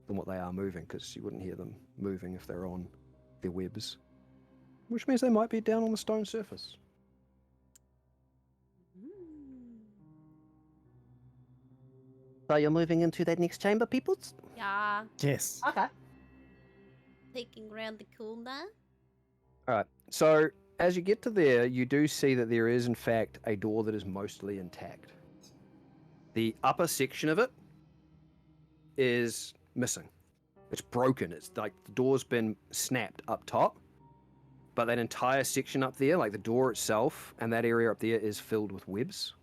than what they are moving, because you wouldn't hear them moving if they're on their webs, which means they might be down on the stone surface. So you're moving into that next chamber, peoples? Yeah. Yes. Okay. Taking around the corner. Alright, so as you get to there, you do see that there is in fact a door that is mostly intact. The upper section of it is missing. It's broken. It's like the door's been snapped up top, but that entire section up there, like the door itself and that area up there, is filled with webs.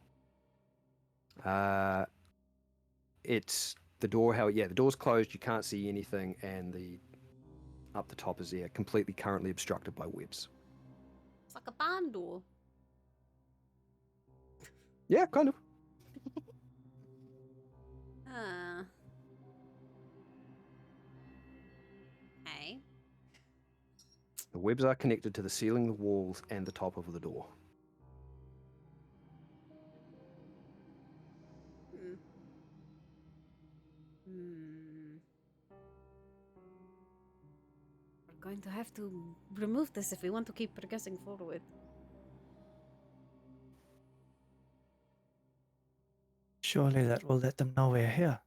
It's the door, the door's closed, you can't see anything, and the up the top is there, completely currently obstructed by webs. It's like a barn door. Yeah, kind of. Hey. The webs are connected to the ceiling, the walls, and the top of the door. We're going to have to remove this if we want to keep progressing forward. Surely that will let them know we're here.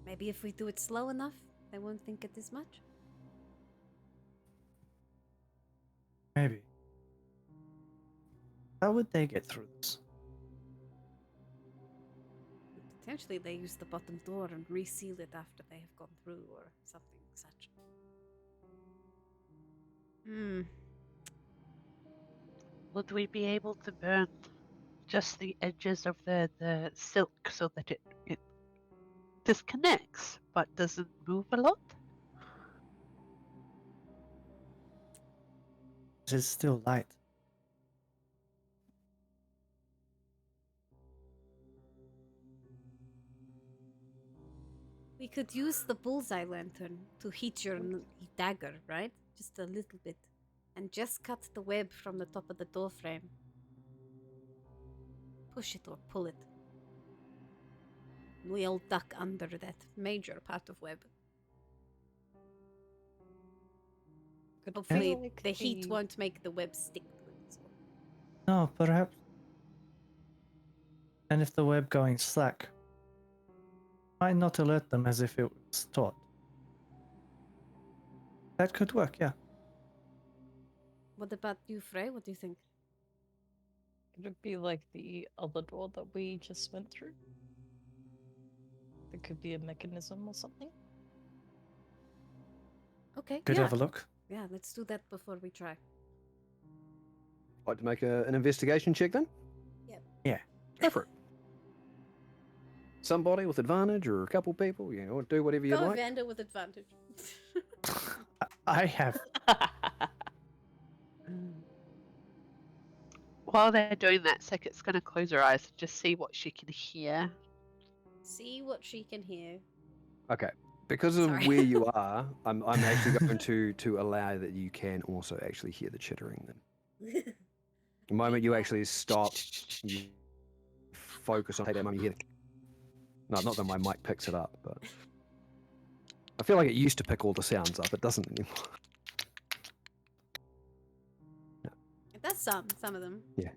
Maybe if we do it slow enough, they won't think it is much. Maybe. How would they get through this? Potentially they use the bottom door and reseal it after they have gone through or something such. Would we be able to burn just the edges of the silk so that it disconnects but doesn't move a lot? It is still light. We could use the bullseye lantern to heat your dagger, right? Just a little bit. And just cut the web from the top of the door frame. Push it or pull it. We'll duck under that major part of web. Hopefully like the heat the- won't make the web stick to it. So. No, perhaps. And if the web going slack, why not alert them as if it was taut? That could work, yeah. What about you, Frey? What do you think? Could it be like the other door that we just went through? There could be a mechanism or something. Okay, Could yeah. have a look. Yeah, let's do that before we try. Like to make an investigation check then? Yep. Yeah. Go for it. Somebody with advantage or a couple people, do whatever you Go like. Vander with advantage. I have. While they're doing that, Seket's going to close her eyes and just see what she can hear. See what she can hear. Okay. Because of Sorry. where you are, I'm actually going to allow that you can also actually hear the chittering then. The moment you actually stop, you focus on take that moment you hear No, not that my mic picks it up, but I feel like it used to pick all the sounds up. It doesn't anymore. It does some of them. Yeah.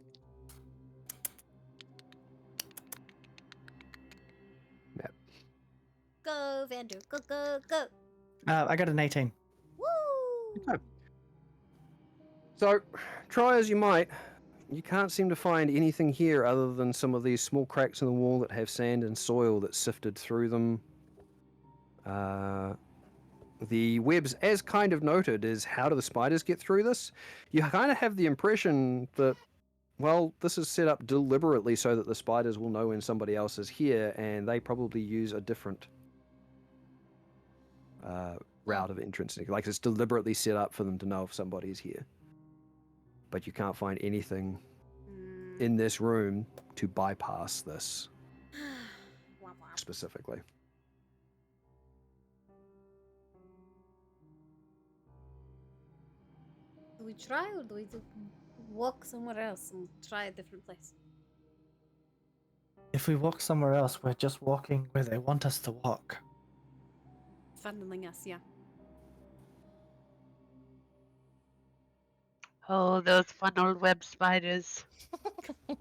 Yep. Go, Vander. Go, go, go. I got an 18. Woo! Okay. So, try as you might, you can't seem to find anything here other than some of these small cracks in the wall that have sand and soil that sifted through them. The webs, as kind of noted, is how do the spiders get through this? You kind of have the impression that, well, this is set up deliberately so that the spiders will know when somebody else is here, and they probably use a different route of entrance. Like it's deliberately set up for them to know if somebody's here. But you can't find anything in this room to bypass this Womp womp. specifically. Do we try or do we walk somewhere else and try a different place? If we walk somewhere else, we're just walking where they want us to walk. Funneling us, yeah. Oh, those funnel web spiders. I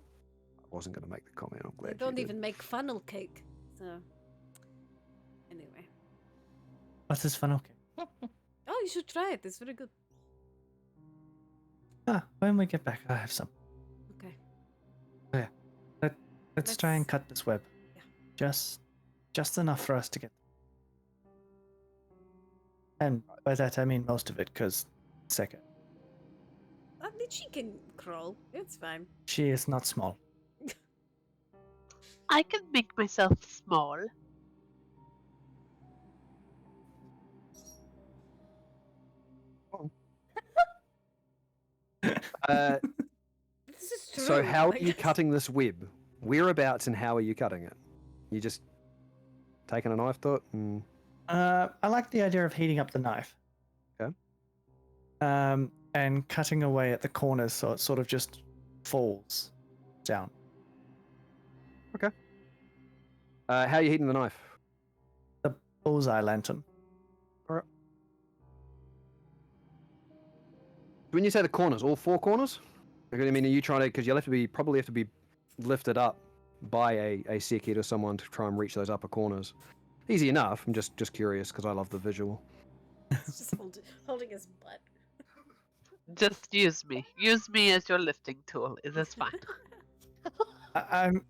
wasn't going to make the comment. I'm glad They don't you even make funnel cake. So, anyway. What's this funnel cake? Oh, you should try it. It's very good. Ah, when we get back, I'll have some. Okay. Let's try and cut this web. Yeah. Just enough for us to get. And by that I mean most of it, because second, I mean, she can crawl. It's fine. she is not small. I can make myself small. This is true. So how are I you guess. cutting this web? Whereabouts and how are you cutting it? You just taking a knife to it and... I like the idea of heating up the knife. Okay. And cutting away at the corners so it sort of just falls down. how are you heating the knife? The bullseye lantern. When you say the corners, all four corners? Like, I mean, are you trying to... Because you'll probably have to be lifted up by a Sekid or someone to try and reach those upper corners. Easy enough. I'm just curious because I love the visual. It's just holding his butt. Just use me. Use me as your lifting tool. That's fine. I'm.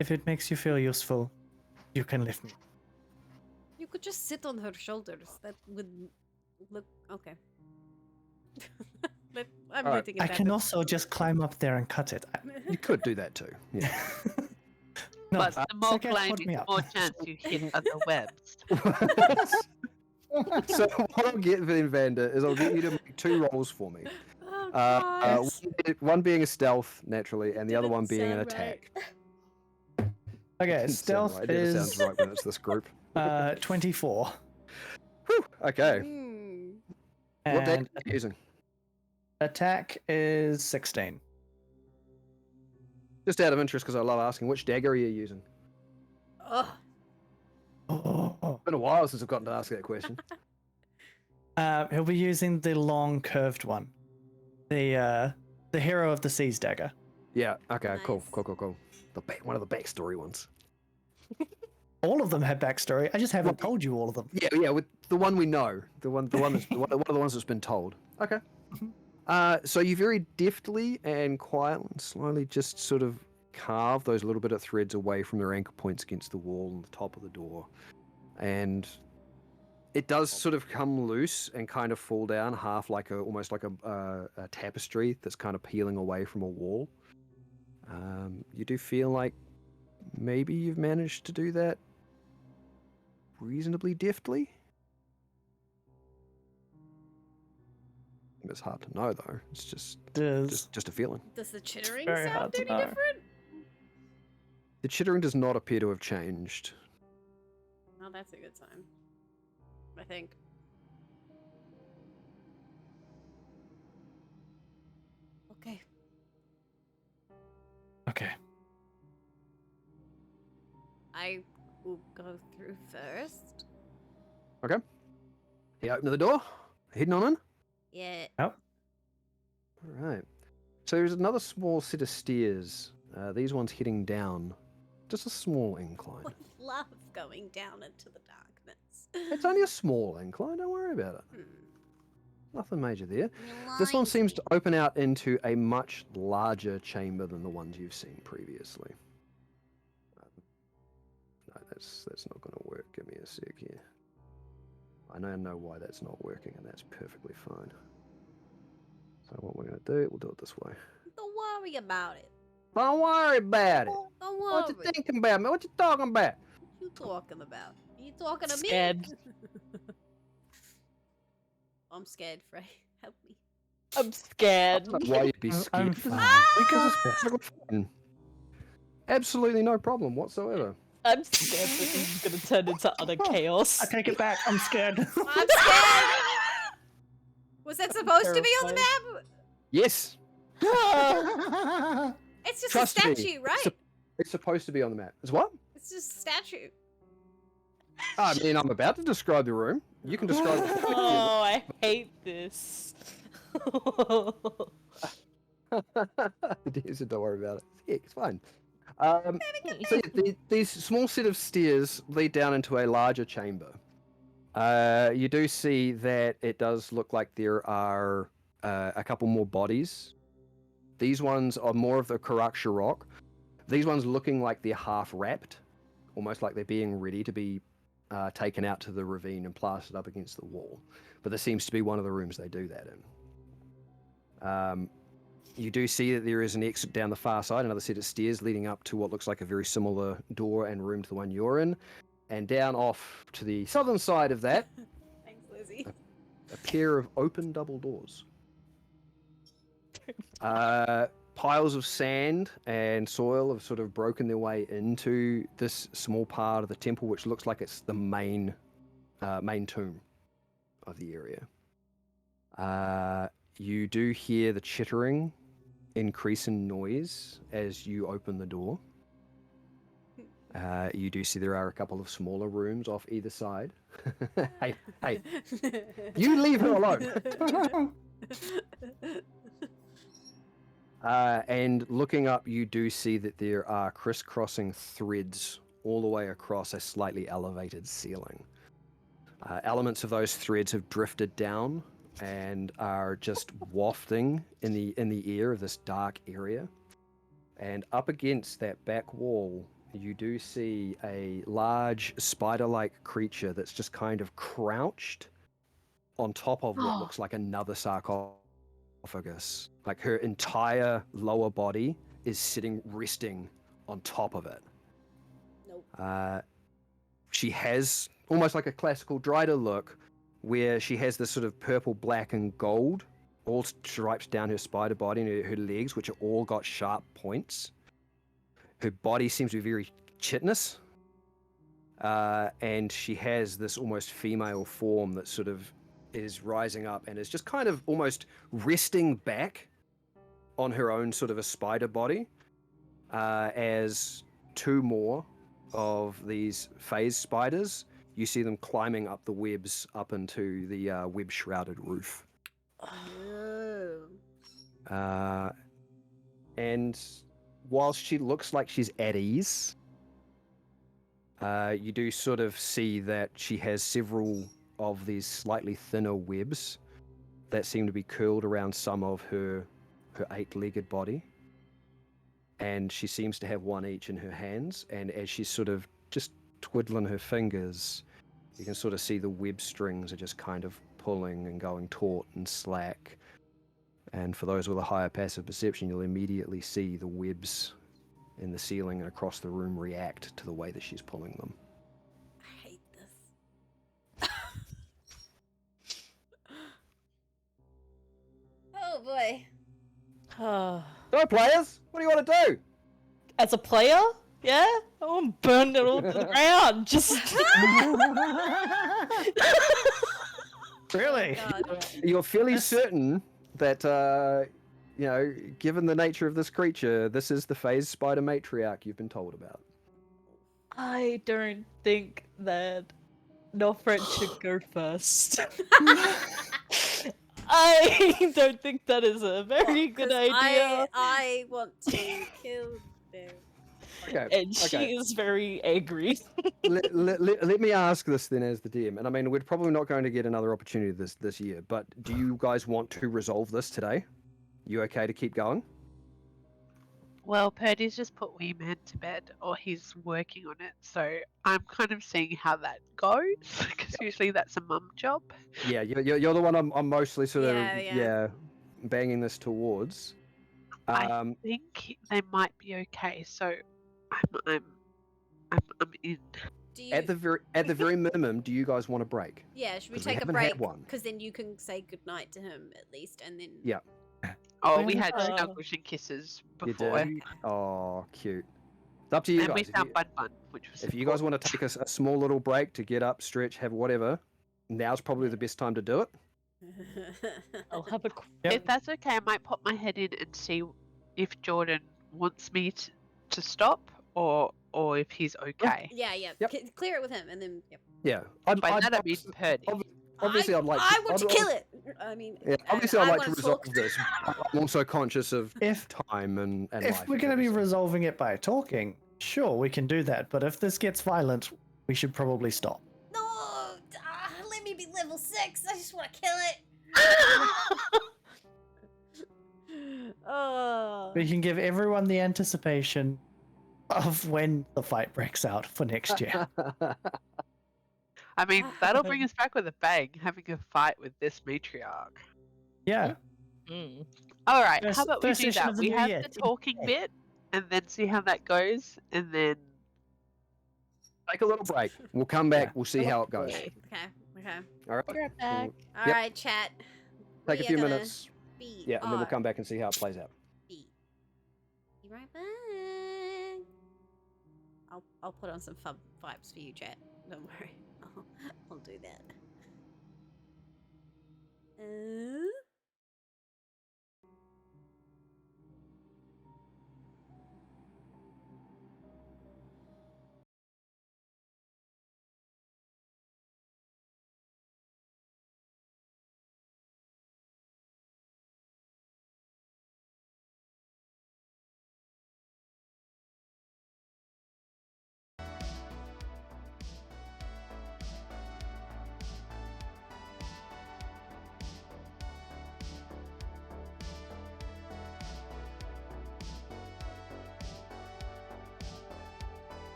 If it makes you feel useful, you can lift me. You could just sit on her shoulders. That would look okay. I'm Alright, letting it I happen. can also just climb up there and cut it. You could do that too. Yeah. No, But the more Sekhet, hold climbing, me the up. more chance you hit other webs. So what I'll get then, Vander, is I'll get you to make 2 rolls for me. Oh, God. One being a stealth, naturally, and the other Didn't one being an sound right. attack. Okay, Didn't sound stealth right. It never is sounds right when it's this group. 24. Whew, okay. Hmm. What deck And are you using? attack is 16. Just out of interest, because I love asking, which dagger are you using? Oh, Oh. It's been a while since I've gotten to ask that question. He'll be using the long curved one. The hero of the seas dagger. Yeah, okay, cool. Nice. One of the backstory ones. All of them have backstory. I just haven't told you all of them. Yeah, with the one we know. One of the ones that's been told. Okay. So you very deftly and quietly and slowly just sort of carve those little bit of threads away from their anchor points against the wall and the top of the door. And it does sort of come loose and kind of fall down half like almost like a tapestry that's kind of peeling away from a wall. You do feel like maybe you've managed to do that reasonably deftly. It's hard to know though. It's just a feeling. does the chittering very sound hard to any know. different? The chittering does not appear to have changed. Oh, that's a good sign. I think. Okay. Okay. I will go through first. Okay. You open the door, heading on in. Yeah. All right. So there's another small set of stairs. These ones heading down. Just a small incline. We love going down into the darkness. It's only a small incline. Don't worry about it. Nothing major there. This one seems to open out into a much larger chamber than the ones you've seen previously. No, that's not going to work. Give me a sec here. I know why that's not working, and that's perfectly fine. So what we're going to do, we'll do it this way. Don't worry about it. Don't worry about it. Don't worry. What you thinking about me? What you talking about? What you talking about? You talking to Scared. me? I'm scared, Frey. Help me. I'm scared. Why you'd be I'm scared? fine. Because it's fine. Absolutely no problem whatsoever. I'm scared that this is gonna turn into utter chaos. I take it back. I'm scared. I'm scared. Was that supposed to be on the map? Yes, It's just trust a me. statue, right? It's supposed to be on the map. Is what? It's just a statue. I mean, I'm about to describe the room. You can describe it. Oh, I hate this. Don't worry about it. Yeah, it's fine. So yeah, these small set of stairs lead down into a larger chamber. You do see that it does look like there are a couple more bodies. These ones are more of the Karaksha rock. These ones looking like they're half wrapped, almost like they're being ready to be taken out to the ravine and plastered up against the wall. But this seems to be one of the rooms they do that in. You do see that there is an exit down the far side, another set of stairs leading up to what looks like a very similar door and room to the one you're in. And down off to the southern side of that, Thanks, Lizzie. a pair of open double doors. Piles of sand and soil have sort of broken their way into this small part of the temple, which looks like it's the main tomb of the area. You do hear the chittering increase in noise as you open the door. You do see there are a couple of smaller rooms off either side. hey, you leave her alone. And looking up, you do see that there are crisscrossing threads all the way across a slightly elevated ceiling. Elements of those threads have drifted down and are just wafting in the air of this dark area. And up against that back wall, you do see a large spider-like creature that's just kind of crouched on top of what looks like another sarcophagus. Like her entire lower body is resting on top of it. Nope. She has almost like a classical Dryder look, where she has this sort of purple, black, and gold, all stripes down her spider body and her legs, which are all got sharp points. Her body seems to be very chitinous, and she has this almost female form that sort of is rising up and is just kind of almost resting back on her own sort of a spider body, as two more of these phase spiders, you see them climbing up the webs up into the web-shrouded roof. Oh. And whilst she looks like she's at ease, you do sort of see that she has several of these slightly thinner webs that seem to be curled around some of her eight-legged body. And she seems to have one each in her hands, and as she's sort of just twiddling her fingers, you can sort of see the web strings are just kind of pulling and going taut and slack. And for those with a higher passive perception, you'll immediately see the webs in the ceiling and across the room react to the way that she's pulling them. I hate this. Oh boy. So, players, what do you want to do? As a player, yeah, I want to burn it all to the ground. Just Really? God. You're fairly certain that, given the nature of this creature, this is the phase spider matriarch you've been told about. I don't think that Northred should go first. I don't think that is a very good 'Cause idea. I want to kill them. Okay. And she okay. is very angry. let me ask this then as the DM, and I mean, we're probably not going to get another opportunity this year, but do you guys want to resolve this today? You okay to keep going? Well, Purdy's just put Wee Man to bed, or he's working on it, so I'm kind of seeing how that goes, because usually that's a mum job. Yeah, you're the one I'm mostly sort of Yeah. banging this towards. I think they might be okay, so I'm in. Do you? At the very minimum, do you guys want a break? Yeah, should we 'Cause we take a haven't had break? one. Because then you can say goodnight to him at least, and then. Yeah. Oh, When we we had break- snuggles and kisses You before. do? Oh, cute. It's up to you And we guys. found Bun Bun, which was If you guys want to take a small little break to get up, stretch, have whatever, now's probably the best time to do it. I'll have a. Yep. If that's okay, I might pop my head in and see if Jordan wants me to stop or if he's okay. Yeah, yeah. Yep. Clear it with him, and then. Yep. Yeah. By that I mean Purdy. Obviously, I'd like. I want to I'd- kill it. I mean. Yeah, and obviously, I'd like to wanna resolve talk- this. But I'm also conscious of If time and life. if we're and going to be everything. resolving it by talking, sure, we can do that. But if this gets violent, we should probably stop. No, let me be level 6. I just want to kill it. Oh. We can give everyone the anticipation of when the fight breaks out for next year. I mean, that'll bring us back with a bang, having a fight with this matriarch. Yeah. Mm. All right, First- how about we first do session that? of the We new have year. the talking bit, and then see how that goes, and then Take a little break. We'll come back. Yeah. We'll see how it goes. Okay. Okay. All right. Be right back. All Yep. right, chat. Take a We few are gonna minutes. Be Yeah, and then we'll our come back and see how it plays out. beat. Be right back. I'll put on some fun vibes for you, chat. Don't worry. I'll do that.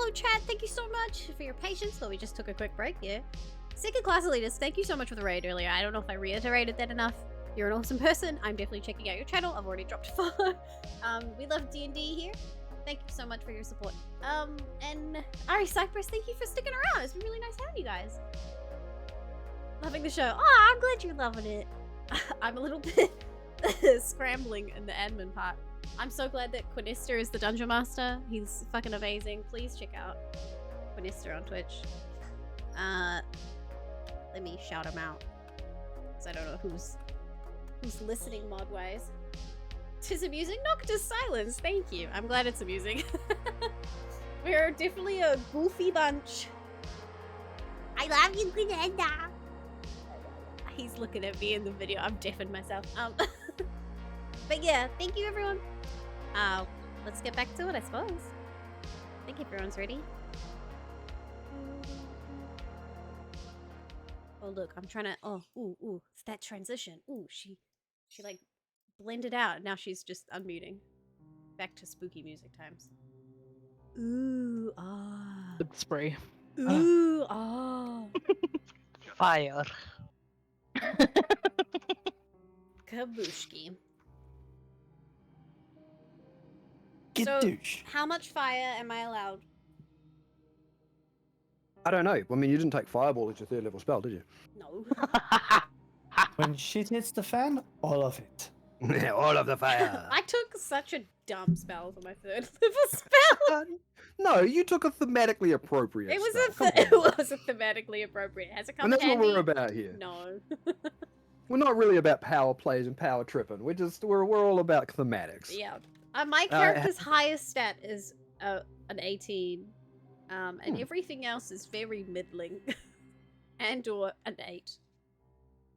Hello, chat. Thank you so much for your patience. Though we just took a quick break here. Second class elitist, thank you so much for the raid earlier. I don't know if I reiterated that enough. You're an awesome person. I'm definitely checking out your channel. I've already dropped a follow. We love D&D here. Thank you so much for your support. And Ari Cypress, thank you for sticking around. It's been really nice having you guys. Loving the show. Oh, I'm glad you're loving it. I'm a little bit scrambling in the admin part. I'm so glad that Quinister is the Dungeon Master. He's fucking amazing. Please check out Quinister on Twitch. Let me shout him out. Because I don't know who's listening mod-wise. Tis amusing. Noctis Silence. Thank you. I'm glad it's amusing. We're definitely a goofy bunch. I love you, Grenada. He's looking at me in the video. I'm deafened myself. But yeah, thank you everyone. Let's get back to it, I suppose. I think everyone's ready. Oh look, I'm trying to. Oh, ooh, it's that transition. Ooh, she like blended out. Now she's just unmuting. Back to spooky music times. Ooh, ah. The spray. Ooh, ah. Fire. Kabushki. Gadoosh. How much fire am I allowed? I don't know. I mean, you didn't take Fireball as your 3rd level spell, did you? No. When shit hits the fan, all of it. All of the fire. I took such a dumb spell for my 3rd level spell. No, you took a thematically appropriate It was spell. it was a thematically appropriate. Has it come And that's handy? what we're about here. No. We're not really about power plays and power tripping. We're all about thematics. Yeah. My character's highest stat is an 18. And everything else is very middling. And or an 8.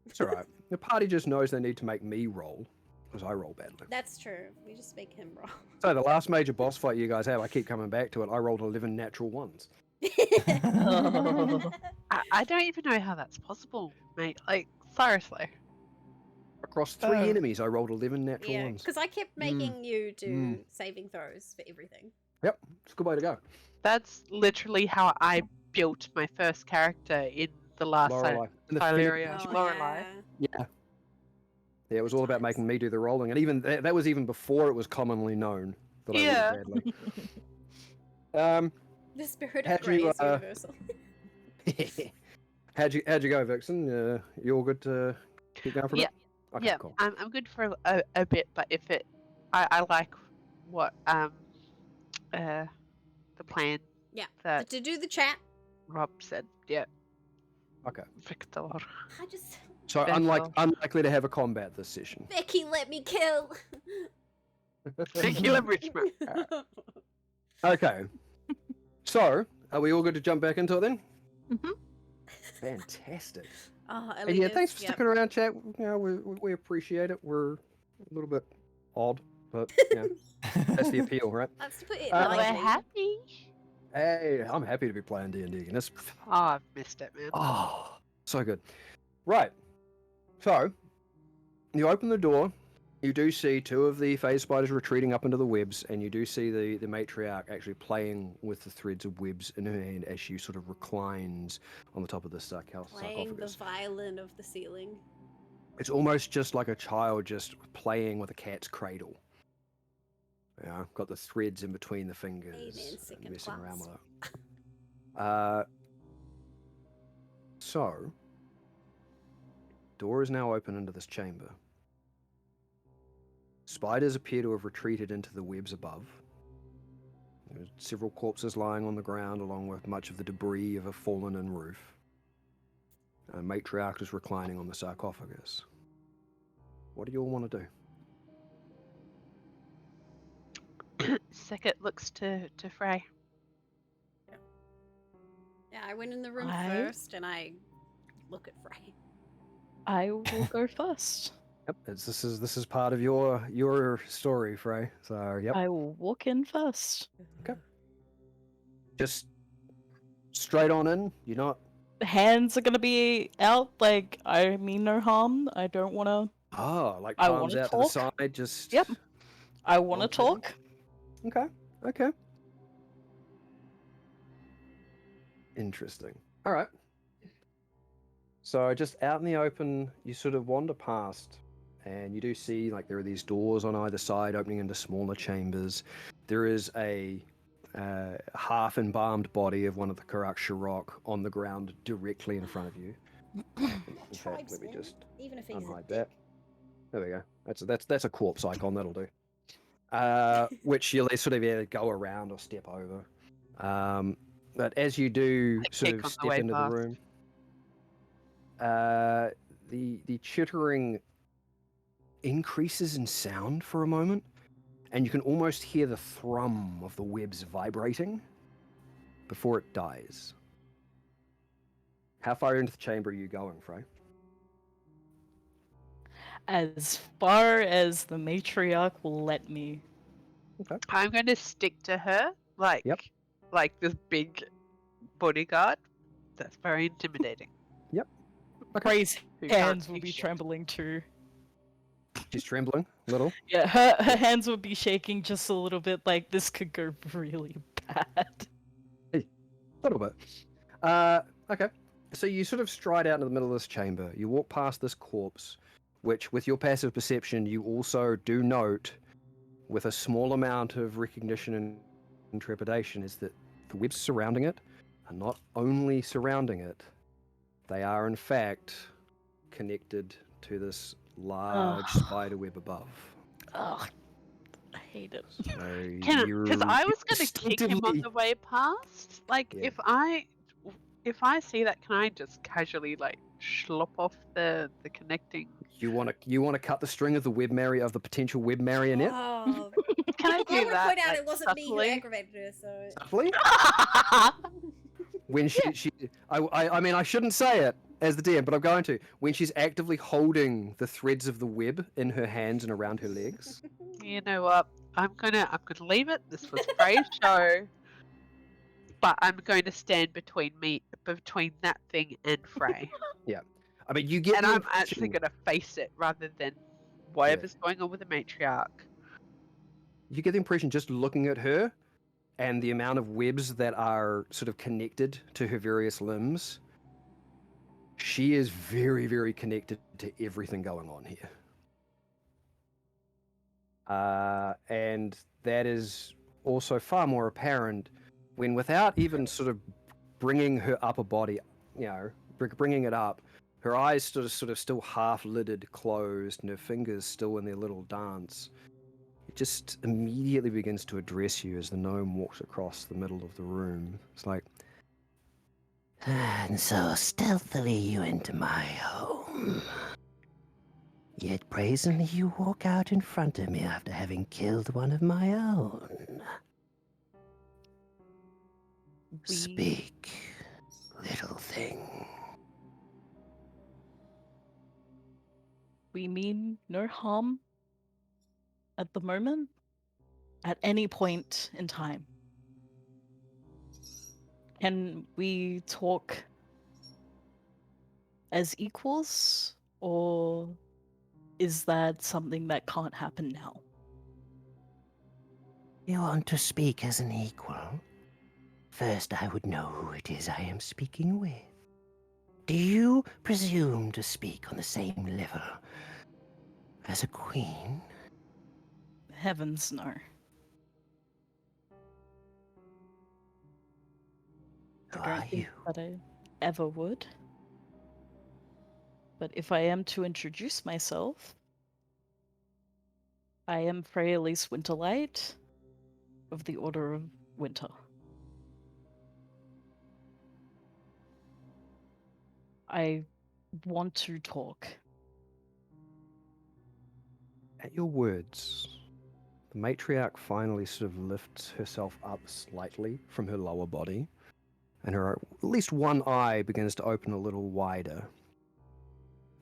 It's alright. The party just knows they need to make me roll. Because I roll badly. That's true. We just make him roll. So the last major boss fight you guys have, I keep coming back to it. I rolled 11 natural ones. I don't even know how that's possible, mate. Like, seriously. Across 3 enemies, I rolled 11 natural Yeah, ones. because I kept making you do saving throws for everything. Yep, it's a good way to go. That's literally how I built my first character in the last Lorelei. And the Syleria. Oh, Lorelei. yeah. Yeah, it was all about making me do the rolling, and even that was even before it was commonly known that Yeah. I rolled badly. The spirit How'd of grace you, universal. how'd you go, Vixen? You all good to keep going for a bit? Okay, Yeah, cool. I'm good for a bit, but if it, I like what the plan Yeah. that To do the chat, Rob said. Yeah, Okay. Victor. I just So Bengal. unlikely to have a combat this session. Becky let me kill. Tequila Richmond. Okay. So, are we all good to jump back into it then? Mhm. Fantastic. Oh, And yeah, thanks for yep. sticking around, chat. You know, we appreciate it. We're a little bit odd, but you know, that's the appeal, right? That's to put it We're We're lightly. happy. Hey, I'm happy to be playing D&D again. It's Oh, I've missed it, man. so good. Right. So, you open the door. You do see 2 of the phase spiders retreating up into the webs, and you do see the matriarch actually playing with the threads of webs in her hand as she sort of reclines on the top of the Playing the sarcophagus. violin of the ceiling. It's almost just like a child just playing with a cat's cradle. Yeah, got the threads in between the fingers, Amen, and second messing around class. with it. So, door is now open into this chamber. Spiders appear to have retreated into the webs above. There's several corpses lying on the ground, along with much of the debris of a fallen-in roof. A matriarch is reclining on the sarcophagus. What do you all want to do? Second looks to Frey. Yeah, I went in the room I- first and I look at Frey. I will go first. Yep, this is part of your story, Frey. So yep, I will walk in first. just straight on in. You're not. Hands are gonna be out. Like, I mean no harm. I don't wanna. Like I palms wanna out to the talk. side. Just. Yep. I wanna Okay. talk. Okay. Interesting. All right. So just out in the open, you sort of wander past, and you do see like there are these doors on either side opening into smaller chambers. There is a half embalmed body of one of the Karaksha rock on the ground directly in front of you. In fact, let me Tribesman, just even if he's a unhide dick. that. There we go. That's a corpse icon. That'll do. Which you'll sort of either go around or step over. But as you do Like sort kick of on the step way into the past. room, the chittering increases in sound for a moment, and you can almost hear the thrum of the webs vibrating before it dies. How far into the chamber are you going, Frey? As far as the matriarch will let me. Okay. I'm going to stick to her like Yep. like this big bodyguard. That's very intimidating. Frey's Who can't hands will see be shit. trembling too. She's trembling a little. Yeah, her hands will be shaking just a little bit, like this could go really bad. A little bit. Okay. So you sort of stride out into the middle of this chamber. You walk past this corpse, which, with your passive perception, you also do note, with a small amount of recognition and trepidation, is that the webs surrounding it are not only surrounding it, they are in fact connected to this large spider web above. Ugh, I hate it. So Because I was going to kick him on instinctively- the way past. Like Yeah. if I see that, can I just casually like slop off the connecting? You want to cut the string of the potential web marionette? Oh, Can I I do want to that? point out like, it wasn't me who subtly? aggravated her, so. Subtly? When I mean, I shouldn't say it as the DM, but I'm going to. When she's actively holding the threads of the web in her hands and around her legs. You know what? I'm gonna leave it. This was Frey's show, but I'm going to stand between that thing and Frey, I mean, you get and the I'm actually impression, gonna face it rather than whatever's going on with the matriarch. you get the impression just looking at her and the amount of webs that are sort of connected to her various limbs. She is very, very connected to everything going on here. And that is also far more apparent when, without even sort of bringing her upper body, bringing it up, her eyes sort of still half-lidded, closed, and her fingers still in their little dance. It just immediately begins to address you as the gnome walks across the middle of the room. It's like, And so stealthily you enter my home. Yet brazenly you walk out in front of me after having killed one of my own. Speak, little thing. We mean no harm at the moment, at any point in time. Can we talk as equals, or is that something that can't happen now? You want to speak as an equal? First, I would know who it is I am speaking with. Do you presume to speak on the same level as a queen? Heavens, no. Who I are don't you? think that I ever would. But if I am to introduce myself, I am Freyalise Winterlight of the Order of Winter. I want to talk. at your words, the matriarch finally sort of lifts herself up slightly from her lower body, and her at least one eye begins to open a little wider.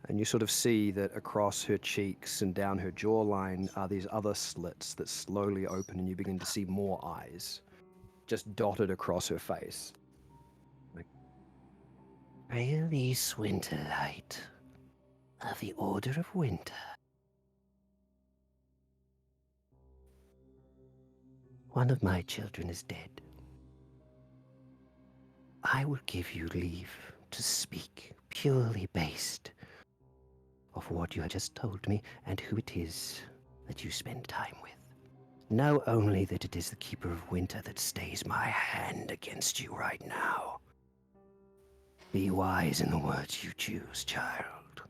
And you sort of see that across her cheeks and down her jawline are these other slits that slowly open, and you begin to see more eyes just dotted across her face. Freyalise Winterlight of the Order of Winter. One of my children is dead. I will give you leave to speak purely based off what you have just told me and who it is that you spend time with. Know only that it is the Keeper of Winter that stays my hand against you right now. Be wise in the words you choose, child.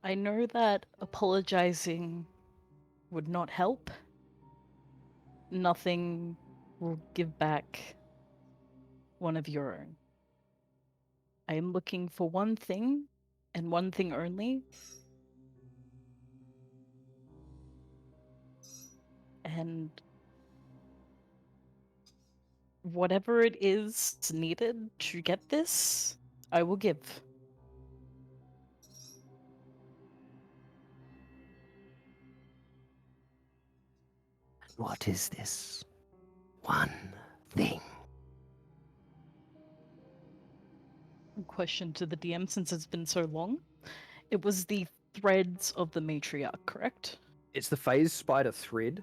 I know that apologizing would not help. Nothing will give back one of your own. I am looking for one thing, and one thing only. And whatever it is needed to get this, I will give. What is this one thing? Question to the DM, since it's been so long. It was the threads of the matriarch, correct? It's the phase spider thread,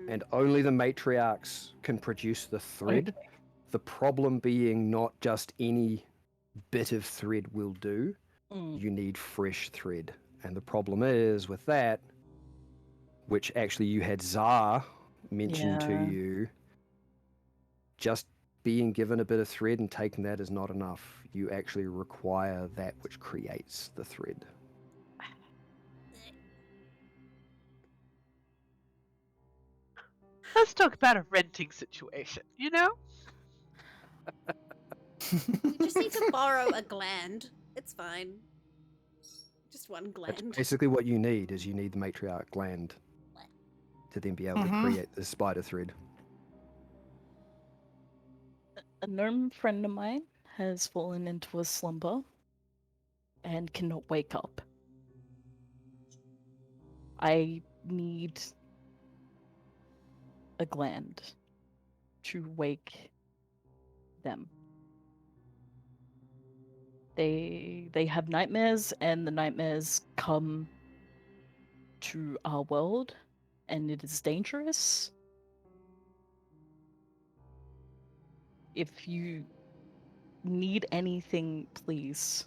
and only the matriarchs can produce the thread. Okay. The problem being not just any bit of thread will do. You need fresh thread. And the problem is with that, which actually you had Zar mention to Yeah. you, just being given a bit of thread and taking that is not enough. You actually require that which creates the thread. Let's talk about a renting situation, you know? You just need to borrow a gland. It's fine. Just one That's gland. basically what you need, is you need the matriarch gland to then be able to create the spider thread. A gnome friend of mine has fallen into a slumber and cannot wake up. I need a gland to wake them. They have nightmares, and the nightmares come to our world, and it is dangerous. If you need anything, please.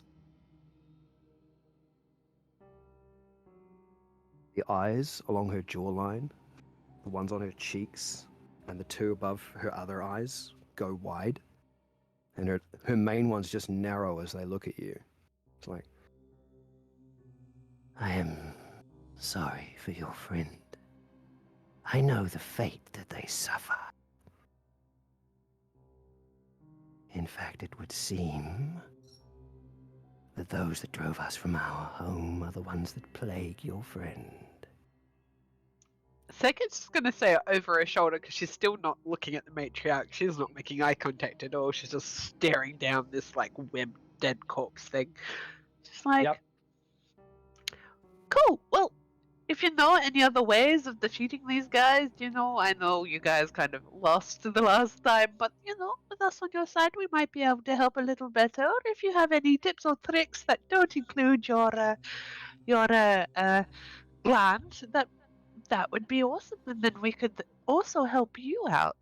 The eyes along her jawline, the ones on her cheeks, and the two above her other eyes go wide. And her main ones just narrow as they look at you. It's like, I am sorry for your friend. I know the fate that they suffer. In fact, it would seem that those that drove us from our home are the ones that plague your friend. Second's gonna say it over her shoulder because she's still not looking at the matriarch. She's not making eye contact at all. She's just staring down this like webbed dead corpse thing. She's like, Yep. cool. Well, if you know any other ways of defeating these guys, I know you guys kind of lost the last time, but with us on your side, we might be able to help a little better. Or if you have any tips or tricks that don't include your gland, that would be awesome, and then we could also help you out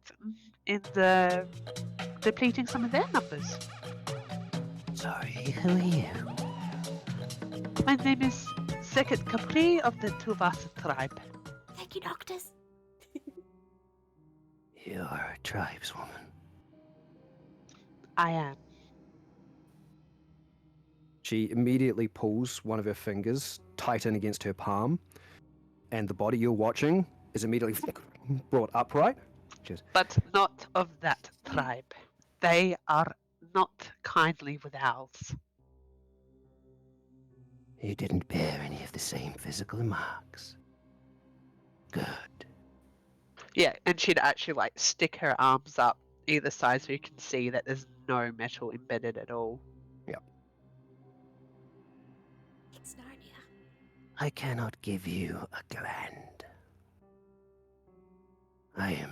in the depleting some of their numbers. Sorry, who are you? My name is Second Capri of the Tuvasa tribe. Thank you, doctors. You're a tribeswoman. I am. she immediately pulls one of her fingers tight in against her palm, and the body you're watching is immediately brought upright. But not of that tribe. They are not kindly with owls. You didn't bear any of the same physical marks. Good. Yeah, and she'd actually stick her arms up either side so you can see that there's no metal embedded at all. It's Narnia. I cannot give you a gland. I am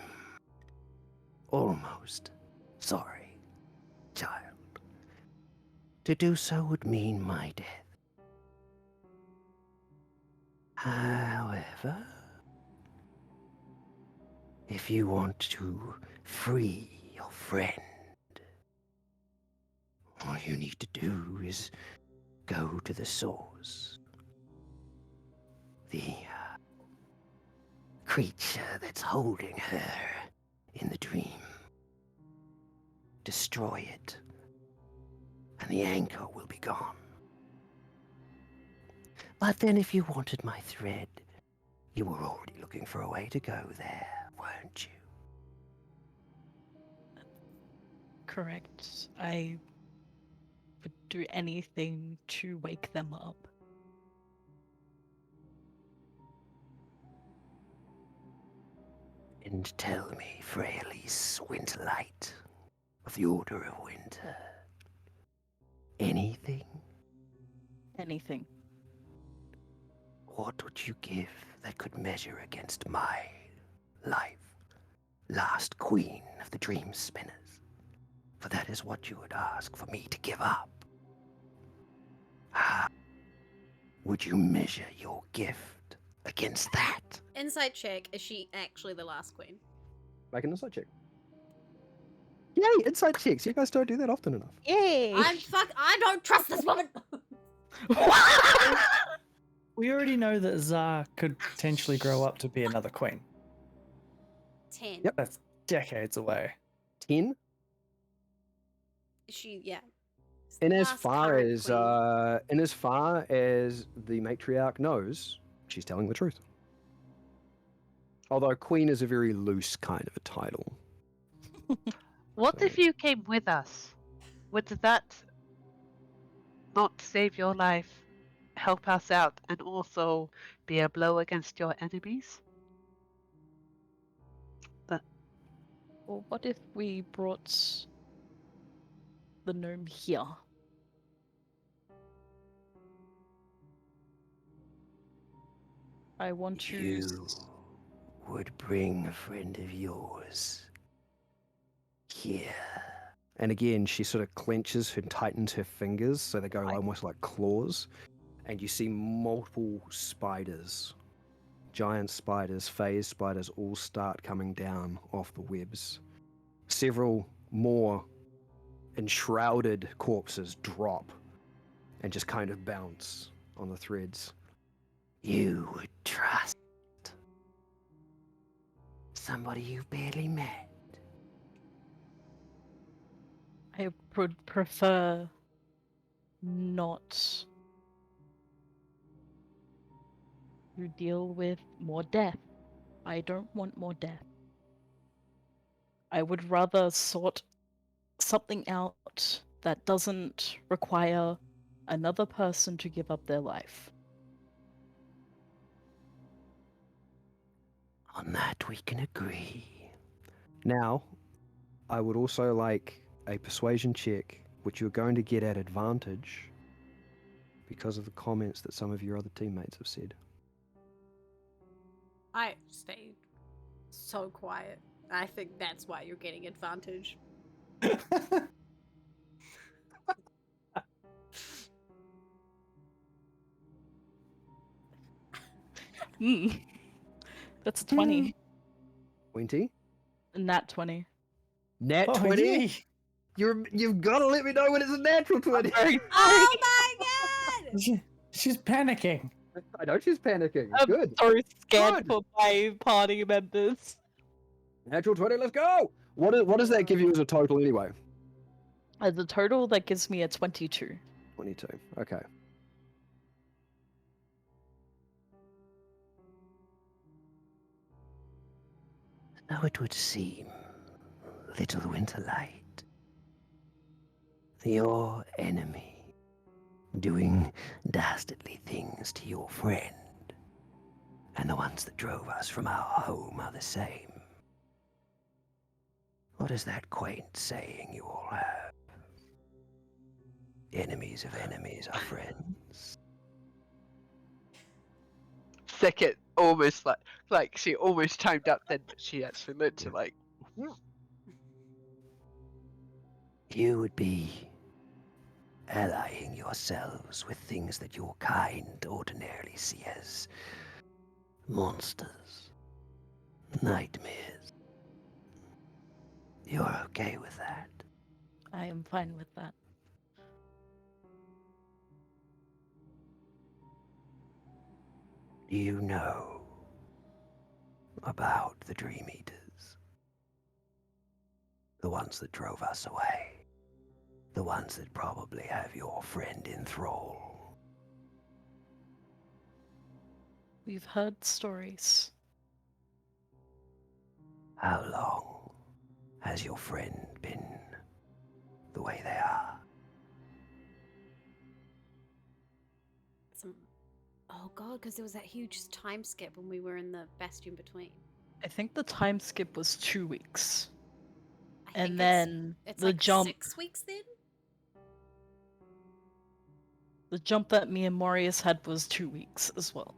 almost sorry, child. To do so would mean my death. However, If you want to free your friend, all you need to do is go to the source. The creature that's holding her in the dream. Destroy it, and the anchor will be gone. But then if you wanted my thread, you were already looking for a way to go there, weren't you? Correct. I would do anything to wake them up. And tell me, Fraley's Winterlight of the Order of Winter. Anything? Anything. What would you give that could measure against my life? Last queen of the Dream Spinners. For that is what you would ask for me to give up. How would you measure your gift against that? Insight check. Is she actually the last queen? Make an insight check. Yay, insight checks. You guys don't do that often enough. Yay! I don't trust this woman! We already know that Zar could potentially grow up to be another queen. 10. Yep. That's decades away. 10. Is she, yeah. In as Last far current as queen. the matriarch knows, she's telling the truth. Although queen is a very loose kind of a title. What if you came with us? Would that not save your life, help us out, and also be a blow against your enemies? Well, what if we brought the gnome here? I want to. You would bring a friend of yours here. And again, she sort of clenches and tightens her fingers so they go almost like claws. And you see multiple spiders, giant spiders, phase spiders, all start coming down off the webs. Several more enshrouded corpses drop and just kind of bounce on the threads. You would trust somebody you barely met. I would prefer not to deal with more death. I don't want more death. I would rather sort something out that doesn't require another person to give up their life. On that we can agree. Now, I would also like a persuasion check, which you're going to get at advantage because of the comments that some of your other teammates have said. I stayed so quiet. I think that's why you're getting advantage. That's a 20. 20? Nat 20. Nat Oh, 20? yay. You've got to let me know when it's a natural 20. Oh my god! She's panicking. I know she's panicking. I'm Good. so scared Good. for my party members. Natural 20, let's go! What does that give you as a total anyway? As a total, that gives me a 22. 22, okay. So it would seem, little Winterlight, your enemy, doing dastardly things to your friend, and the ones that drove us from our home are the same. What is that quaint saying you all have? Enemies of enemies are friends. Second, almost like she almost chimed up then, but she actually meant to like. You would be allying yourselves with things that your kind ordinarily see as monsters, nightmares, You're okay with that? I am fine with that. Do you know about the Dream Eaters? The ones that drove us away. The ones that probably have your friend in thrall. We've heard stories. How long has your friend been the way they are? Oh god, because there was that huge time skip when we were in the bastion between. I think the time skip was 2 weeks. I And think then it's the like jump 6 weeks then? the jump that me and Marius had was 2 weeks as well.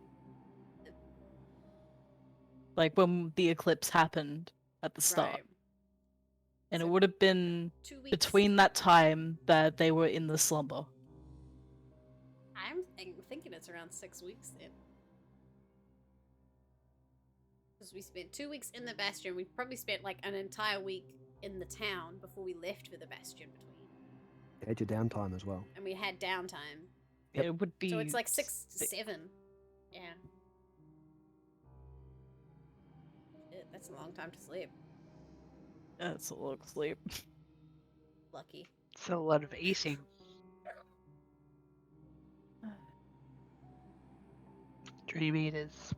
Like when the eclipse happened at the start. Right. And So, it would have been 2 weeks. between that time that they were in the slumber. I'm thinking it's around 6 weeks then. Because we spent 2 weeks in the bastion. We probably spent like an entire week in the town before we left for the bastion between. You had your downtime as well. And we had downtime. Yep. It would be So it's like 6 to 7. Yeah. Shit, that's a long time to sleep. That's a long sleep. Lucky. It's a lot of eating. Dream Eaters.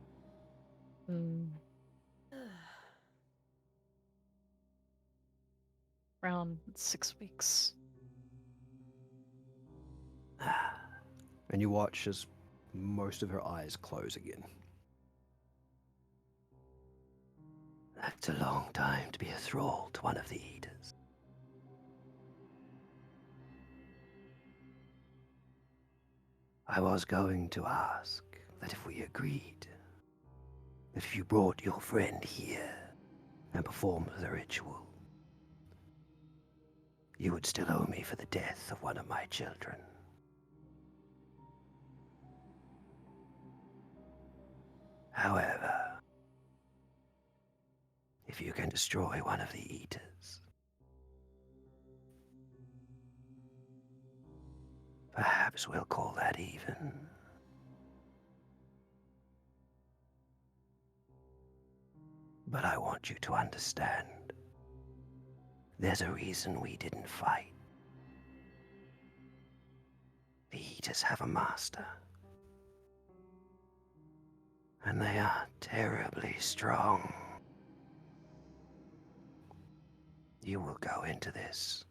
Around 6 weeks. And you watch as most of her eyes close again. That's a long time to be a thrall to one of the Eaters. I was going to ask that if we agreed, that if you brought your friend here and performed the ritual, you would still owe me for the death of one of my children. However, if you can destroy one of the Eaters, perhaps we'll call that even. But I want you to understand, there's a reason we didn't fight. The Eaters have a master. And they are terribly strong. You will go into this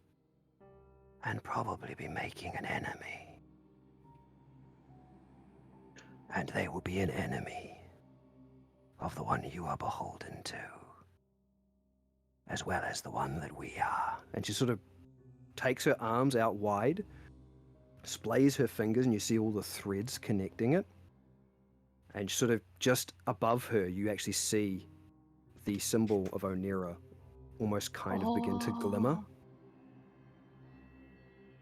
and probably be making an enemy. And they will be an enemy of the one you are beholden to, as well as the one that we are. And she sort of takes her arms out wide, displays her fingers, and you see all the threads connecting it. And sort of just above her, you actually see the symbol of Onera almost kind of begin to glimmer.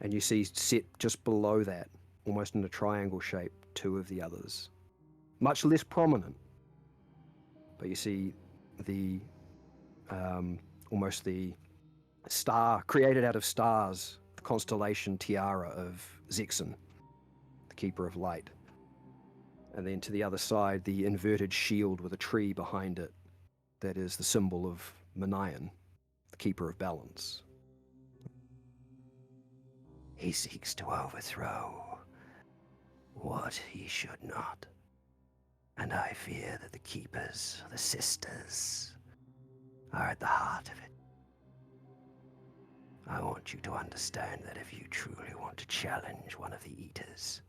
And you see set just below that, almost in a triangle shape, 2 of the others. Much less prominent. But you see the, almost the star, created out of stars, the constellation tiara of Zexen, the Keeper of Light. And then to the other side, the inverted shield with a tree behind it that is the symbol of Manayan, the Keeper of Balance. He seeks to overthrow what he should not. And I fear that the Keepers, the Sisters, are at the heart of it. I want you to understand that if you truly want to challenge one of the Eaters,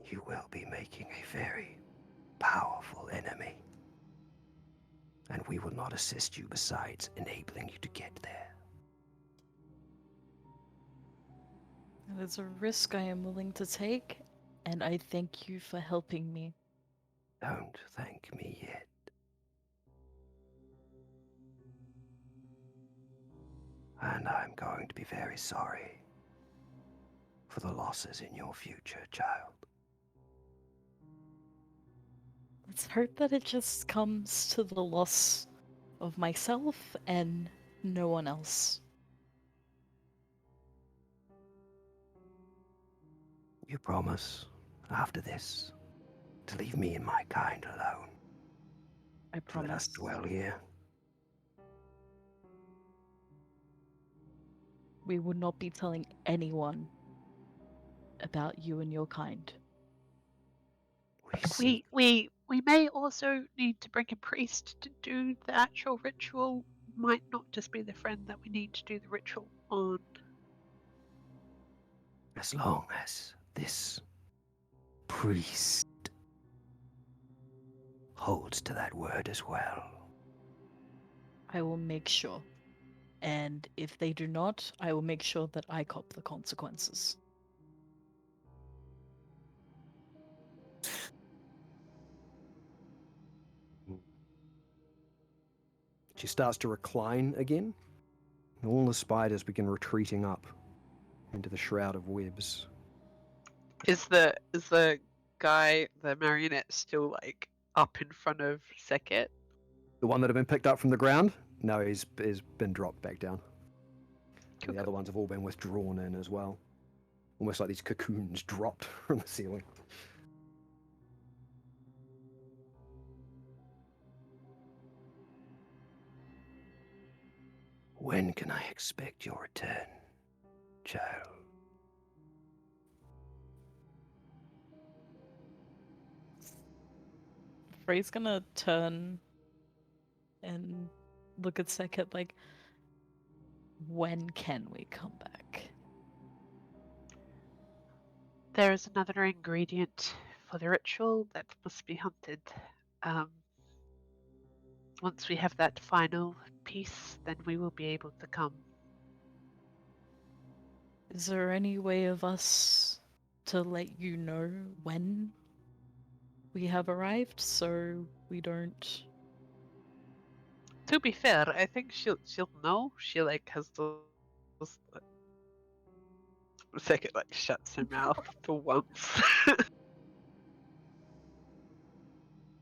you will be making a very powerful enemy. And we will not assist you besides enabling you to get there. It is a risk I am willing to take, and I thank you for helping me. Don't thank me yet. And I'm going to be very sorry for the losses in your future, child. Let's hope that it just comes to the loss of myself and no one else. You promise, after this, to leave me and my kind alone. I To let us promise. dwell here. We will not be telling anyone about you and your kind. We see. We may also need to bring a priest to do the actual ritual. Might not just be the friend that we need to do the ritual on. As long as this priest holds to that word as well. I will make sure. And if they do not, I will make sure that I cop the consequences. She starts to recline again, and all the spiders begin retreating up into the shroud of webs. Is the guy, the marionette, still like up in front of Seket? The one that had been picked up from the ground, no, he's been dropped back down. Cool, The other ones have all been withdrawn in as well. Almost like these cocoons dropped from the ceiling. When can I expect your return, child? Frey's gonna turn and look at Seket like, when can we come back? There is another ingredient for the ritual that must be hunted. Once we have that final piece, then we will be able to come. Is there any way of us to let you know when we have arrived so we don't... To be fair, I think she'll know. She like has those. Seket like shuts her mouth for once.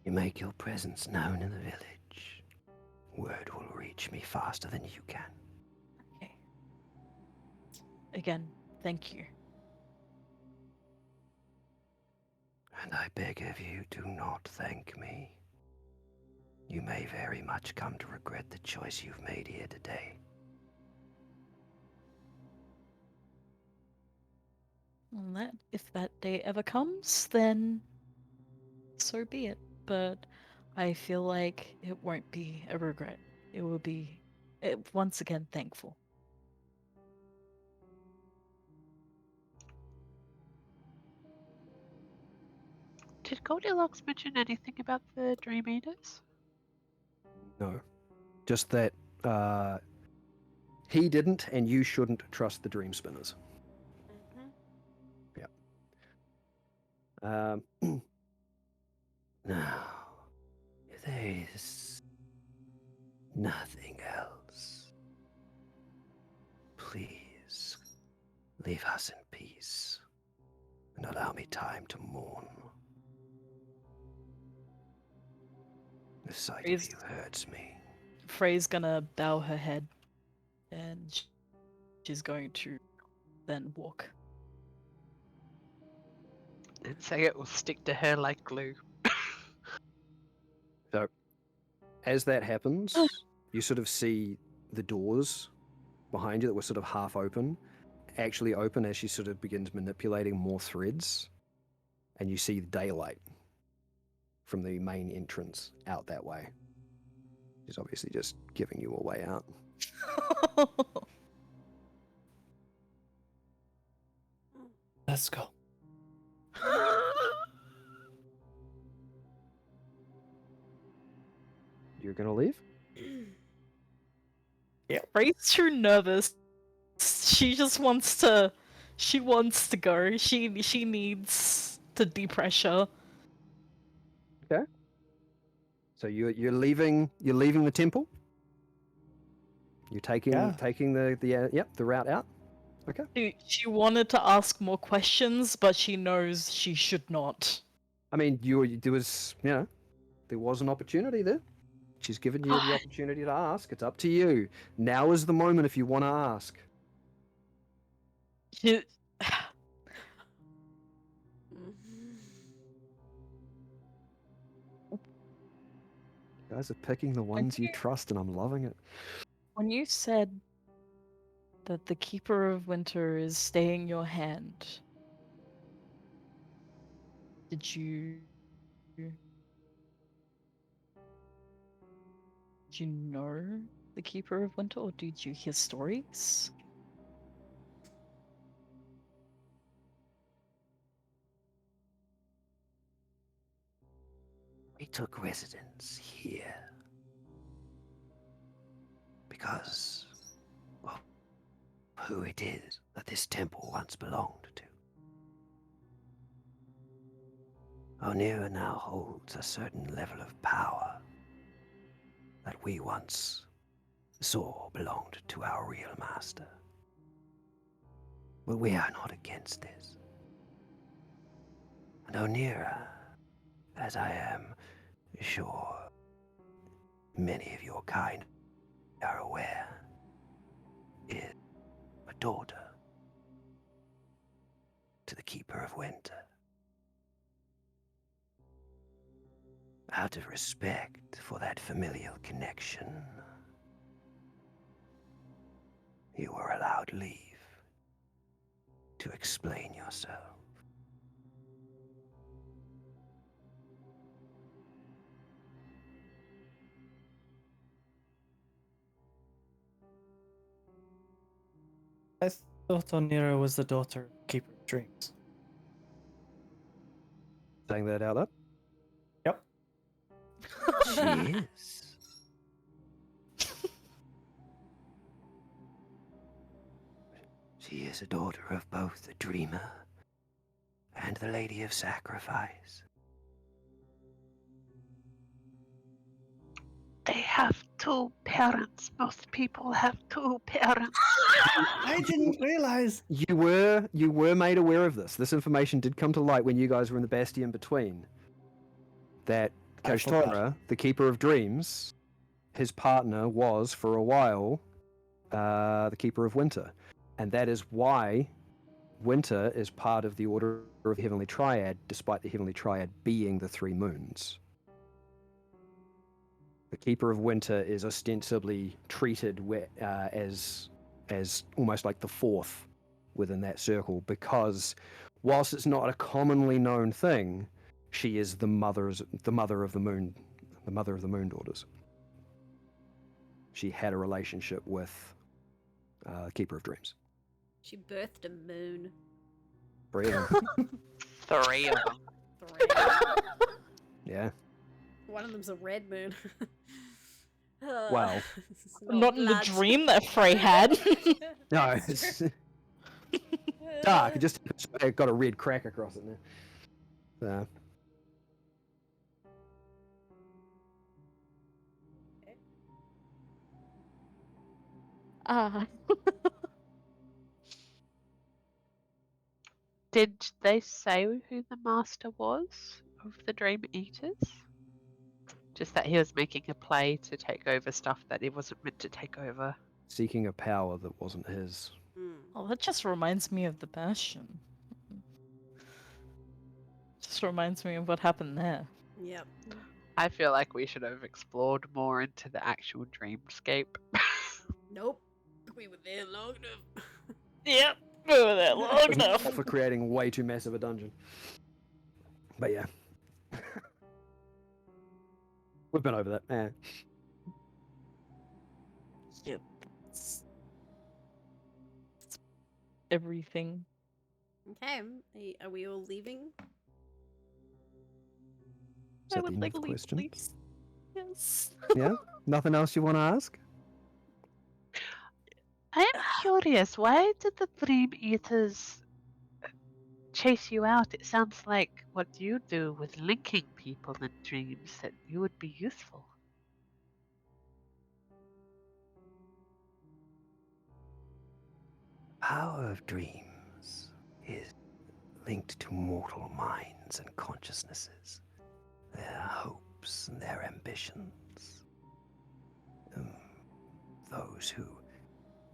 You make your presence known in the village. Word will reach me faster than you can. Okay. Again, thank you. And I beg of you, do not thank me. You may very much come to regret the choice you've made here today. And that, if that day ever comes, then so be it. But I feel like it won't be a regret. It will be, once again, thankful. Did Goldilocks mention anything about the Dream Eaters? No. Just that he didn't, and you shouldn't trust the dream spinners. Mm-hmm. Now, if there is nothing else, please leave us in peace and allow me time to mourn. The sight of you hurts me. Frey's gonna bow her head and she's going to then walk. And Seket will stick to her like glue. So, as that happens, you sort of see the doors behind you that were sort of half open actually open as she sort of begins manipulating more threads, and you see the daylight from the main entrance out that way. She's obviously just giving you a way out. Let's go. You're gonna leave? Yeah. Frey's too nervous. She just wants to. She wants to go. She needs to depressure. So you're leaving the temple? You're taking the route out? Okay. She wanted to ask more questions, but she knows she should not. I mean, there was an opportunity there. She's given you the opportunity to ask. It's up to you. Now is the moment if you want to ask. You- You guys are picking the ones you trust, and I'm loving it. When you said that the Keeper of Winter is staying your hand, did you know the Keeper of Winter, or did you hear stories? We took residence here because of who it is that this temple once belonged to. Onira now holds a certain level of power that we once saw belonged to our real master. But we are not against this. And Onira, as I am sure many of your kind are aware, is a daughter to the Keeper of Winter. Out of respect for that familial connection, you were allowed leave to explain yourself. I thought Onira was the daughter of Keeper of Dreams. Saying that out loud? Yep. She is. She is a daughter of both the Dreamer and the Lady of Sacrifice. They have two parents. Most people have two parents. I didn't realize. You were made aware of this. This information did come to light when you guys were in the Bastion between. That I forgot. Kashtora, the Keeper of Dreams, his partner was for a while the Keeper of Winter, and that is why Winter is part of the Order of the Heavenly Triad, despite the Heavenly Triad being the three moons. The Keeper of Winter is ostensibly treated as almost like the fourth within that circle, because whilst it's not a commonly known thing, she is the mother of the moon daughters. She had a relationship with Keeper of Dreams. She birthed a moon. 3 of them. 3 of them. 3. Yeah. One of them's a red moon. Wow. It's Not in the blood. dream that Frey had. No, That's it's true. dark. It just got a red crack across it now. So, Ah. Did they say who the master was of the Dream Eaters? Just that he was making a play to take over stuff that he wasn't meant to take over. seeking a power that wasn't his. Mm. Oh, that just reminds me of the Bastion. Just reminds me of what happened there. Yep. I feel like we should have explored more into the actual dreamscape. Nope. We were there long enough. Yep, we were there long enough. For creating way too massive a dungeon. But yeah. We've been over that. Yeah. Yep. It's everything. Okay. Are we all leaving? Is that the end of the leave, question? please. Yes. Yeah? Nothing else you want to ask? I am curious, why did the Dream Eaters chase you out? It sounds like what you do with linking people in dreams, that you would be useful. Power of dreams is linked to mortal minds and consciousnesses, their hopes and their ambitions. them. Those who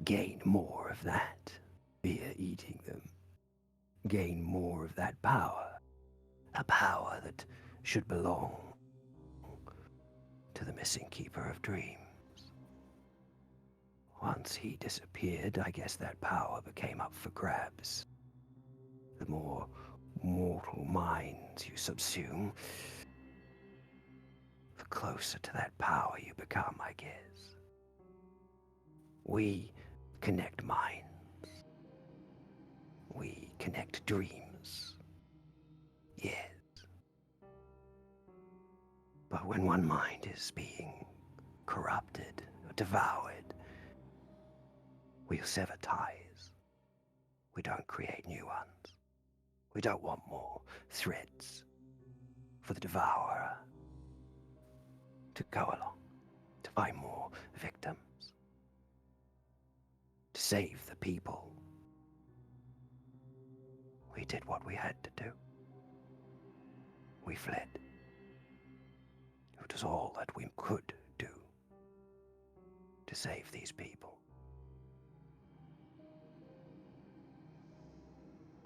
gain more of that via eating them gain more of that power. A power that should belong to the missing keeper of dreams. Once he disappeared, I guess that power became up for grabs. The more mortal minds you subsume, the closer to that power you become, I guess. We connect minds. We connect dreams. Yes. But when one mind is being corrupted or devoured, we'll sever ties. We don't create new ones. We don't want more threads for the devourer to go along, to find more victims, to save the people. We did what we had to do. We fled. It was all that we could do to save these people.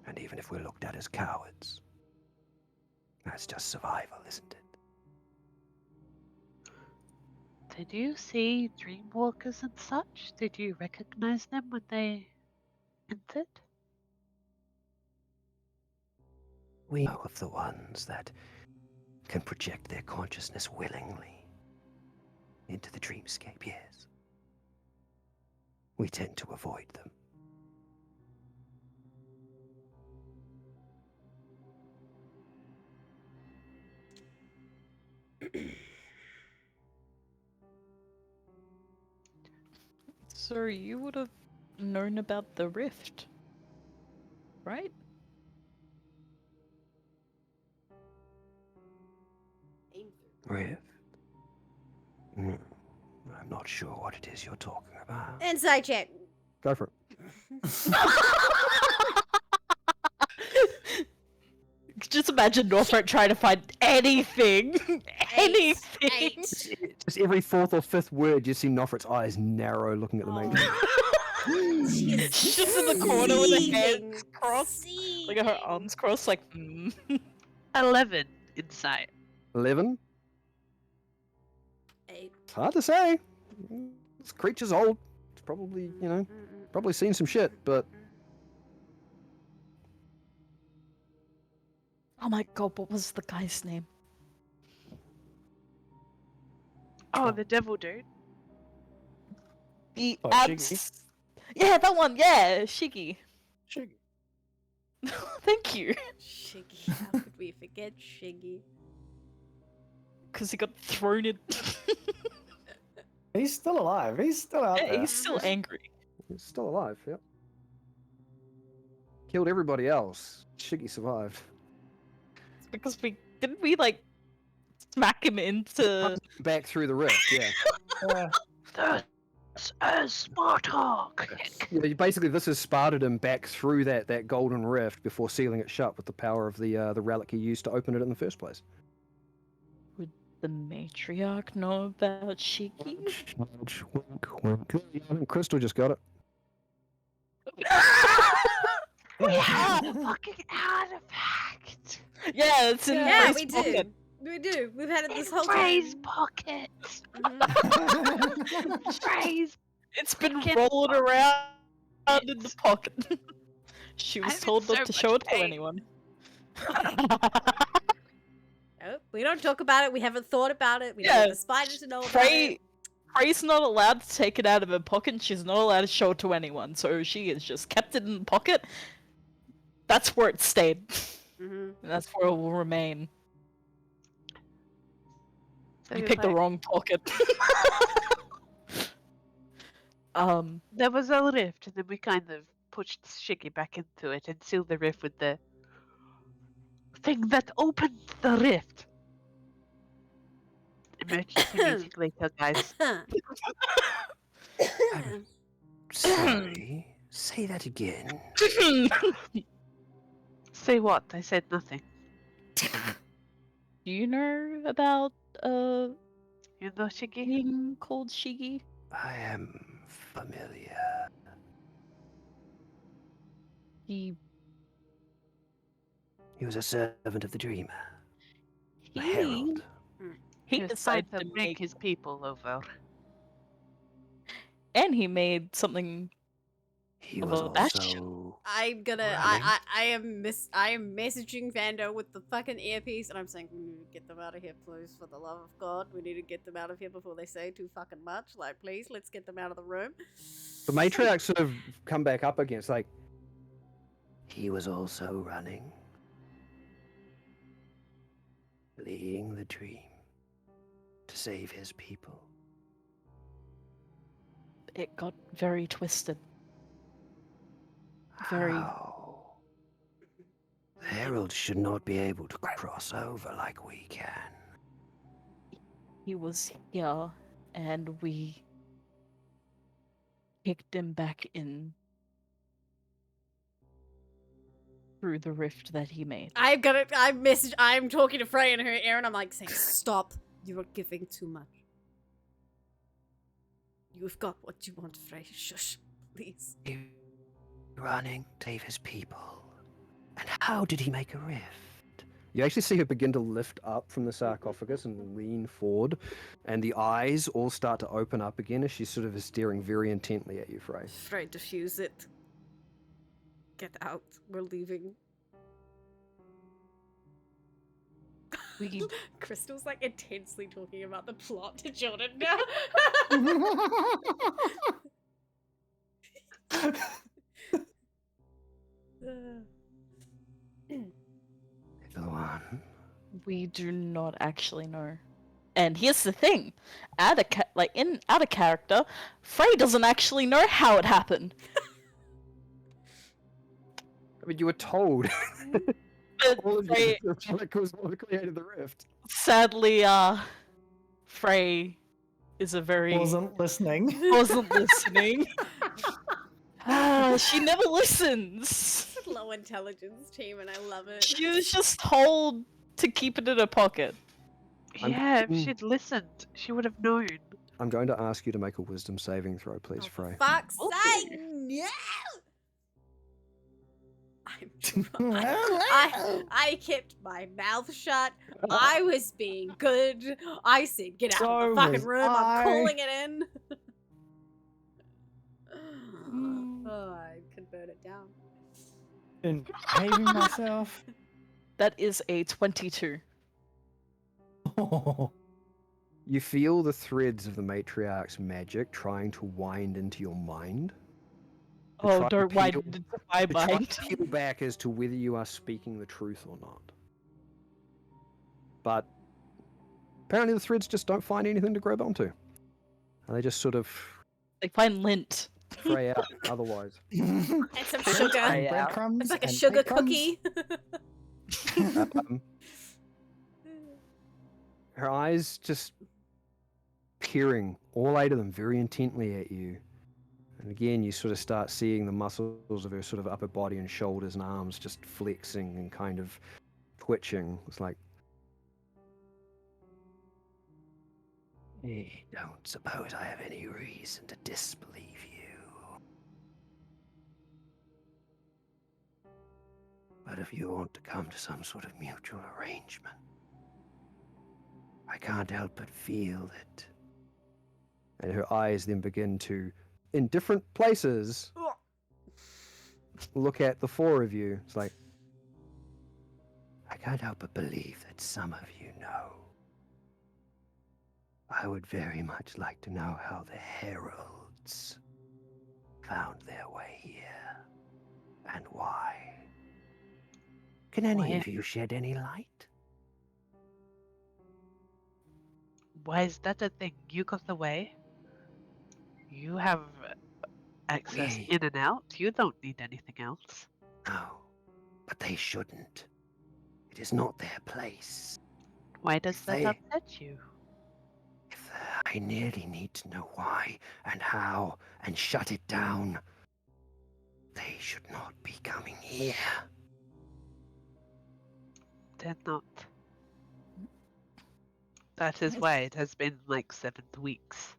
And even if we're looked at as cowards, that's just survival, isn't it? Did you see dreamwalkers and such? Did you recognize them when they entered? We know of the ones that can project their consciousness willingly into the dreamscape, yes. We tend to avoid them. So you would have known about the rift, right? Rift? I'm not sure what it is you're talking about. Inside check. Go for it. Just imagine Norfolk trying to find anything. Anything. Eight. Just every fourth or fifth word, you see Nofret's eyes narrow looking at the main. She's just in the corner with her Seething. hands crossed. Like her arms crossed, like, 11 insight. 11? 8. It's hard to say. This creature's old. It's probably, probably seen some shit, but Oh my god, what was the guy's name? Oh, the devil dude. The Oh, abs. Yeah, that one. Yeah, Shiggy. Shiggy. Thank you. Shiggy. How could we forget Shiggy? Because he got thrown in. He's still alive. He's still out Yeah, there. he's still angry. he's still alive, yep. Killed everybody else. Shiggy survived. It's because we like smack him into. Back through the rift, yeah. That's a smart hawk. Yeah, basically, this has sparted him back through that golden rift before sealing it shut with the power of the relic he used to open it in the first place. Would the matriarch know about Shiggy? Wink, wink. Yeah, I think Crystal just got it. We have a fucking artifact. Yeah, it's in Yeah, Ray's we do. pocket. We do. We've had it this In whole Ray's time. pocket. Mhm. Ray's. It's been Fucking rolled around in the pocket. She was I'm in told not so to much show it to pain. anyone. Nope, we don't talk about it. We haven't thought about it. We don't Yeah. want the spider to know about it. Frey's not allowed to take it out of her pocket, and she's not allowed to show it to anyone, so she has just kept it in the pocket. That's where it stayed. Mm-hmm. And that's where it will remain. So You it's picked the like, wrong pocket. There was a rift, and then we kind of pushed Shiggy back into it and sealed the rift with the thing that opened the rift. Emergency meeting later, guys. Sorry, say that again. Say what? I said nothing. Do you know about You know, Shiggy? Being called Shiggy. I am familiar. He He was a servant of the Dreamer, a he herald. he was trying decided to to bring make, his people over. and he made something He of was a bastion. also I'm gonna. Running? I am messaging Vando with the fucking earpiece, and I'm saying, we need to get them out of here, please, for the love of God. We need to get them out of here before they say too fucking much. Like, please, let's get them out of the room. The matriarchs sort of come back up again. It's like, he was also running, fleeing the dream to save his people. It got very twisted. Very. How? The heralds should not be able to cross over like we can. He was here, and we kicked him back in through the rift that he made. I'm talking to Frey in her ear, and I'm like saying, stop. You are giving too much. You've got what you want, Frey. Shush, please. He running to save his people. And how did he make a rift? you actually see her begin to lift up from the sarcophagus and lean forward, and the eyes all start to open up again as she sort of is staring very intently at you, Frey. Frey, diffuse it. Get out. We're leaving. We Crystal's like intensely talking about the plot to Jordan now. Little one. we do not actually know. And here's the thing, out of character, Frey doesn't actually know how it happened. I mean, you were told. But All of Frey, you was what created the rift. sadly, Frey is a very Wasn't listening. wasn't listening. She never listens. Low intelligence team, and I love it. She was just told to keep it in her pocket. Yeah, if she'd listened, she would have known. I'm going to ask you to make a wisdom saving throw, please, Oh, for Frey. fuck's Okay. sake, no! I kept my mouth shut. I was being good. I said, get out of So the fucking was room. I'm I. calling it in. Mm. Oh, I could burn it down. And behaving myself. That is a 22. You feel the threads of the matriarch's magic trying to wind into your mind. To Oh, try to don't peel- wind into my to try mind. to peel back as to whether you are speaking the truth or not. But apparently the threads just don't find anything to grab onto. And they just sort of They find lint. fray out otherwise. And some Fruit sugar. and breadcrumbs It's like a and sugar breadcrumbs. cookie. Um, her eyes just peering, all eight of them, very intently at you. And again, you sort of start seeing the muscles of her sort of upper body and shoulders and arms just flexing and kind of twitching. It's like, I don't suppose I have any reason to disbelieve you. But if you want to come to some sort of mutual arrangement, I can't help but feel that and her eyes then begin to, in different places, look at the four of you. It's like, I can't help but believe that some of you know. I would very much like to know how the heralds found their way here and why. Can any Why? of you shed any light? Why is that a thing? You got the way. You have access We- in and out. You don't need anything else. No, but they shouldn't. It is not their place. Why does that They- upset you? If I nearly need to know why and how and shut it down, they should not be coming here. They're not. That is why it has been like 7 weeks.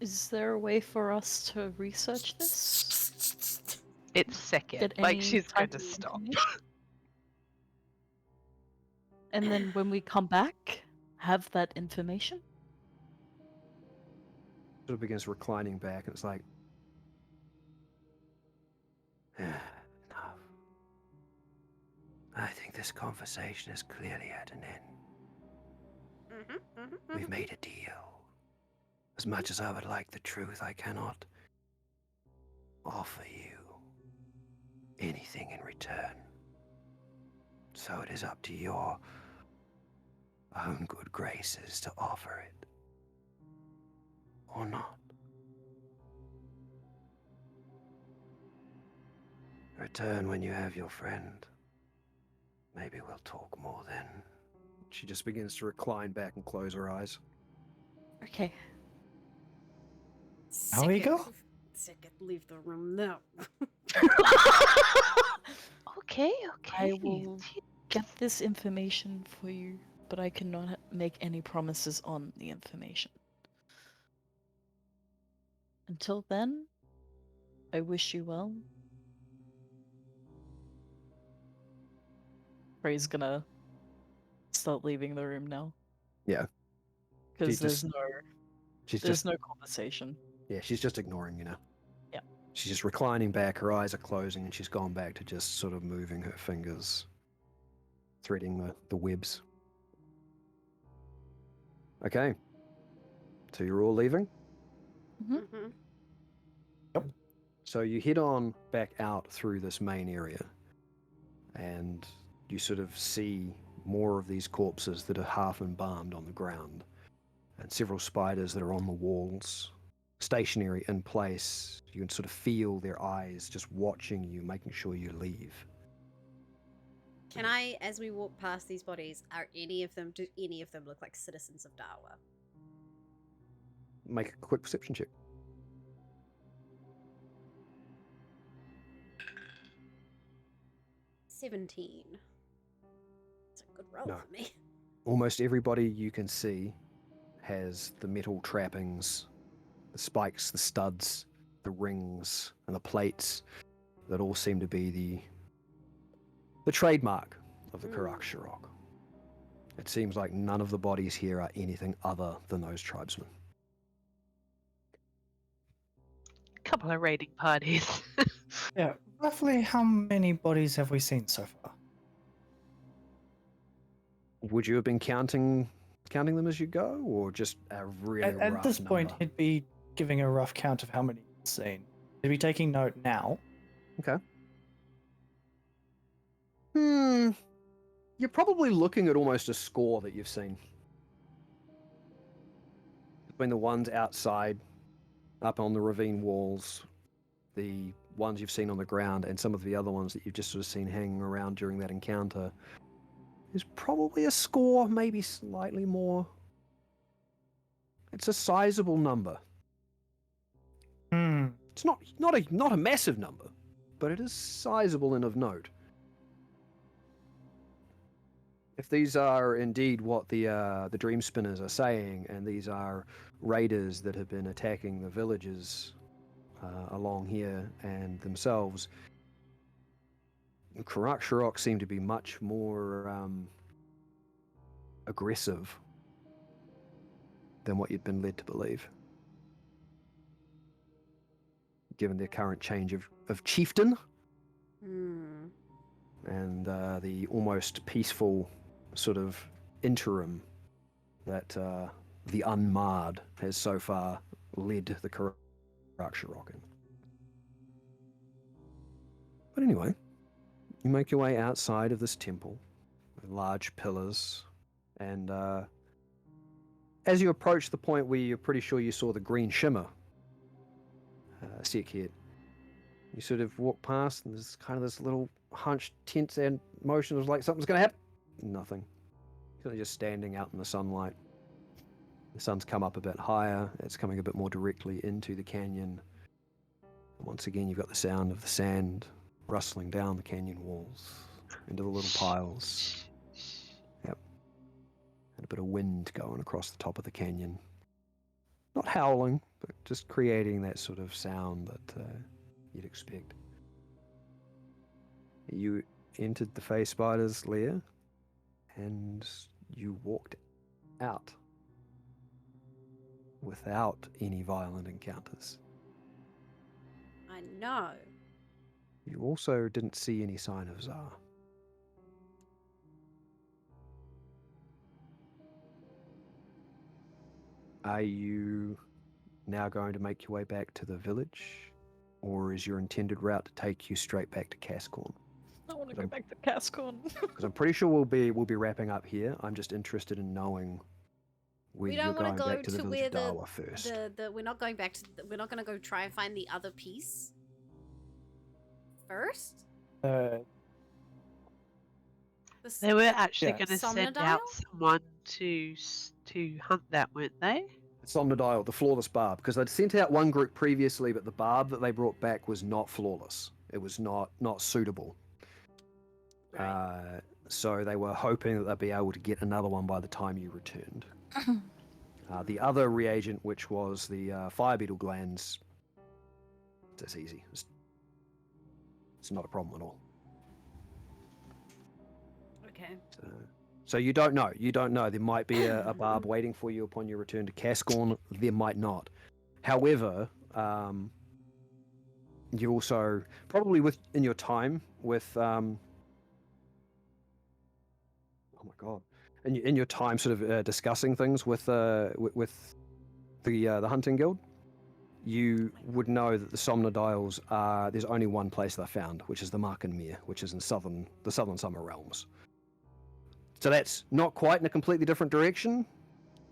Is there a way for us to research this? It's second. Get Like any she's going type to of stop. information? And then when we come back, have that information? Sort of begins reclining back, and it's like, No. I think this conversation is clearly at an end. We've made a deal. As much as I would like the truth, I cannot offer you anything in return. So it is up to your own good graces to offer it. Or not. Return when you have your friend. Maybe we'll talk more then. she just begins to recline back and close her eyes. Okay. How we go? Second, leave the room now. Okay. I will get this information for you, but I cannot make any promises on the information. Until then, I wish you well. Ray's gonna start leaving the room now. Yeah. Because She's just- there's She's no conversation. yeah, she's just ignoring you now. Yeah. She's just reclining back, her eyes are closing, and she's gone back to just sort of moving her fingers, threading the webs. Okay. So you're all leaving? Mm-hmm. So you head on back out through this main area, and you sort of see more of these corpses that are half embalmed on the ground, and several spiders that are on the walls, stationary in place. You can sort of feel their eyes just watching you, making sure you leave. Can I, as we walk past these bodies, do any of them look like citizens of Darwa? Make a quick perception check. $17. It's a good roll No. for me. Almost everybody you can see has the metal trappings, the spikes, the studs, the rings, and the plates that all seem to be the trademark of the Karak Shirok. It seems like none of the bodies here are anything other than those tribesmen. Couple of raiding parties. Yeah, roughly how many bodies have we seen so far? Would you have been counting them as you go, or just a really rough At this point, number? he'd be giving a rough count of how many he's seen. He'd be taking note now. Okay. You're probably looking at almost a score that you've seen. Between the ones outside, up on the ravine walls, the ones you've seen on the ground, and some of the other ones that you've just sort of seen hanging around during that encounter, there's probably a score, maybe slightly more. It's a sizable number. It's not a massive number, but it is sizable and of note. If these are indeed what the Dream Spinners are saying, and these are raiders that have been attacking the villages along here and themselves, Karak Shirok seem to be much more aggressive than what you'd been led to believe, given their current change of chieftain and the almost peaceful sort of interim that the Unmarred has so far led the Karak Shirok in. But anyway, you make your way outside of this temple with large pillars, and as you approach the point where you're pretty sure you saw the green shimmer, Sekhet, you sort of walk past, and there's kind of this little hunched, tense and motion of like something's going to happen. Nothing. Kind of just standing out in the sunlight. The sun's come up a bit higher. It's coming a bit more directly into the canyon. Once again, you've got the sound of the sand rustling down the canyon walls into the little piles. Yep. And a bit of wind going across the top of the canyon. Not howling, but just creating that sort of sound that you'd expect. You entered the Fey Spiders lair, and you walked out without any violent encounters. I know. You also didn't see any sign of Zar. Are you now going to make your way back to the village, or is your intended route to take you straight back to Cascorn? I want to go back to Cascorn. Because I'm pretty sure we'll be wrapping up here. I'm just interested in knowing where We you're don't want going to go back to the to village where of Dawa first. we're not going back to. We're not going to go try and find the other piece first. Uh, They were actually Yeah. going to send Somnodial? out someone to hunt that, weren't they? Somnodial, the flawless barb, because they'd sent out one group previously, but the barb that they brought back was not flawless. It was not suitable. Right. So they were hoping that they'd be able to get another one by the time you returned. The other reagent, which was the fire beetle glands, it's easy. It's not a problem at all. Okay. So you don't know. You don't know. There might be a barb waiting for you upon your return to Cascorn. There might not. However, you also probably in your time with oh my god, in your time sort of discussing things with the hunting guild, you would know that the Somnodials are. There's only one place they're found, which is the Markenmere, which is in the southern Summer Realms. So that's not quite in a completely different direction.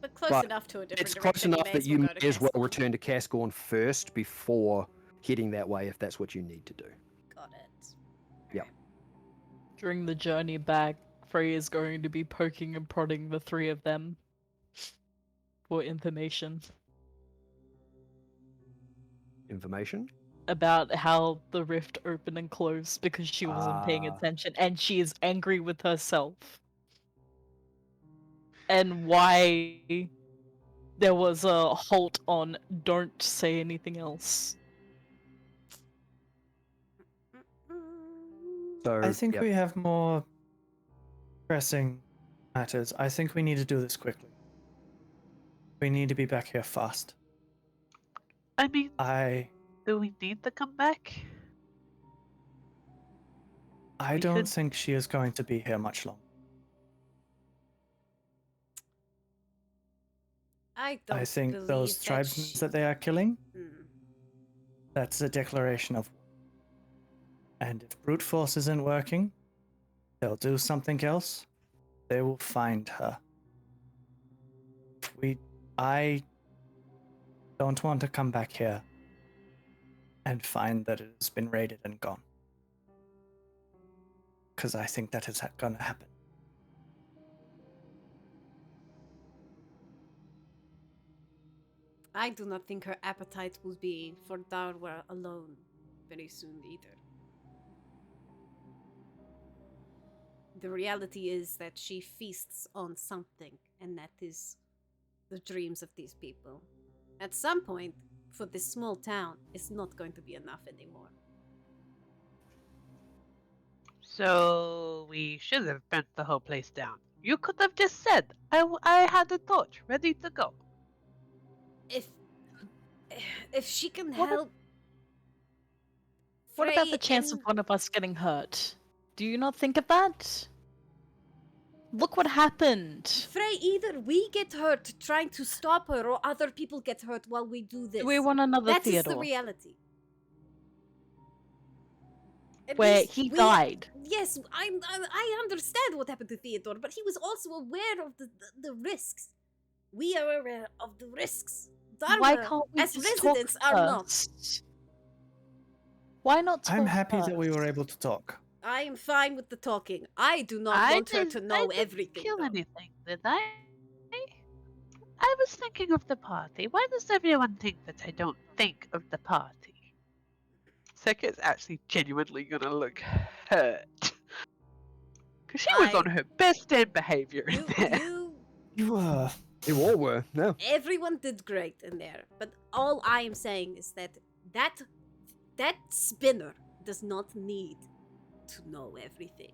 But close But enough to a different It's direction. close enough that you may may as well return to Cascorn first before heading that way if that's what you need to do. Got it. Yeah. During the journey back, Frey is going to be poking and prodding the three of them for information Information? about how the rift opened and closed because she wasn't paying Ah. attention, and she is angry with herself. And why there was a halt on don't say anything else. So I think yep. we have more pressing matters. I think we need to do this quickly. We need to be back here fast. I mean, I do we need to come back? We don't could- think she is going to be here much longer. I don't I think believe those that tribesmen she- that they are killing, Hmm. that's a declaration of war. And if brute force isn't working, they'll do something else. They will find her. I don't want to come back here and find that it has been raided and gone. Because I think that is going to happen. I do not think her appetite will be for Darwa alone very soon either. The reality is that she feasts on something, and that is the dreams of these people. At some point, for this small town, it's not going to be enough anymore. So we should have burnt the whole place down. You could have just said, I had a torch ready to go. If she can What help. What about the Frey chance of one of us getting hurt? Do you not think of that? Look what happened. Frey, either we get hurt trying to stop her, or other people get hurt while we do this. Do we want another That is Theodore the reality. At where least he we- died? Yes, I understand what happened to Theodore, but he was also aware of the risks. We are aware of the risks. Why Darwa, can't we as just talk residents, are not. first? Why not talk I'm happy that we were first? able to talk. I am fine with the talking. I do not I want her to didn't- know I didn't everything. kill though. anything, did I? I was thinking of the party. Why does everyone think that I don't think of the party? Seket's actually genuinely gonna look hurt. Because she was I- on her best damn behavior in You, there. you You You all were. No. Everyone did great in there, but all I am saying is that that spinner does not need to know everything.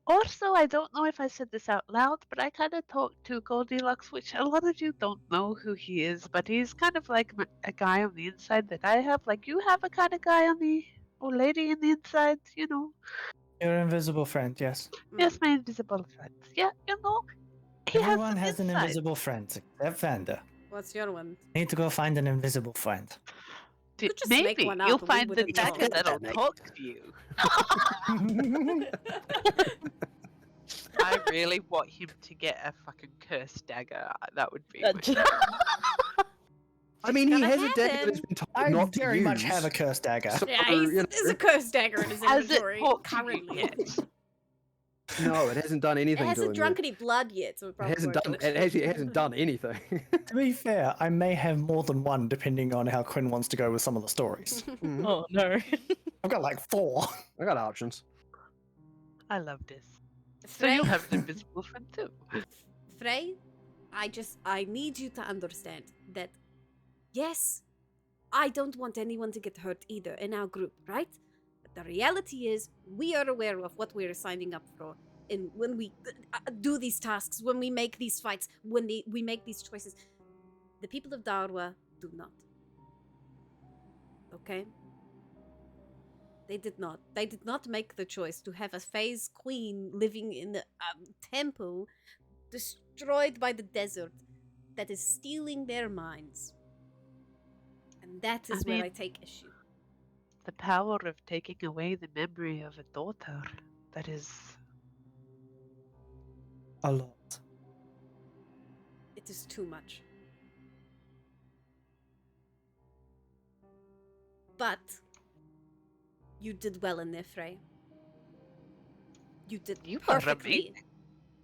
Also, I don't know if I said this out loud, but I kind of talked to Goldilocks, which a lot of you don't know who he is, but he's kind of like a guy on the inside that I have. Like, you have a kind of guy on the, or lady in the inside, you know? Your invisible friend, yes. Yes, my invisible friend. Yeah, you know? He Everyone has has an inside. invisible friend, except Vanda. What's your one? Need to go find an invisible friend. could just make Maybe one up you'll and we find the wouldn't know. dagger that'll Mate. talk to you. I really want him to get a fucking cursed dagger. That would be my I mean, he gonna has a dagger that's happen. been told I not to very much use. have a cursed dagger. So, Yeah, you there's a know, cursed dagger in his Has it inventory talked to you currently. yet? no, it hasn't done It anything to hasn't him. drunk any blood yet, so it It probably hasn't won't done. do It actually hasn't done anything. To be fair, I may have more than one depending on how Quinn wants to go with some of the stories. Mhm. Oh no. I've got like 4. I got options. I love this. So Frey, you'll have an invisible friend too. Frey, I need you to understand that, yes, I don't want anyone to get hurt either in our group, right? But the reality is, we are aware of what we're signing up for. And when we do these tasks, when we make these fights, when we make these choices, the people of Darwa do not. Okay? They did not. They did not make the choice to have a phase queen living in a temple destroyed by the desert that is stealing their minds. And that is where I mean- take issue. The power of taking away the memory of a daughter. That is. A lot. It is too much. But you did well in there, Frey. You did You are perfectly. amazing.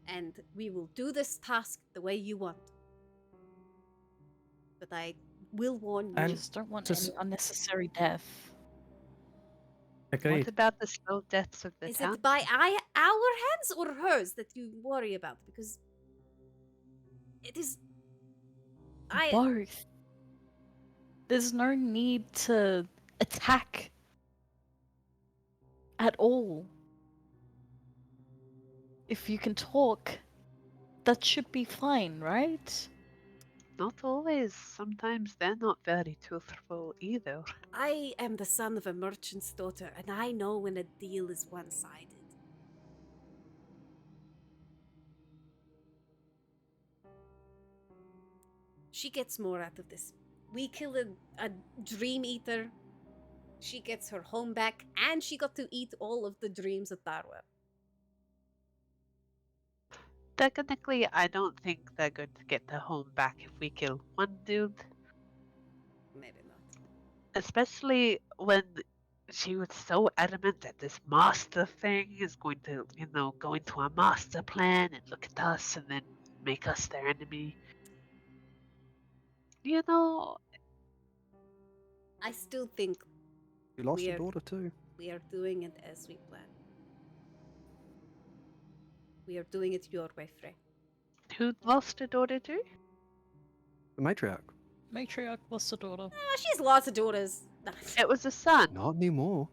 And we will do this task the way you want. But I will warn you. I And just don't want just- any unnecessary death. Agreed. What about the slow deaths of the Is town? it by our hands or hers that you worry about? Because it is. Both. There's no need to attack at all. If you can talk, that should be fine, right? Not always. Sometimes they're not very truthful either. I am the son of a merchant's daughter, and I know when a deal is one-sided. She gets more out of this. We kill a dream eater. She gets her home back, and she got to eat all of the dreams of Darwa. Technically, I don't think they're going to get their home back if we kill one dude. Maybe not. Especially when she was so adamant that this master thing is going to, go into a master plan and look at us and then make us their enemy. I still think You lost your Weird. daughter too. we are doing it as we planned. We are doing it your way, Frey. Who lost a daughter too? The matriarch. Matriarch lost a daughter. She has lots of daughters. It was a son. Not anymore.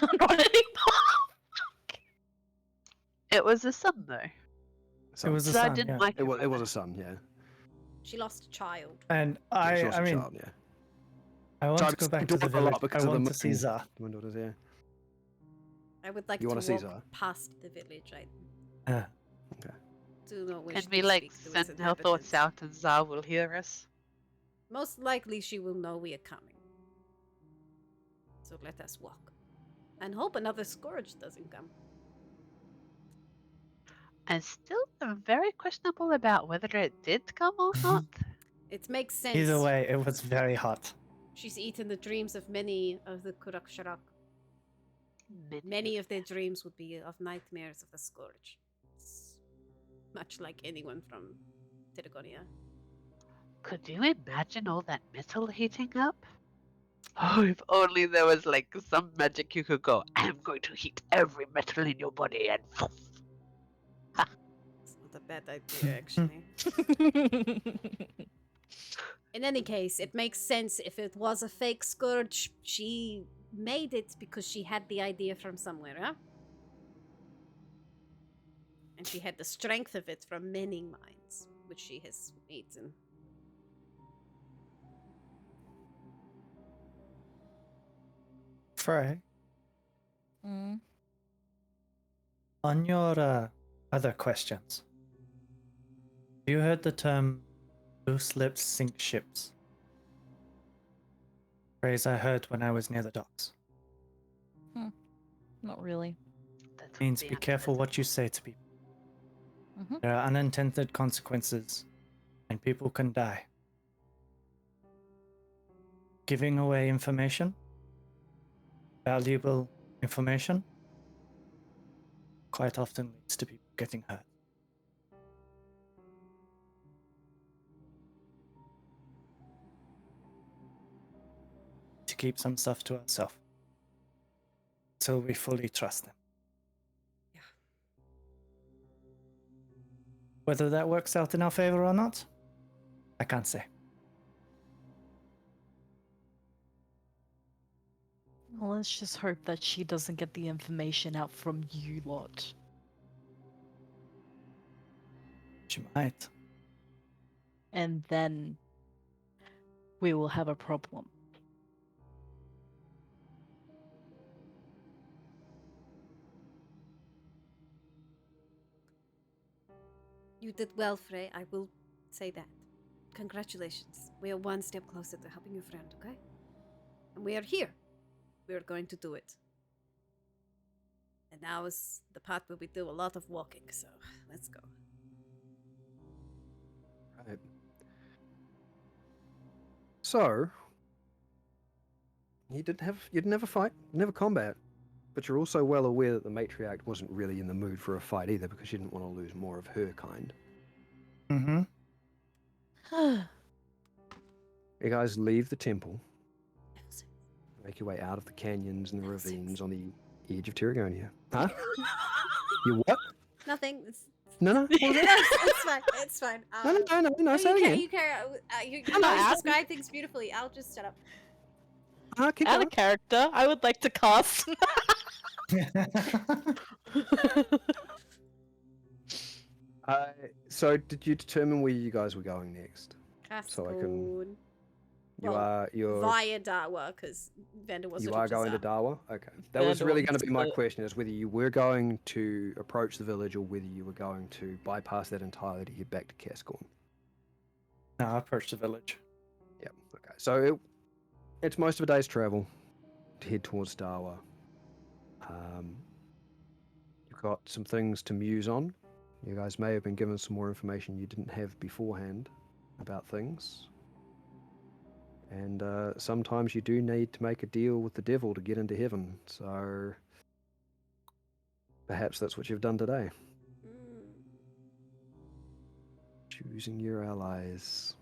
Not anymore. It was a son though. It was a So I son, didn't yeah. like It her was. for It was that. a son. Yeah. She lost a child. And Yeah, she I lost a mean, child, yeah. I want Sorry, to go I'm back to the talking a lot village. because I of the want to see moon. Zah. Twin daughters, yeah. I would like You to wanna see walk Zara? past the village. I Uh, do not wish Can to we speak to its send her thoughts inhabitants. out and Zah will hear us? Most likely she will know we are coming. So let us walk. And hope another scourge doesn't come. I still am very questionable about whether it did come or not. It makes sense. either way, it was very hot. She's eaten the dreams of many of the Kurak Sharak. Many of their dreams would be of nightmares of the scourge. It's much like anyone from Tiragonia. Could you imagine all that metal heating up? Oh, if only there was some magic you could go, I'm going to heat every metal in your body and that idea, actually. In any case, it makes sense if it was a fake scourge. She made it because she had the idea from somewhere, huh? And she had the strength of it from many minds, which she has eaten. Frey, Mm. on your other questions, you heard the term loose lips sink ships. Phrase I heard when I was near the docks. Not really. That's Means the be careful answer. what you say to people. Mm-hmm. There are unintended consequences, and people can die. Giving away information, valuable information, quite often leads to people getting hurt. To keep some stuff to ourselves until we fully trust them. Yeah. Whether that works out in our favor or not, I can't say. Well, let's just hope that she doesn't get the information out from you lot. She might. And then we will have a problem. You did well, Frey. I will say that. Congratulations. We are one step closer to helping your friend, okay? And we are here. We are going to do it. And now is the part where we do a lot of walking, so let's go. Right. So, you didn't have a fight, never combat, but you're also well aware that the matriarch wasn't really in the mood for a fight either because she didn't want to lose more of her kind. Mm-hmm. You guys leave the temple, make your way out of the canyons and the ravines on the edge of Terrigonia. Huh? You what? Nothing. It's, No, no. What was no, that? it's fine. It's fine. No. Say it again. You I'm always not describe things beautifully. I'll just shut up. Keep Out going. of character, I would like to cast. So, did you determine where you guys were going next? So I can- Cascoon. You're Via Dawa, because Vander was you sort are of going to just, Dawa? Okay. That was Vander really going wants to be my to- question, is whether you were going to approach the village or whether you were going to bypass that entirely to get back to Cascoon. No, I approached the village. Yep. Okay. So it's most of a day's travel to head towards Dawa. You've got some things to muse on. You guys may have been given some more information you didn't have beforehand about things. And sometimes you do need to make a deal with the devil to get into heaven. So perhaps that's what you've done today. Choosing your allies.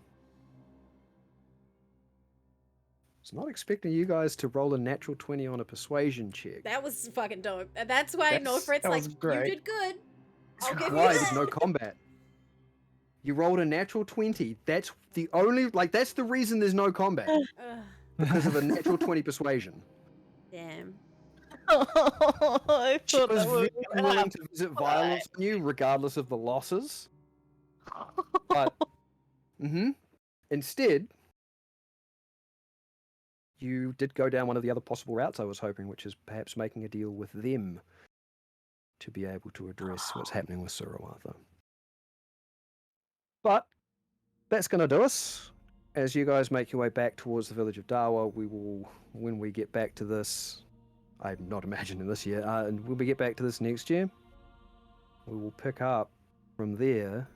I was not expecting you guys to roll a natural 20 on a persuasion check. that was fucking dope. And that's why Norfred's that like, was you great. did good. I'll give you Why? that. There's no combat. You rolled a natural 20. That's the only, that's the reason there's no combat. Ugh, Because of a natural 20 persuasion. damn. I She thought was that was very willing to visit violence on you, regardless of the losses. But, instead, you did go down one of the other possible routes I was hoping, which is perhaps making a deal with them to be able to address what's happening with Surawatha. But that's going to do us. As you guys make your way back towards the village of Dawa, we will, when we get back to this, I'm not imagining this year, and when we get back to this next year, we will pick up from there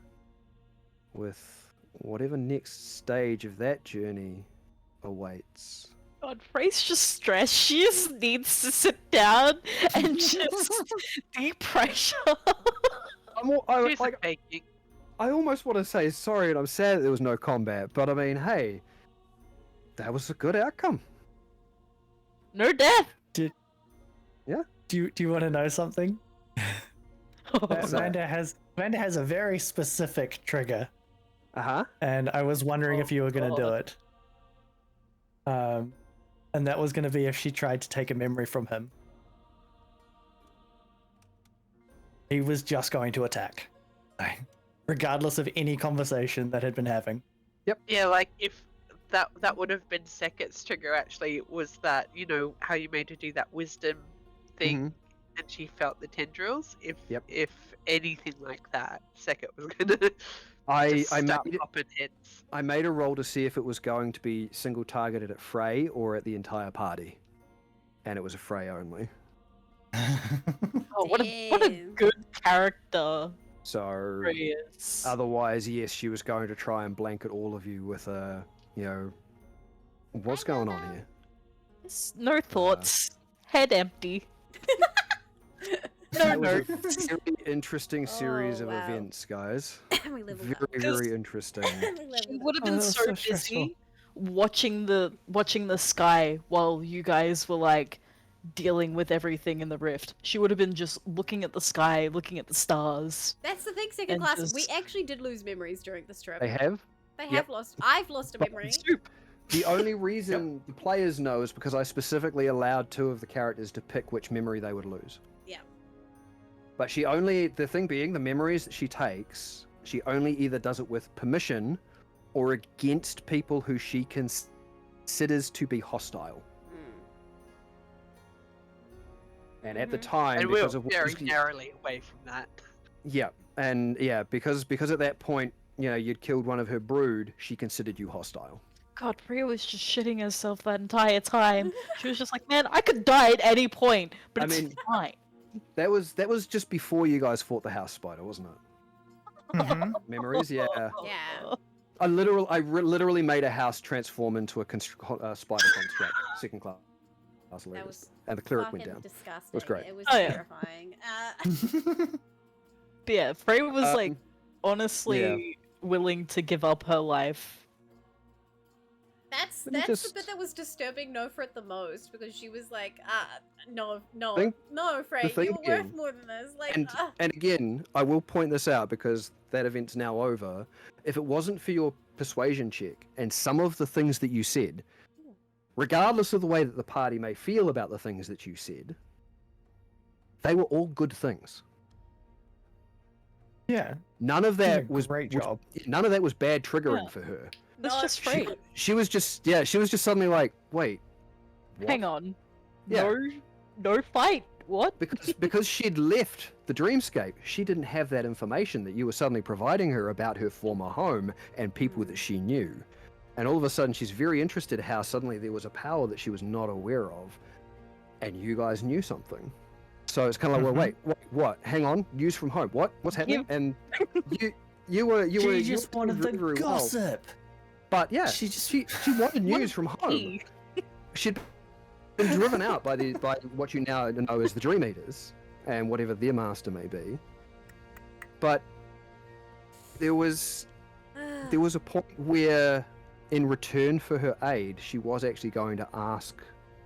with whatever next stage of that journey awaits. God, Frey's just stressed. She just needs to sit down and just deep pressure. She's baking. I almost want to say sorry, and I'm sad that there was no combat, but I mean, hey, that was a good outcome. No death. Do you want to know something? Amanda has a very specific trigger, Uh-huh. and I was wondering if you were going to do God. it. And that was going to be if she tried to take a memory from him. He was just going to attack, regardless of any conversation that had been having. Yeah, like if that would have been Seket's trigger actually, was that, you know, how you made her do that wisdom thing Mhm. and she felt the tendrils. If Yep. if anything like that, Seket was gonna I just start popping heads. I made a roll to see if it was going to be single targeted at Frey or at the entire party, and it was a Frey only. Oh, what a Damn. good character. So Frey is. otherwise, yes, she was going to try and blanket all of you with a, you know, what's going on here? No thoughts. Head empty. That No, was a very interesting series Oh, of wow. events, guys. we live Very, with very interesting. that. We live She with would have Oh, been that's so so stressful. busy watching the sky while you guys were like dealing with everything in the rift. She would have been just looking at the sky, looking at the stars. That's the thing, second And class. We just- actually did lose memories during this trip. They have. They Yep. have lost. I've lost a But- memory. The only reason the players know is because I specifically allowed 2 of the characters to pick which memory they would lose. Yeah. But the thing being, the memories that she takes, she only either does it with permission or against people who she considers to be hostile. And at the Mhm. time, And we because were of what very was- narrowly away from that. yeah, and yeah, because at that point, you know, you'd killed one of her brood, she considered you hostile. God, Rhea was just shitting herself that entire time. She was just like, man, I could die at any point, but I it's mean- fine. That was just before you guys fought the house spider, wasn't it? Mhm. Memories, yeah. Yeah. I literally made a house transform into a spider construct, second class That leaders, was and the cleric went fucking down. disgusting. great. It was Oh, yeah. terrifying. But yeah, Frey was like Um, honestly willing to give up her life. That's Let me the just- bit that was disturbing Nofrit the most, because she was like, no, Think- Frey, thing you were worth being- more than this. Like, And and again, I will point this out because that event's now over. If it wasn't for your persuasion check and some of the things that you said, regardless of the way that the party may feel about the things that you said, they were all good things. Yeah, None of did a that was great was- job. None of that was bad triggering Yeah. for her. That's No, just Frey. She was just suddenly like, wait, what? Hang on. Yeah. No fight. What? because she'd left the dreamscape, she didn't have that information that you were suddenly providing her about her former home and people that she knew. And all of a sudden she's very interested how suddenly there was a power that she was not aware of, and you guys knew something. So it's kind of like, well, wait, what? Hang on, news from home. What's happening? And you were She just wanted very, the very well. gossip. But yeah, She just- she wanted news from home. Hey. She'd been driven out by what you now know as the Dream Eaters and whatever their master may be. But there was a point where, in return for her aid, she was actually going to ask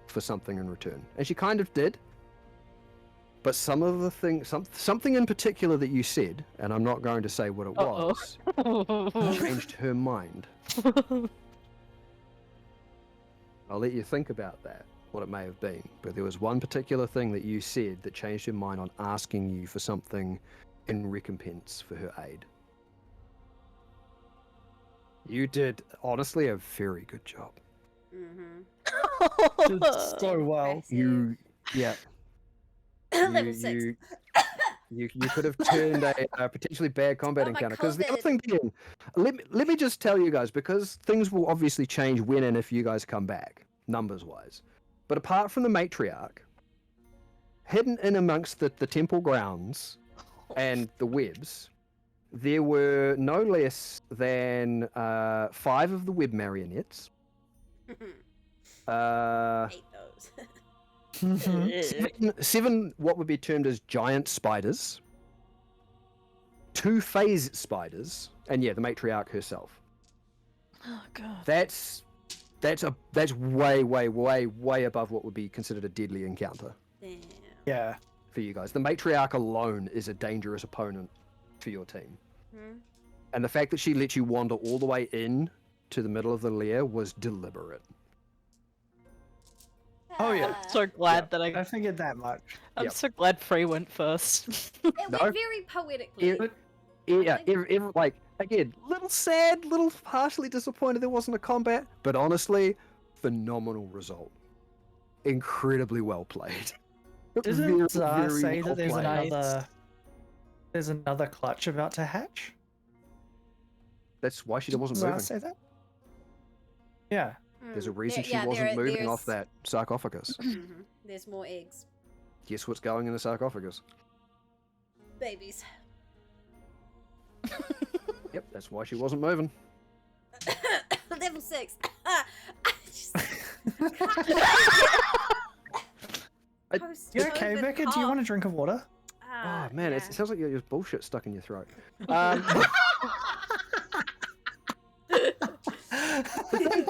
for something in return, and she kind of did. But some of the things, something in particular that you said, and I'm not going to say what it was, changed her mind. I'll let you think about that, what it may have been. But there was one particular thing that you said that changed her mind on asking you for something in recompense for her aid. You did, honestly, a very good job. Mm-hmm. Did so well. You, yeah. Level 6. You could have turned a potentially bad combat Oh, my encounter. Because the other COVID. thing being, let me just tell you guys, because things will obviously change when and if you guys come back, numbers-wise. But apart from the Matriarch, hidden in amongst the temple grounds and the webs, there were no less than 5 of the web marionettes. Hate those. Seven what would be termed as giant spiders, 2 phase spiders, and yeah, the matriarch herself. Oh god. That's way above what would be considered a deadly encounter. Damn. Yeah. for you guys. The Matriarch alone is a dangerous opponent for your team. Hmm. And the fact that she let you wander all the way in to the middle of the lair was deliberate. Oh, yeah. So glad Yeah. that I figured that much. I'm Yep. so glad Frey went first. It No. went very poetically. Yeah, think- like, again, little sad, little partially disappointed there wasn't a combat, but honestly, phenomenal result. Incredibly well played. Didn't Zar very say well that there's played. another clutch about to hatch? That's why she wasn't Zar moving. say that? Yeah. There's a Mm, reason there- she yeah, wasn't there- moving off there's- that sarcophagus. Mhm. There's more eggs. Guess what's going in the sarcophagus? Babies. Yep, that's why she wasn't moving. Level 6. You okay, Becca? Do you want a drink of water? Oh man, it sounds like there's bullshit stuck in your throat.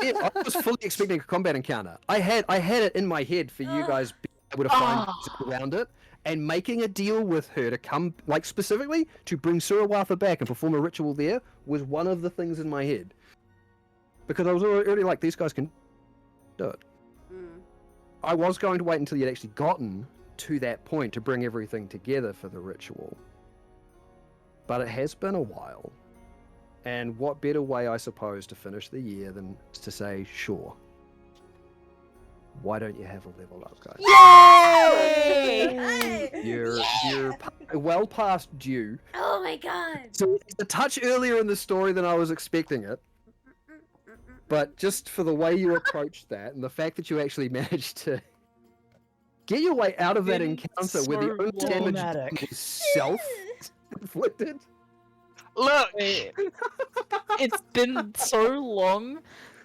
Yeah, I was fully expecting a combat encounter. I had it in my head for you guys being able to find around it and making a deal with her to come, like specifically to bring Surawatha back and perform a ritual there was one of the things in my head. Because I was already like, these guys can do it. Mm. I was going to wait until you'd actually gotten to that point to bring everything together for the ritual. But it has been a while. And what better way, I suppose, to finish the year than to say, sure. Why don't you have a level up, guys? Yay! You're well past due. Oh my god! So it's a touch earlier in the story than I was expecting it. But just for the way you approached that and the fact that you actually managed to get your way out of that Been encounter where the so only damage dramatic. was self-inflicted. Look, It's been so long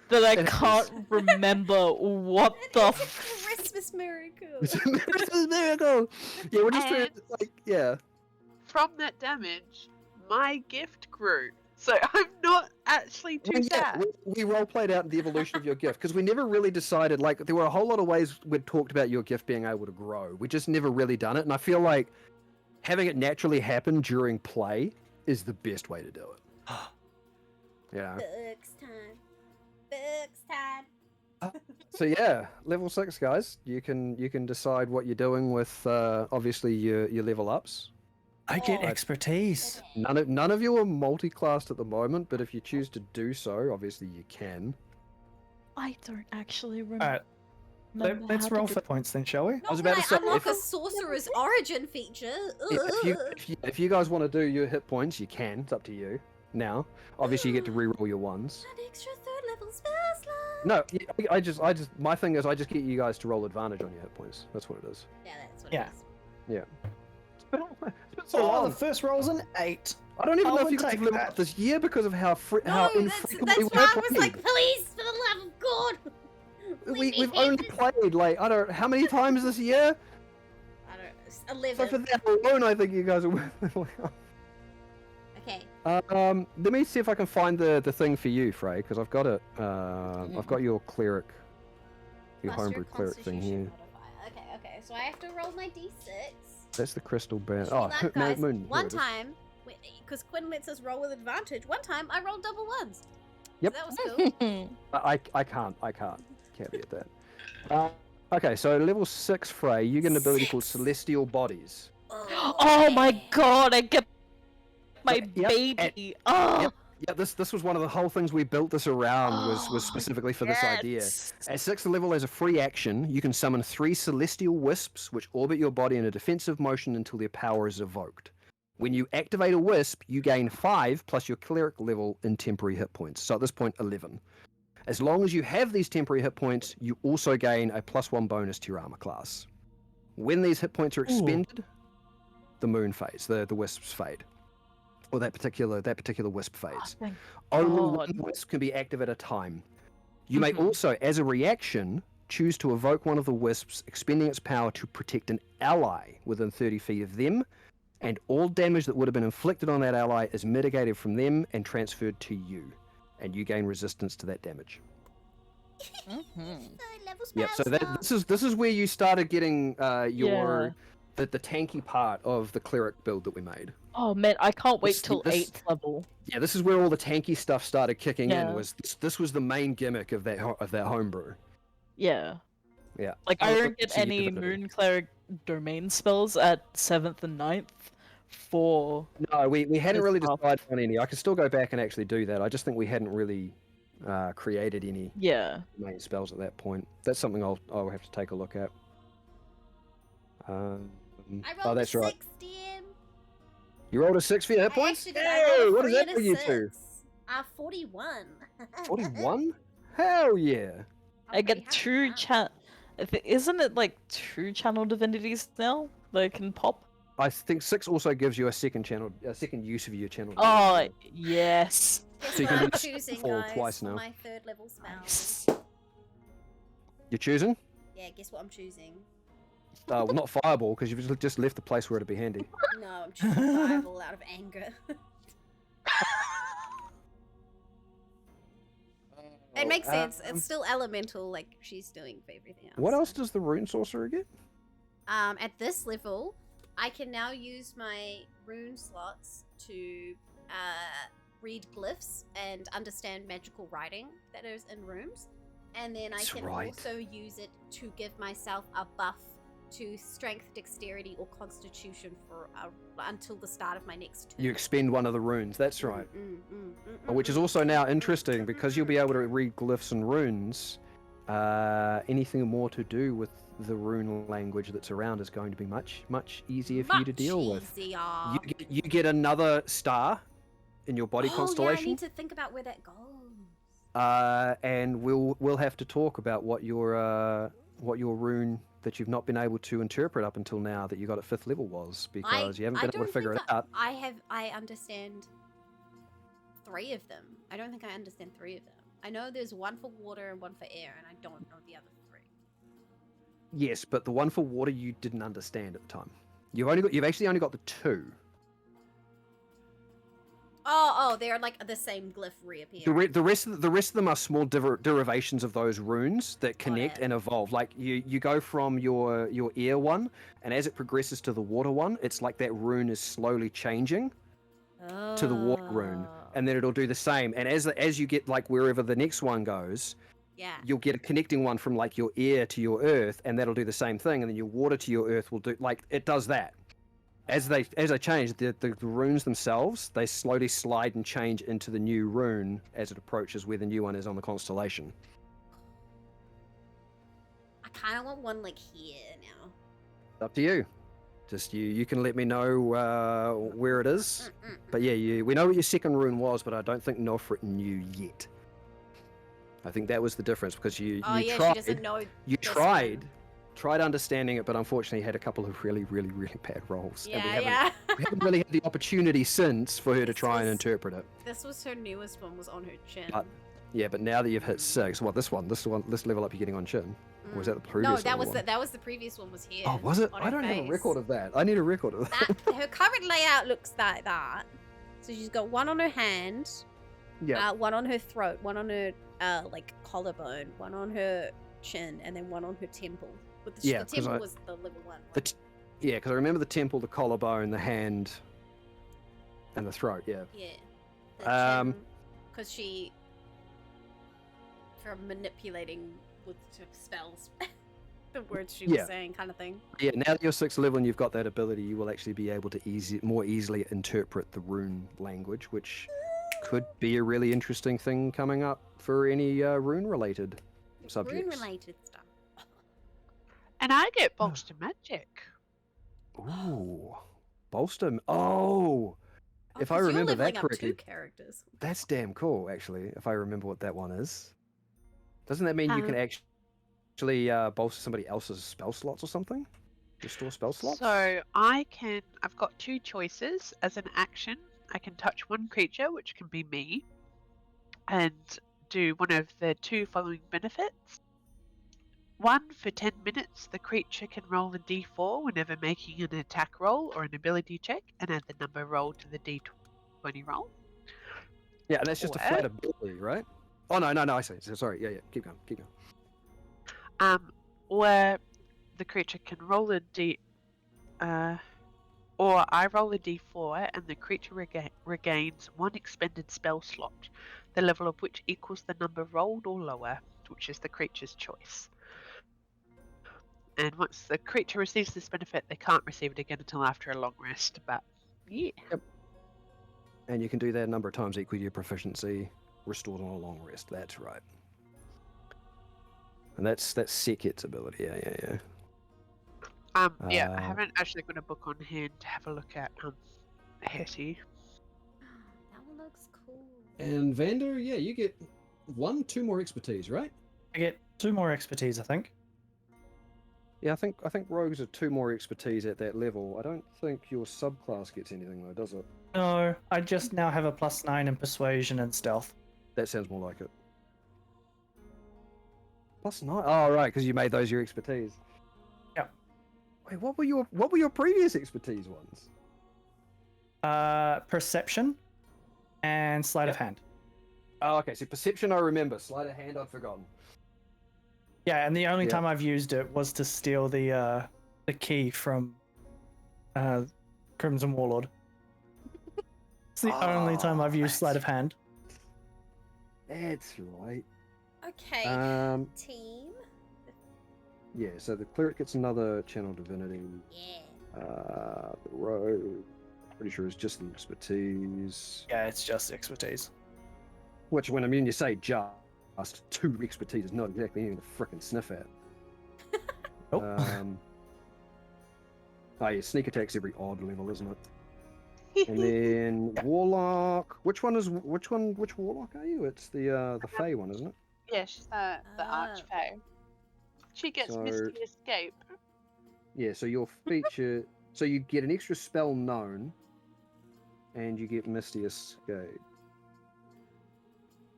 that I It can't remember what the It's a Christmas miracle. It's a miracle. Yeah, we're just trying to, like, yeah. from that damage, my gift grew. So I'm not actually too Well, yeah, sad. we role played out the evolution of your gift because we never really decided. Like, there were a whole lot of ways we'd talked about your gift being able to grow. We just never really done it, and I feel like having it naturally happen during play is the best way to do it. Yeah. Books time. Books time. So yeah, level 6 guys. You can decide what you're doing with obviously your level ups. I get Oh. expertise. None of you are multi-classed at the moment, but if you choose to do so, obviously you can. I don't actually Alright, remember. let's how to roll do- for points then, shall we? Not was when about I to say, unlock if- a sorcerer's origin feature. If you guys want to do your hit points, you can. It's up to you. Now, obviously you get to re-roll your ones. An extra third level spell slot. No, I just my thing is I just get you guys to roll advantage on your hit points. That's what it is. Yeah, that's what Yeah. it is. It's been so Oh, long. the first roll's an 8. I don't even I know if would you guys take have leveled that. up this year because of how No, how that's infrequently why I we was like, please, for the love of God. We've only played like I don't how many times this year. I don't know, 11. So for that alone, I think you guys are worth leveling up. Okay. Let me see if I can find the thing for you, Frey, because I've got it. I've got your cleric, your Plus homebrew cleric thing here. constitution modifier. Okay, so I have to roll my d6. That's the crystal band. See Oh, that, guys? moon. here One it is. time, because Quinn lets us roll with advantage, one time I rolled double ones. Yep. So that was cool. I can't caveat that. Okay, so level 6, Frey, you get an ability called 6. Celestial Bodies. Oh my god, I get my Yep, baby. Oh, Yep. Yeah, this was one of the whole things we built this around was Oh, specifically for this idea. yes. At 6th level, as a free action, you can summon 3 celestial wisps which orbit your body in a defensive motion until their power is evoked. When you activate a wisp, you gain 5 plus your cleric level in temporary hit points. So at this point, 11. As long as you have these temporary hit points, you also gain a +1 bonus to your armor class. When these hit points are expended, the moon fades, the wisps fade. Or that particular wisp fades. thank Only God. one wisp can be active at a time. You may Mhm. also, as a reaction, choose to evoke one of the wisps, expending its power to protect an ally within 30 feet of them, and all damage that would have been inflicted on that ally is mitigated from them and transferred to you, and you gain resistance to that damage. Mhm. Level Yep. So spell slot. this is where you started getting your the tanky part of the cleric build that we made. Oh man, I can't wait This- till this- 8th level. Yeah, this is where all the tanky stuff started kicking in. Yeah. Was this was the main gimmick of that homebrew? Yeah. Yeah. Like, I Oh, don't get so you any divinity. Moon Cleric domain spells at 7th and 9th for... No, we hadn't Good really stuff. decided on any. I could still go back and actually do that. I just think we hadn't really created any Yeah. main spells at that point. That's something I'll have to take a look at. I rolled Oh, that's right. 6, DM. You rolled a 6 for your hit I points? actually did. I Hey, rolled a what does 3 that and a bring you to? 6. 41. 41? Hell yeah. I'm I pretty get happy two with that. Isn't it like 2 channel divinities now that can pop? I think 6 also gives you a second use of your channel. Oh, yes. Guess So you what can I'm do choosing, four guys, twice for now. my 3rd level spell. Nice. You're choosing? Yeah, guess what I'm choosing? Well, not fireball, because you've just left the place where it'd be handy. No, I'm choosing Fireball out of anger. It makes sense. It's still elemental, like she's doing for everything else. What else does the rune sorcerer get? At this level, I can now use my rune slots to read glyphs and understand magical writing that is in rooms. And then I That's can right. also use it to give myself a buff to strength, dexterity, or constitution for until the start of my next turn. You expend one of the runes, that's right. Which is mm. also now interesting, because you'll be able to read glyphs and runes. Anything more to do with the rune language that's around is going to be much, much easier for you to deal with. Easier. You get another star in your body Yeah, I constellation. need to think about where that goes. And we'll have to talk about what your rune that you've not been able to interpret up until now that you got at 5th level was, because you haven't been able to figure it out. I understand 3 of them. I don't think I understand 3 of them. I know there's one for water and one for air, and I don't know the other 3. Yes, but the one for water you didn't understand at the time. You've actually only got the 2. Oh, they're like the same glyph reappearing. The rest of them are small derivations of those runes that connect it. and evolve. Like you go from your air one, and as it progresses to the water one, it's like that rune is slowly changing to the water rune, and then it'll do the same. And as you get like wherever the next one goes, Yeah. you'll get a connecting one from like your air to your earth, and that'll do the same thing. And then your water to your earth will do like it does that. As they change, the runes themselves, they slowly slide and change into the new rune as it approaches where the new one is on the constellation. I kind of want one like here now. It's up to you. Just you can let me know where it is. But yeah, we know what your second rune was, but I don't think Nofrit knew yet. I think that was the difference, because Oh you yeah, tried. she doesn't know. You this tried understanding it, but unfortunately had a couple of really, really, really bad rolls. one. And Yeah. we haven't really had the opportunity since for her to This try and was- interpret it. This was her newest one. Was on her chin. Yeah, but now that you've hit 6, this level up you're getting on chin? Or was that the previous No, one? that was the previous one. Was here. Oh, was it? on I her don't have a face. record of that. I need a record of that. Her current layout looks like that. So she's got one on her hand, Yeah. one on her throat, one on her like collarbone, one on her chin, and then one on her temple. But the, Yeah, the 'cause temple I- was the level 1. Yeah, because I remember the temple, the collarbone, the hand, and the throat. Yeah. Yeah. Because she, from manipulating with spells, the words she was Yeah. saying, kind of thing. Yeah. Now that you're 6th level and you've got that ability, you will actually be able to more easily interpret the rune language, which could be a really interesting thing coming up for any rune-related subjects. Rune-related stuff. And I get bolster magic. Ooh, bolster. Oh, if I 'cause you're remember that leveling up correctly, 2 characters. that's damn cool. Actually, if I remember what that one is, doesn't that mean you can actually bolster somebody else's spell slots or something? Restore spell slots. So I've got 2 choices as an action. I can touch one creature, which can be me, and do one of the 2 following benefits. 1, for 10 minutes, the creature can roll a d4 whenever making an attack roll or an ability check, and add the number rolled to the d20 roll. Yeah, and that's just a Or- flat ability, right? Oh no, I see. So, sorry. Yeah, keep going. Or the creature can roll a Or I roll a d4 and the creature regains 1 expended spell slot, the level of which equals the number rolled or lower, which is the creature's choice. And once the creature receives this benefit, they can't receive it again until after a long rest. But yeah. And you can do that a number of times equal to your proficiency, restored on a long rest. That's right. And that's Seket's ability. Yeah. Yeah, I haven't actually got a book on hand to have a look at Hetty. That one looks cool. And Vander, yeah, you get 2 more expertise, right? I get 2 more expertise, I think. Yeah, I think rogues are 2 more expertise at that level. I don't think your subclass gets anything though, does it? No, I just now have a +9 in persuasion and stealth. That sounds more like it. +9. Oh right, because you made those your expertise. Yep. Wait, what were your previous expertise ones? Perception and sleight of hand. Oh, okay. So perception, I remember. Sleight of hand, I'd forgotten. Yeah, and the only time I've used it was to steal the key from Crimson Warlord. It's the only time I've used sleight of hand. That's right. Okay, team. Yeah, so the cleric gets another channel divinity. Yeah. The rogue, pretty sure is just the expertise. Yeah, it's just expertise. Which, when you say just 2 expertise is not exactly anything to frickin' sniff at. Nope. Oh yeah, sneak attack's every odd level, isn't it? And then warlock. Which warlock are you? It's the Fey one, isn't it? Yeah, she's the Archfey. She gets Misty Escape. Yeah, so your feature, so you get an extra spell known, and you get Misty Escape.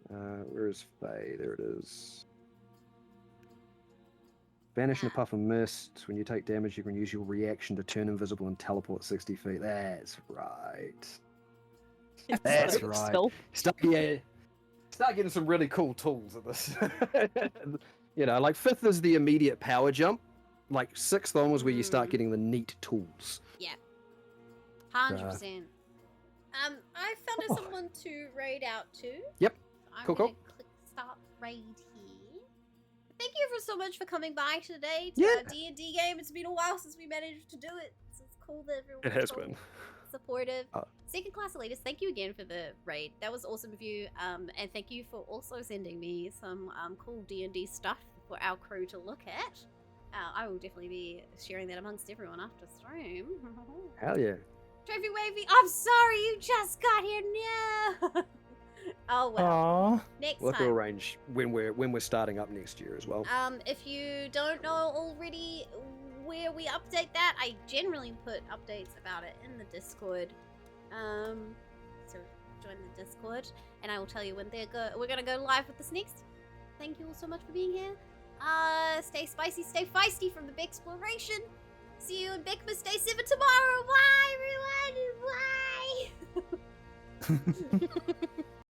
Where is Fey? There it is. Vanish in a puff of mist. When you take damage, you can use your reaction to turn invisible and teleport 60 feet. That's right. That's right. Start getting some really cool tools at this. You know, like 5th is the immediate power jump. Like 6th on was where you start getting the neat tools. Yeah. 100%. I found someone to raid out to. Yep. I'm Cool. gonna click start raid here. Thank you so much for coming by today to our D&D game. It's been a while since we managed to do it. So it's cool that everyone It has been. supportive. Second class elitist, thank you again for the raid. That was awesome of you. And thank you for also sending me some cool D&D stuff for our crew to look at. I will definitely be sharing that amongst everyone after stream. Hell yeah. Trophy Wavy, I'm sorry you just got here now. Oh well. Aww. Next We'll have to time. arrange when we're starting up next year as well. If you don't know already where we update that, I generally put updates about it in the Discord. So join the Discord, and I will tell you when we're gonna go live with this next. Thank you all so much for being here. Stay spicy, stay feisty from the big exploration. See you in Beckmas Day 7 tomorrow. Bye, everyone. Bye.